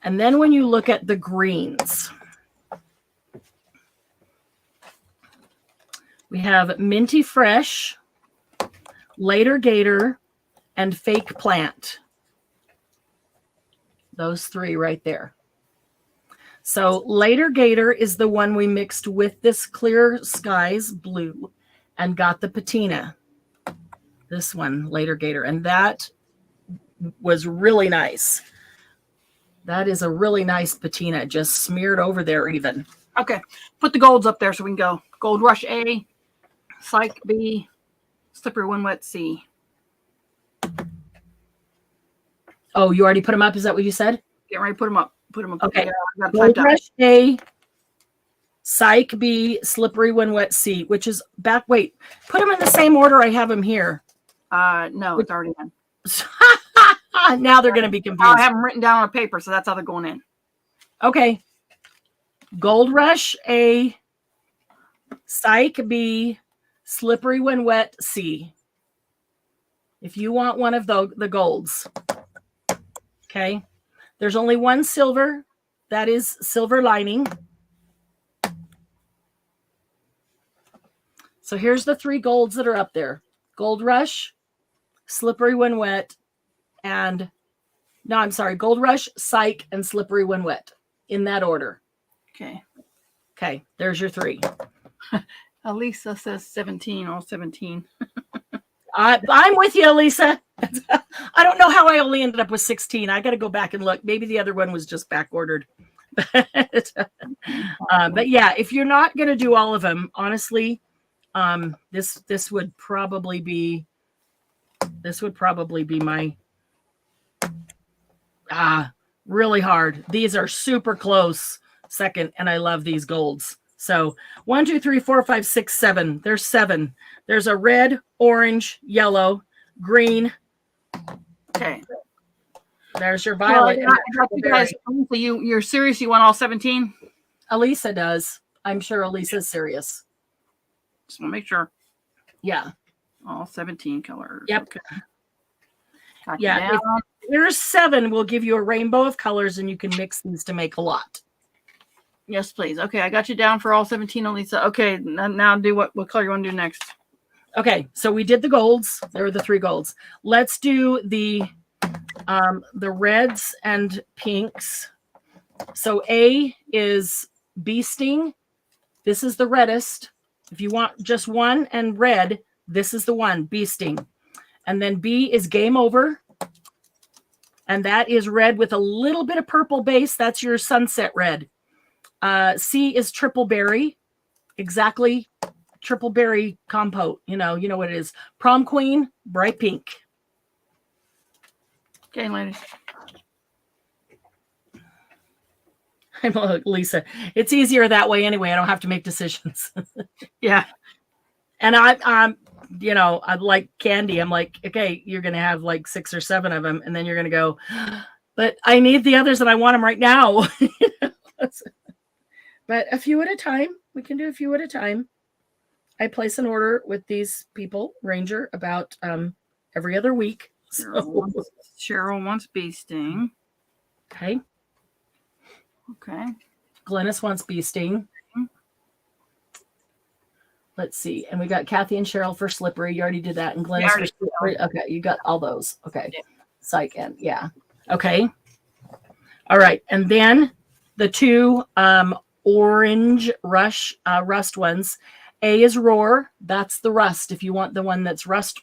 And then when you look at the greens, we have Minty Fresh, Later Gator, and Fake Plant. Those three right there. So Later Gator is the one we mixed with this Clear Skies blue and got the patina. This one, Later Gator. And that was really nice. That is a really nice patina, just smeared over there even. Okay, put the golds up there so we can go. Gold Rush A, Psych B, Slippery When Wet C. Oh, you already put them up? Is that what you said? Get ready to put them up. Put them up. Okay. Yeah, Gold Rush A, Psych B, Slippery When Wet C, which is back. Wait, put them in the same order I have them here. No, it's already done. Now they're going to be confused. I have them written down on paper, so that's how they're going in. Okay. Gold Rush A, Psych B, Slippery When Wet C. If you want one of the golds. Okay. There's only one silver. That is Silver Lining. So here's the three golds that are up there. Gold Rush, Slippery When Wet, and no, I'm sorry, Gold Rush, Psych, and Slippery When Wet. In that order. Okay. Okay, there's your three. Elisa says 17, all 17. I'm with you, Elisa. I don't know how I only ended up with 16. I got to go back and look. Maybe the other one was just back ordered. But yeah, if you're not going to do all of them, honestly, this would probably be my really hard. These are super close second, and I love these golds. So 1, 2, 3, 4, 5, 6, 7. There's 7. There's a red, orange, yellow, green. Okay. There's your violet. Well, I got you guys. So you're serious? You want all 17? Elisa does. I'm sure Elisa's serious. Just want to make sure. Yeah. All 17 colors. Yep. Okay. Got Yeah. you If there's 7, we'll give you a rainbow of colors, and you can mix these to make a lot. Yes, please. Okay, I got you down for all 17, Elisa. Okay, now do what color you want to do next? Okay, so we did the golds. There were the 3 golds. Let's do the reds and pinks. So A is Bee Sting. This is the reddest. If you want just one and red, this is the one, Bee Sting. And then B is Game Over. And that is red with a little bit of purple base. That's your Sunset Red. C is Triple Berry. Exactly. Triple Berry Compote. You know what it is. Prom Queen, bright pink. Okay, ladies. Look, Lisa, it's easier that way anyway. I don't have to make decisions. Yeah. And I like candy. I'm like, okay, you're going to have like 6 or 7 of them. And then you're going to go, but I need the others and I want them right now. But a few at a time. We can do a few at a time. I place an order with these people, Ranger, about every other week. Cheryl wants bee sting. Okay. Okay. Glennis wants bee sting. Let's see. And we got Kathy and Cheryl for slippery. You already did that. And Glennis for slippery. Okay. You got all those. Okay. Yeah. Psych and yeah. Okay. All right. And then the 2 orange rust ones. A is roar. That's the rust. If you want the one that's rust,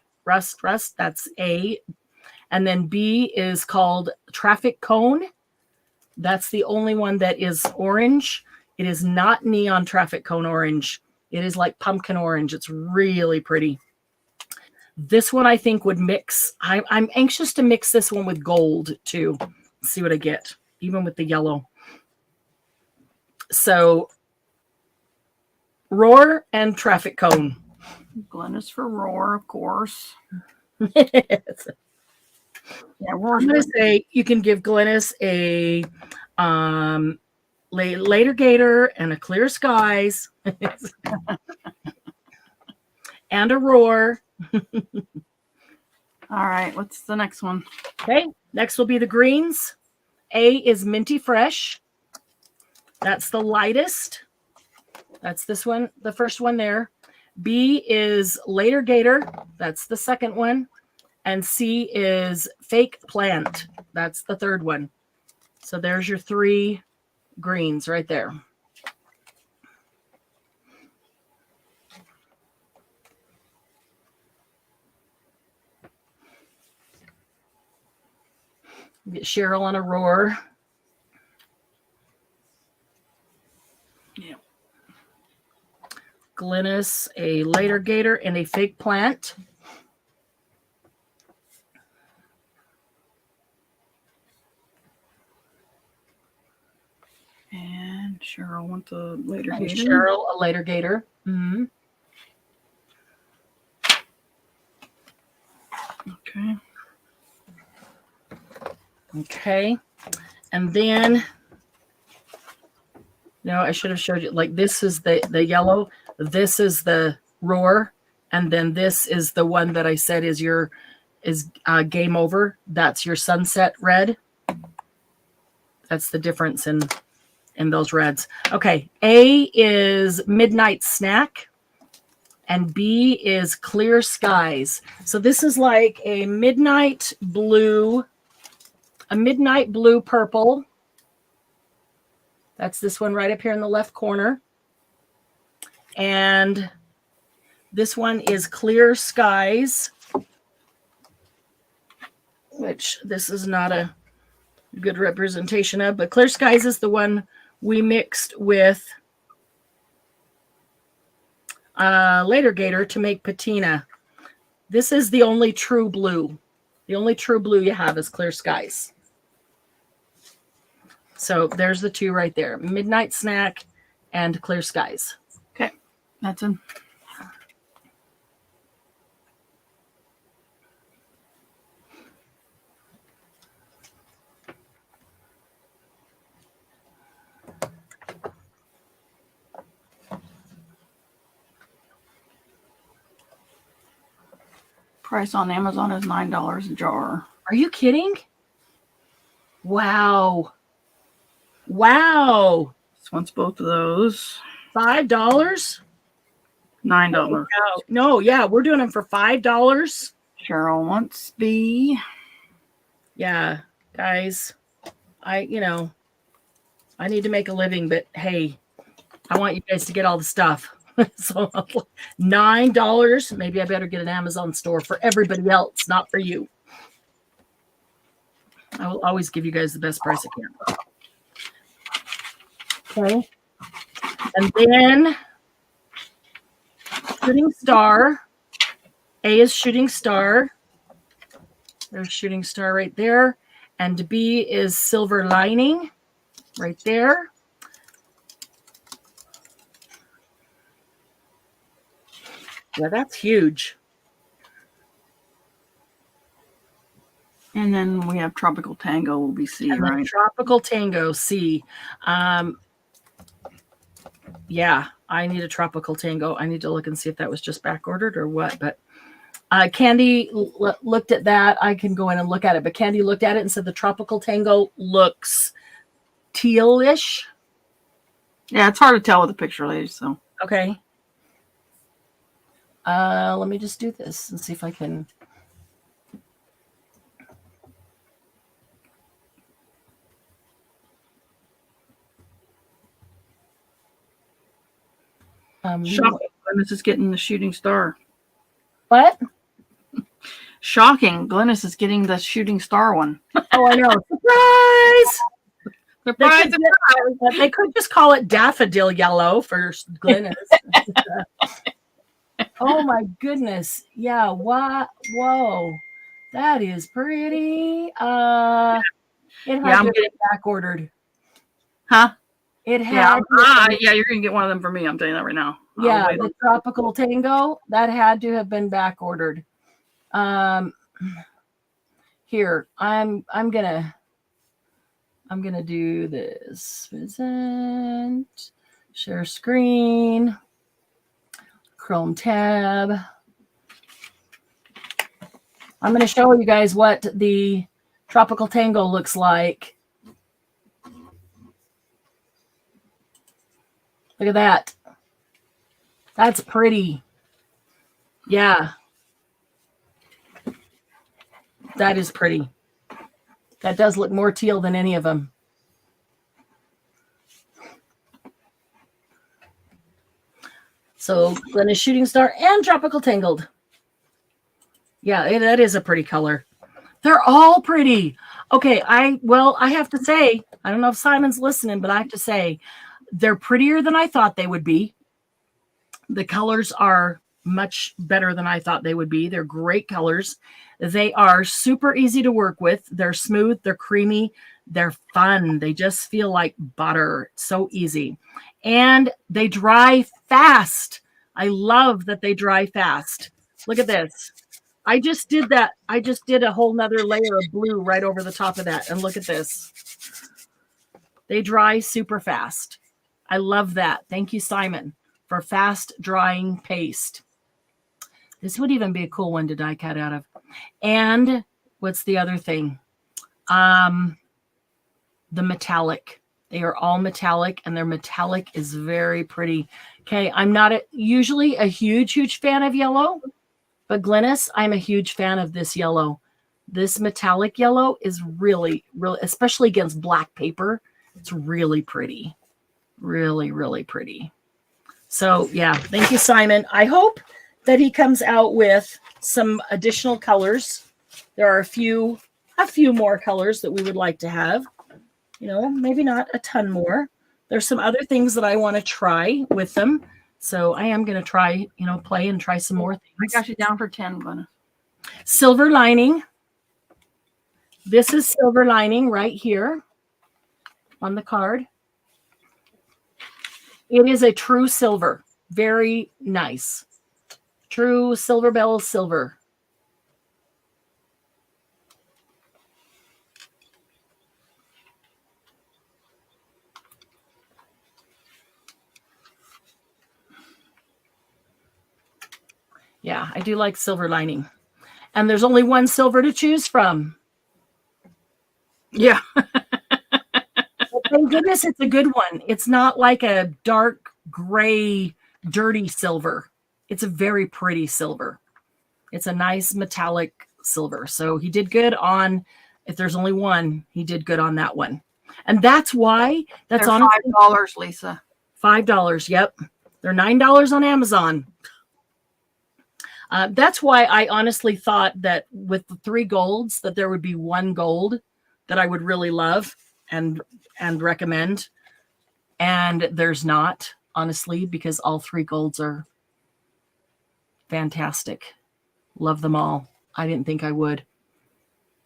that's A. And then B is called traffic cone. That's the only one that is orange. It is not neon traffic cone orange. It is like pumpkin orange. It's really pretty. This one I think would mix. I'm anxious to mix this one with gold too. Let's see what I get, even with the yellow. So roar and traffic cone. Glennis for roar, of course. Yeah, I'm going to say you can give Glennis a later gator and a clear skies and a roar. All right, what's the next one? Okay, next will be the greens. A is minty fresh. That's the lightest. That's this one, the first one there. B is later gator. That's the second one. And C is fake plant. That's the third one. So there's your 3 greens right there. Get Cheryl on a roar. Yeah. Glennis, a later gator and a fake plant. And Cheryl wants a later gator. Cheryl, a later gator. Mm-hmm. Okay. Okay. And then, no, I should have showed you, like this is the yellow. This is the roar. And then this is the one that I said is game over. That's your sunset red. That's the difference in those reds. Okay. A is midnight snack. And B is clear skies. So this is like a midnight blue purple. That's this one right up here in the left corner. And this one is clear skies, which this is not a good representation of, but clear skies is the one we mixed with later gator to make patina. This is the only true blue. The only true blue you have is clear skies. So there's the 2 right there. Midnight snack and clear skies. Okay. That's in. Price on Amazon is $9 a jar. Are you kidding? Wow. Wow. This wants both of those. $5? $9. No, yeah, we're doing them for $5. Cheryl wants B. Yeah, guys, I need to make a living, but hey, I want you guys to get all the stuff. So $9. Maybe I better get an Amazon store for everybody else, not for you. I will always give you guys the best price I can. Okay. And then shooting star. A is shooting star. There's shooting star right there. And B is silver lining right there. Yeah, that's huge. And then we have Tropical Tango will be C, And then right? Tropical Tango C. Yeah, I need a Tropical Tango. I need to look and see if that was just back ordered or what. But Candy looked at that. I can go in and look at it. But Candy looked at it and said the Tropical Tango looks tealish. Yeah, it's hard to tell with the picture, ladies. So Okay. Let me just do this and see if I can. shocking. Glennis is getting the shooting star. What? Shocking. Glennis is getting the shooting star one. Oh, I know. Surprise! Surprise! They could just call it daffodil yellow for Glennis. Oh my goodness. Yeah. What? Whoa. That is pretty. It had to be back ordered. Huh? It had. Yeah, you're gonna get one of them for me. I'm telling you that right now. Yeah, the Tropical Tango, that had to have been back ordered. Here, I'm gonna do this. Present, share screen, Chrome tab. I'm gonna show you guys what the Tropical Tango looks like. Look at that. That's pretty. Yeah. That is pretty. That does look more teal than any of them. So Glennis Shooting Star and Tropical Tangled. Yeah, that is a pretty color. They're all pretty. Okay, I have to say, I don't know if Simon's listening, but I have to say, they're prettier than I thought they would be. The colors are much better than I thought they would be. They're great colors. They are super easy to work with. They're smooth. They're creamy. They're fun. They just feel like butter. So easy. And they dry fast. I love that they dry fast. Look at this. I just did that. I just did a whole nother layer of blue right over the top of that. And look at this. They dry super fast. I love that. Thank you, Simon, for fast drying paste. This would even be a cool one to die cut out of. And what's the other thing? The metallic. They are all metallic, and their metallic is very pretty. Okay, I'm not usually a huge fan of yellow, but Glennis, I'm a huge fan of this yellow. This metallic yellow is really, especially against black paper, it's really pretty. Really pretty. So yeah, thank you, Simon. I hope that he comes out with some additional colors. There are a few more colors that we would like to have. You know, maybe not a ton more. There's some other things that I want to try with them. So I am going to try, play and try some more things. I got you down for 10, Glenna. Silver lining. This is silver lining right here on the card. It is a true silver. Very nice. True Silver Bell silver. Yeah, I do like silver lining. And there's only one silver to choose from. Yeah. Thank goodness it's a good one. It's not like a dark gray, dirty silver. It's a very pretty silver. It's a nice metallic silver. So he did good on, if there's only one, he did good on that one. And that's why, that's They're honestly $5, Lisa. $5. Yep. They're $9 on Amazon. That's why I honestly thought that with the 3 golds, that there would be 1 gold that I would really love and recommend. And there's not, honestly, because all 3 golds are fantastic. Love them all. I didn't think I would.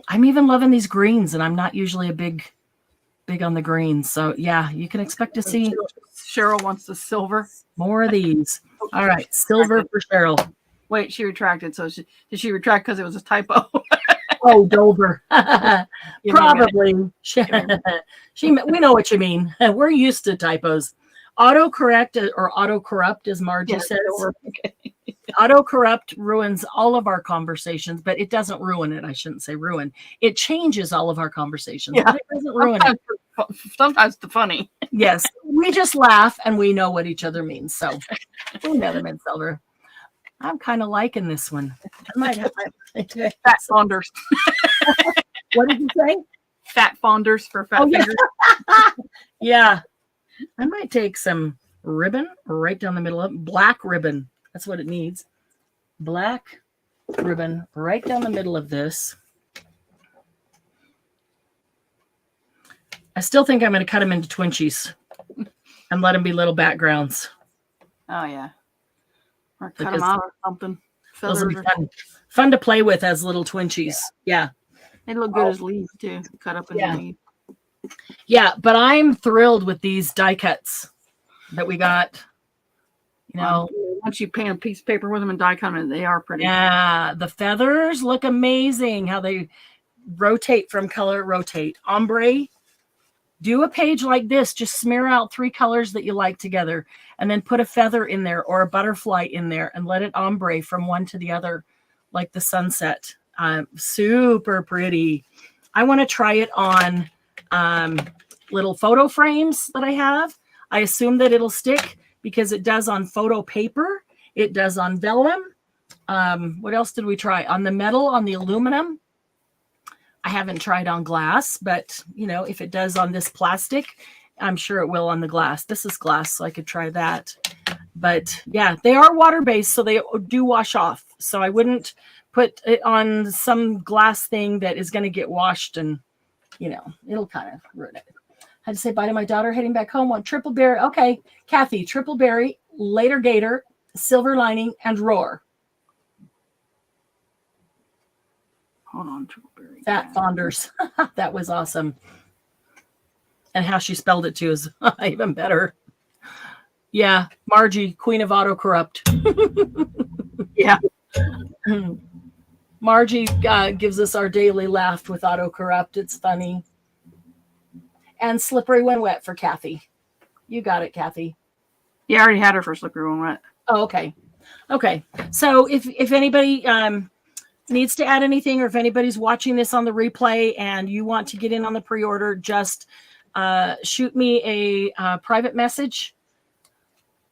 I'm even loving these greens, and I'm not usually a big on the greens. So yeah, you can expect to see Cheryl wants the silver. more of these. All right, silver for Cheryl. Wait, she retracted. So did she retract because it was a typo? Oh, Dover. Give me a minute. Probably. We know what you mean. We're used to typos. Autocorrect or autocorrupt, as Margie Yes, says. Dover. Okay. Autocorrupt ruins all of our conversations, but it doesn't ruin it. I shouldn't say ruin. It changes all of our conversations, Yeah. but it doesn't ruin it. Sometimes the funny. Yes, we just laugh and we know what each other means. So we know them in silver. I'm kind of liking this one. I might have Fat fonders. What did you say? Fat fonders for fat Oh, yeah. fingers. Yeah. I might take some ribbon right down the middle of black ribbon. That's what it needs. Black ribbon right down the middle of this. I still think I'm going to cut them into twinchies and let them be little backgrounds. Oh yeah. Or cut Because them out or something. Those will Feathers be fun to play with as little twinchies. Yeah. They look good as leaves too. Cut up into Yeah. leaves. Yeah, but I'm thrilled with these die cuts that we got. You know, Once you paint a piece of paper with them and die cut them, they are pretty. yeah, the feathers look amazing. How they rotate from color, rotate. Ombre. Do a page like this. Just smear out 3 colors that you like together and then put a feather in there or a butterfly in there and let it ombre from one to the other like the sunset. Super pretty. I want to try it on little photo frames that I have. I assume that it'll stick because it does on photo paper. It does on vellum. What else did we try? On the metal, on the aluminum. I haven't tried on glass, but you know, if it does on this plastic, I'm sure it will on the glass. This is glass, so I could try that. But yeah, they are water-based, so they do wash off. So I wouldn't put it on some glass thing that is going to get washed and, you know, it'll kind of ruin it. I had to say bye to my daughter heading back home on triple berry. Okay, Kathy, triple berry, later gator, silver lining, and roar. Hold on, triple berry. Fat fonders. That was awesome. And how she spelled it too is even better. Yeah, Margie, queen of autocorrupt. Yeah. Margie gives us our daily laugh with autocorrupt. It's funny. And slippery when wet for Kathy. You got it, Kathy. Yeah, I already had her for slippery when wet. Oh, okay. Okay. So if anybody needs to add anything, or if anybody's watching this on the replay and you want to get in on the pre-order, just shoot me a private message.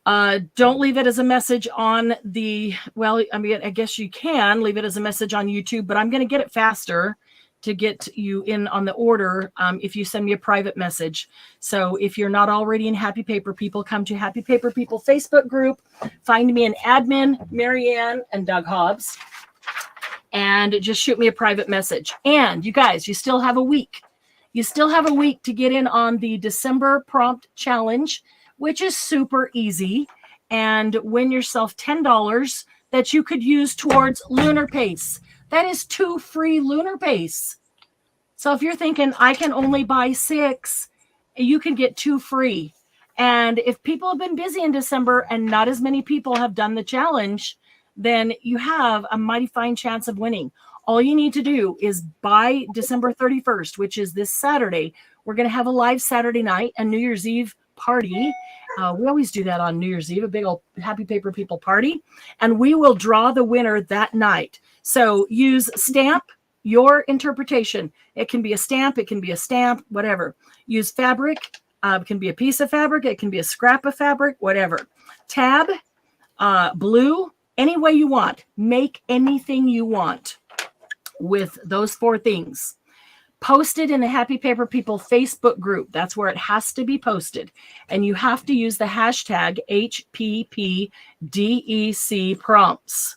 Don't leave it as a message on the, well, I mean, I guess you can leave it as a message on YouTube, but I'm going to get it faster to get you in on the order if you send me a private message. So if you're not already in Happy Paper People, come to Happy Paper People Facebook group. Find me an admin, Marianne and Doug Hobbs, and just shoot me a private message. And you guys, you still have a week. You still have a week to get in on the December prompt challenge, which is super easy, and win yourself $10 that you could use towards Lunar Pace. That is 2 free Lunar Pace. So if you're thinking, I can only buy 6, you can get 2 free. And if people have been busy in December and not as many people have done the challenge, then you have a mighty fine chance of winning. All you need to do is by December 31st, which is this Saturday, we're going to have a live Saturday night and New Year's Eve party. We always do that on New Year's Eve, a big old Happy Paper People party. And we will draw the winner that night. So use stamp, your interpretation. It can be a stamp, it can be a stamp, whatever. Use fabric. It can be a piece of fabric. It can be a scrap of fabric, whatever. Tab, blue, any way you want. Make anything you want with those 4 things. Post it in the Happy Paper People Facebook group. That's where it has to be posted. And you have to use the hashtag HPPDEC prompts.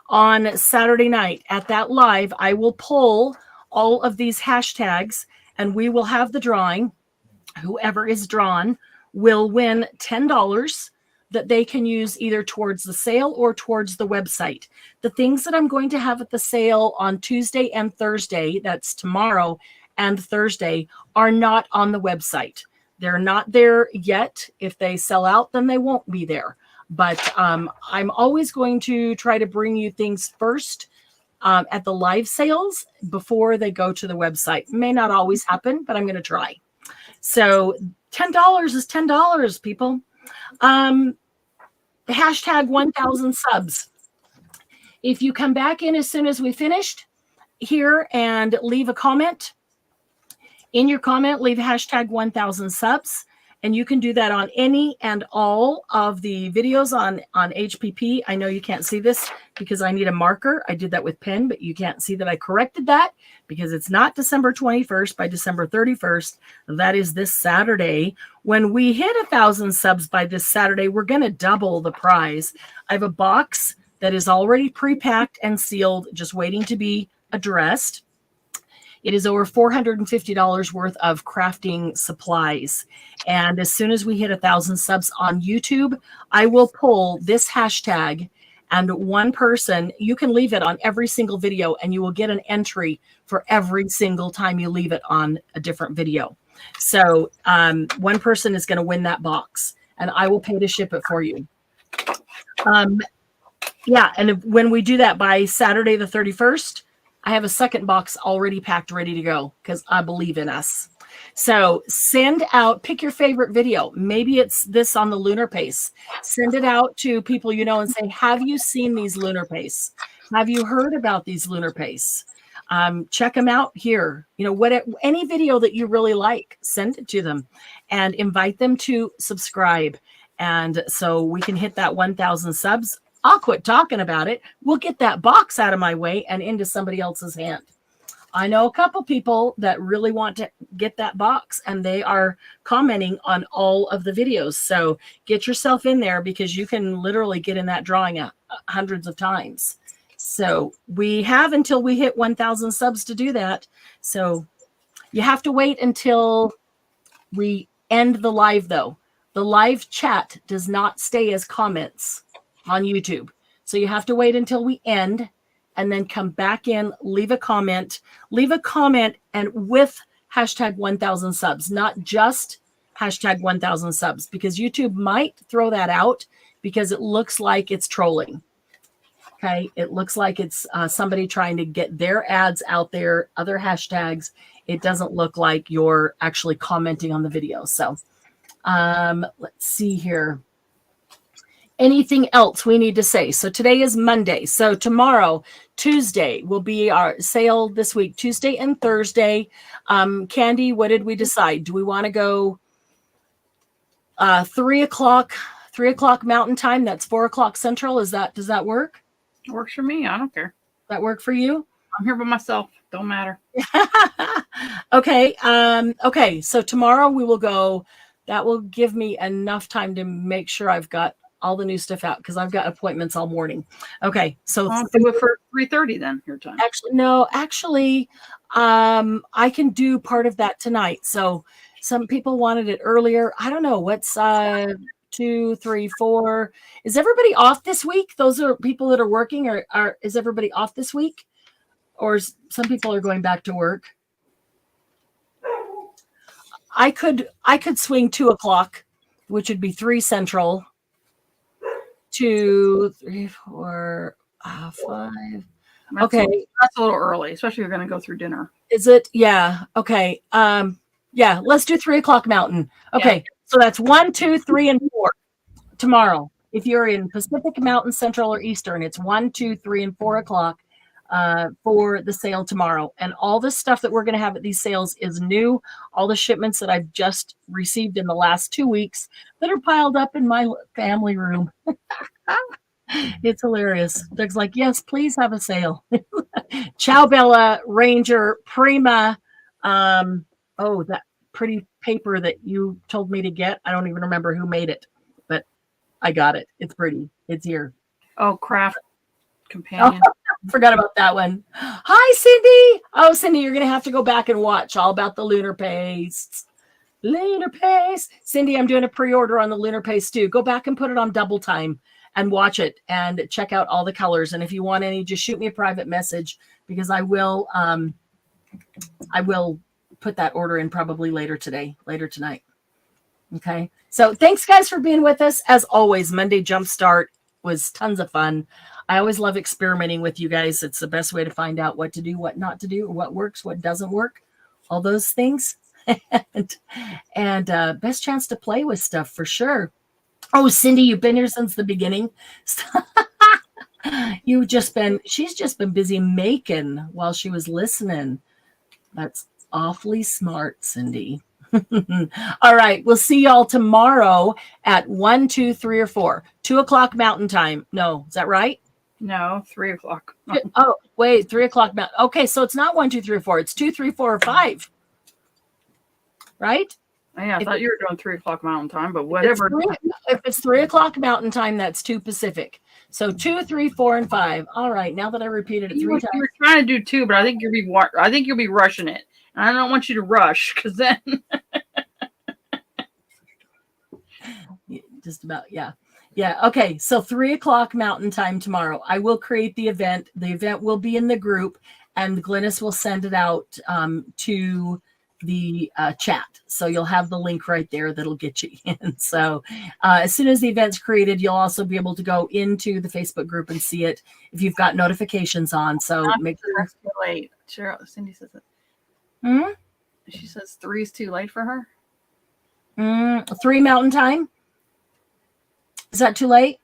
On Saturday night at that live, I will pull all of these hashtags and we will have the drawing. Whoever is drawn will win $10 that they can use either towards the sale or towards the website. The things that I'm going to have at the sale on Tuesday and Thursday, that's tomorrow and Thursday, are not on the website. They're not there yet. If they sell out, then they won't be there. But I'm always going to try to bring you things first at the live sales before they go to the website. May not always happen, but I'm going to try. So $10 is $10, people. Hashtag 1,000 subs. If you come back in as soon as we finished here and leave a comment, in your comment, leave hashtag 1,000 subs. And you can do that on any and all of the videos on HPP. I know you can't see this because I need a marker. I did that with pen, but you can't see that I corrected that because it's not December 21st by December 31st. That is this Saturday. When we hit 1,000 subs by this Saturday, we're going to double the prize. I have a box that is already pre-packed and sealed, just waiting to be addressed. It is over $450 worth of crafting supplies. And as soon as we hit 1,000 subs on YouTube, I will pull this hashtag, and one person, you can leave it on every single video and you will get an entry for every single time you leave it on a different video. So one person is going to win that box and I will pay to ship it for you. Yeah. And when we do that by Saturday, the 31st, I have a second box already packed, ready to go because I believe in us. So send out, pick your favorite video. Maybe it's this on the Lunar Pace. Send it out to people you know and say, have you seen these Lunar Pace? Have you heard about these Lunar Pace? Check them out here. You know, any video that you really like, send it to them and invite them to subscribe. And so we can hit that 1,000 subs. I'll quit talking about it. We'll get that box out of my way and into somebody else's hand. I know a couple people that really want to get that box and they are commenting on all of the videos. So get yourself in there because you can literally get in that drawing hundreds of times. So we have until we hit 1,000 subs to do that. So you have to wait until we end the live though. The live chat does not stay as comments on YouTube. So you have to wait until we end and then come back in, leave a comment and with hashtag 1,000 subs, not just hashtag 1,000 subs, because YouTube might throw that out because it looks like it's trolling. Okay. It looks like it's somebody trying to get their ads out there, other hashtags. It doesn't look like you're actually commenting on the video. So let's see here. Anything else we need to say? So today is Monday. So tomorrow, Tuesday, will be our sale this week, Tuesday and Thursday. Candy, what did we decide? Do we want to go 3 o'clock Mountain Time? That's 4 o'clock Central. Does that work? It works for me. I don't care. That work for you? I'm here by myself. Don't matter. Okay. Okay. So tomorrow we will go. That will give me enough time to make sure I've got all the new stuff out because I've got appointments all morning. Okay. So I'll do it for 3:30 then, your time. Actually, I can do part of that tonight. So some people wanted it earlier. I don't know. What's 2, 3, 4. Is everybody off this week? Those are people that are working or is everybody off this week? Or some people are going back to work? I could swing 2 o'clock, which would be 3 Central. 2, 3, 4, 5. Okay. That's a little early, especially if you're going to go through dinner. Is it? Yeah. Okay. Yeah, let's do 3 o'clock Mountain. Okay. Yeah. So that's 1, 2, 3, and 4 tomorrow. If you're in Pacific, Mountain, Central, or Eastern, it's 1, 2, 3, and 4 o'clock for the sale tomorrow. And all the stuff that we're going to have at these sales is new. All the shipments that I've just received in the last 2 weeks that are piled up in my family room. It's hilarious. Doug's like, yes, please have a sale. Ciao Bella, Ranger, Prima. Oh, that pretty paper that you told me to get. I don't even remember who made it, but I got it. It's pretty. It's here. Oh, Craft Companion. Oh, forgot about that one. Hi, Cindy. Oh, Cindy, you're going to have to go back and watch all about the Lunar Paste. Lunar Paste. Cindy, I'm doing a pre-order on the Lunar Paste too. Go back and put it on double time and watch it and check out all the colors. And if you want any, just shoot me a private message because I will put that order in probably later tonight. Okay. So thanks guys for being with us. As always, Monday Jumpstart was tons of fun. I always love experimenting with you guys. It's the best way to find out what to do, what not to do, or what works, what doesn't work, all those things. and best chance to play with stuff for sure. Oh, Cindy, you've been here since the beginning. She's just been busy making while she was listening. That's awfully smart, Cindy. All right. We'll see y'all tomorrow at 1, 2, 3, or 4. 2 o'clock Mountain Time. No, is that right? No, 3 o'clock. Oh, wait, 3 o'clock Mountain. Okay, so it's not 1, 2, 3, or 4. It's 2, 3, 4, or 5. Right? Yeah, I thought you were doing 3 o'clock Mountain Time, but If whatever. it's 3 o'clock Mountain Time, that's 2 Pacific. So 2, 3, 4, and 5. All right. Now that I repeated it You 3 were times. trying to do 2, but I think you'll be rushing it. And I don't want you to rush because then Just about, yeah. Yeah. Okay. So 3 o'clock Mountain Time tomorrow. I will create the event. The event will be in the group, and Glynis will send it out to the chat. So you'll have the link right there that'll get you in. So as soon as the event's created, you'll also be able to go into the Facebook group and see it if you've got notifications on. So make sure. it's too late. Cheryl, Cindy says it. Hmm? She says 3 is too late for her. 3 Mountain Time. Is that too late?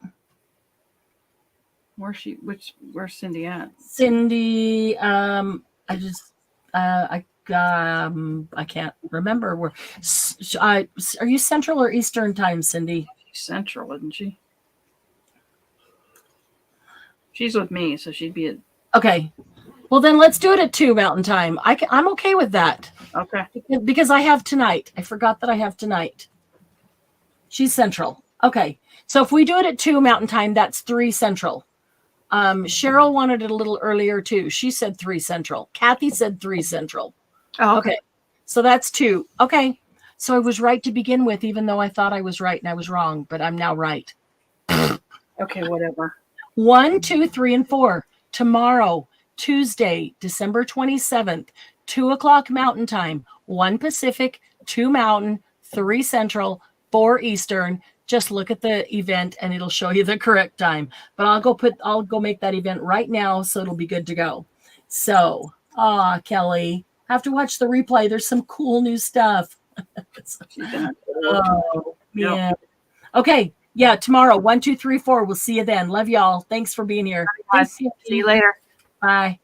Where's Cindy at? Cindy, I can't remember where. Are you Central or Eastern Time, Cindy? She's Central, isn't she? She's with me, so she'd be at. Okay. Well, then let's do it at 2 Mountain Time. I'm okay with that. Okay. Because I have tonight. I forgot that I have tonight. She's Central. Okay. So if we do it at 2 Mountain Time, that's 3 Central. Cheryl wanted it a little earlier too. She said 3 Central. Kathy said 3 Central. Oh, okay. So that's 2. Okay. So I was right to begin with, even though I thought I was right and I was wrong, but I'm now right. Okay, whatever. 1, 2, 3, and 4. Tomorrow, Tuesday, December 27th, 2 o'clock Mountain Time, 1 Pacific, 2 Mountain, 3 Central, 4 Eastern. Just look at the event and it'll show you the correct time. But I'll go make that event right now, so it'll be good to go. So, Kelly, have to watch the replay. There's some cool new stuff. Oh, yeah. Okay. Yeah, tomorrow, 1, 2, 3, 4. We'll see you then. Love y'all. Thanks for being here. See you later. Bye.